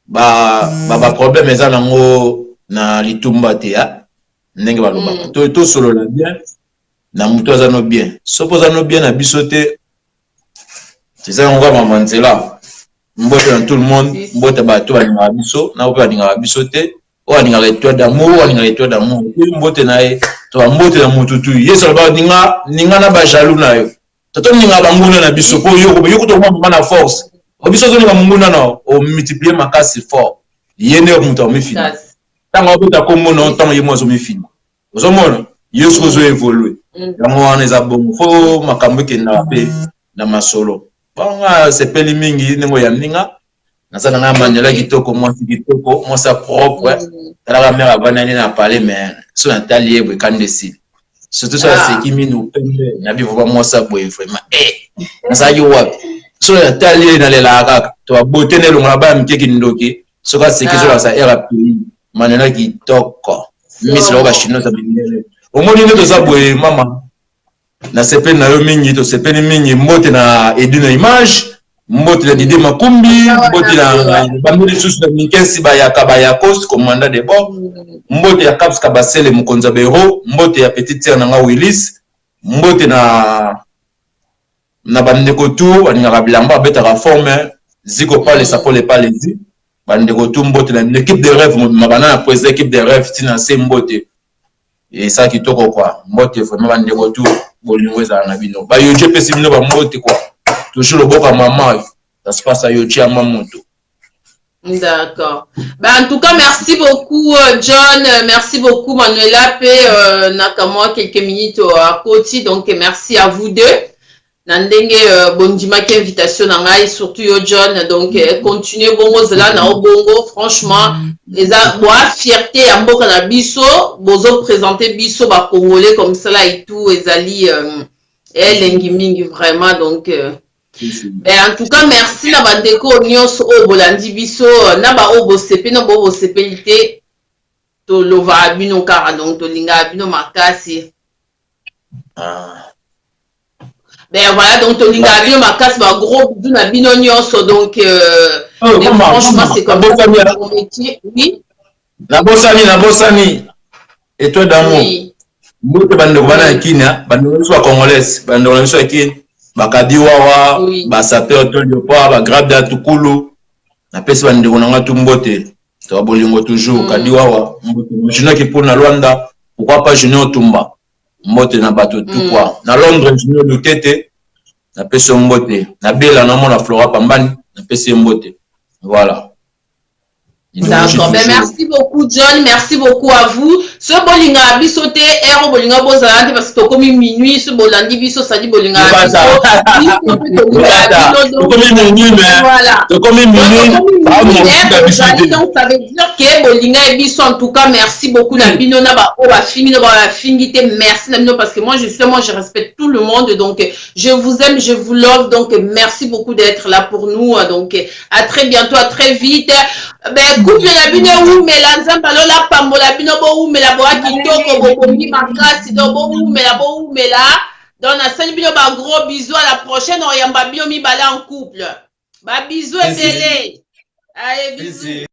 ba problème eza nango na litumba te ya ndenge baloba to solo la bien na muto azano bien sopoza no bien na bisote c'est ça on va mamanzela mbote dans tout le monde mbote bato baninga biso na ope baninga bisote o baninga l'étoile d'amour baninga l'étoile d'amour mbote na e to mbote na mututu yeso ba ninga na ba jaloux na yo to ninga ba nguna na biso po yo to mama na force o biso to ninga nguna na o multiplier makasi fort yene o muto mi fini tant on peut comme non tant yemo zo mi fini ozo mona yeso zo évoluer yango wana eza bon fo makambo ke na pe na masolo bonga sepeli mingi nengo ya ninga nasana na Mandela kitoko moi sa propre la mère abanani na parler mais so natali ebo kandesi surtout ça c'est qui nous pembe na bi vraiment moi ça boy vraiment ça yo wa so natali na lela kaka to bote ne lo ngaba mkeki ndoki so ka c'est que so ça era pays Mandela kitoko miss lo ba chino ça bindele au moins ne to ça boy mama na sepeli na yo mingi to sepeli mingi mbote na eduna image mbote na Didi Makumbi mbote na bamili susu na Mikensi bayaka Coast commandant de bord mbote ya Caps Kabasele Mukonza Bero mbote ya Petite Sœur nanga Willis mbote na bandeko tu baninga bilamba betaka forme ziko pale sapole pale zi bandeko tu mbote na l'équipe de rêve mabana na président équipe de rêve tina se mbote et ça kitoko quoi mbote vraiment bandeko tu bolingo za na bino ba yo je pesi bino ba mbote quoi toujours le boka maman ça se passe à Yochi à Mamoto. D'accord. Ben, en tout cas, merci beaucoup John, merci beaucoup Manuela Nakamo quelques minutes à côté donc merci à vous deux. Nandenge bondima ki invitation nanga surtout yo John donc continuez bongo zela na bongo franchement les boa fierté ya mboka na biso bozo présenter biso ba congolais comme ça là et tout ezali elengi mingi vraiment donc en tout cas merci na bandeko nyonso o bolandi biso na ba o bosepe na bo bosepelité to lova bino kara donc to linga bino makasi ben voilà donc to linga bino makasi ba gros bisous na bino nyonso donc franchement c'est comme ça mon métier oui na bosani et toi d'amour mbote bandeko bana Kenya bandeko so congolais bandeko so Kenya bakadi wawa basaper to leopold ba grave da tukulu na pesi bandeko nanga tumbote to bolingo toujours kadi wawa mbote junior ki pona Luanda pourquoi pas junior tumba mbote na bato tout quoi na Londres junior lutete na pesi mbote na bela na mona Flora Pambani na pesi mbote voilà. D'accord, ben merci beaucoup John, merci beaucoup à vous. Ce bolinga bisote ero bolinga bozalante parce que comme minuit ce bolandi biso ça dit bolinga biso. Comme minuit mais comme minuit donc ça veut dire que bolinga biso en tout cas merci beaucoup na bino na ba o ba fini na ba finité merci na bino parce que moi justement je respecte tout le monde donc je vous aime, je vous love donc merci beaucoup d'être là pour nous donc à très bientôt, à très vite. Ben coupe la bino ou melanzamba lola pambola bino bo ou mela bo kitoko bo komi makasi do bo ou mela donc na sali bino ba gros bisous à la prochaine on yamba bino mi bala en couple ba bisous et allez bisous.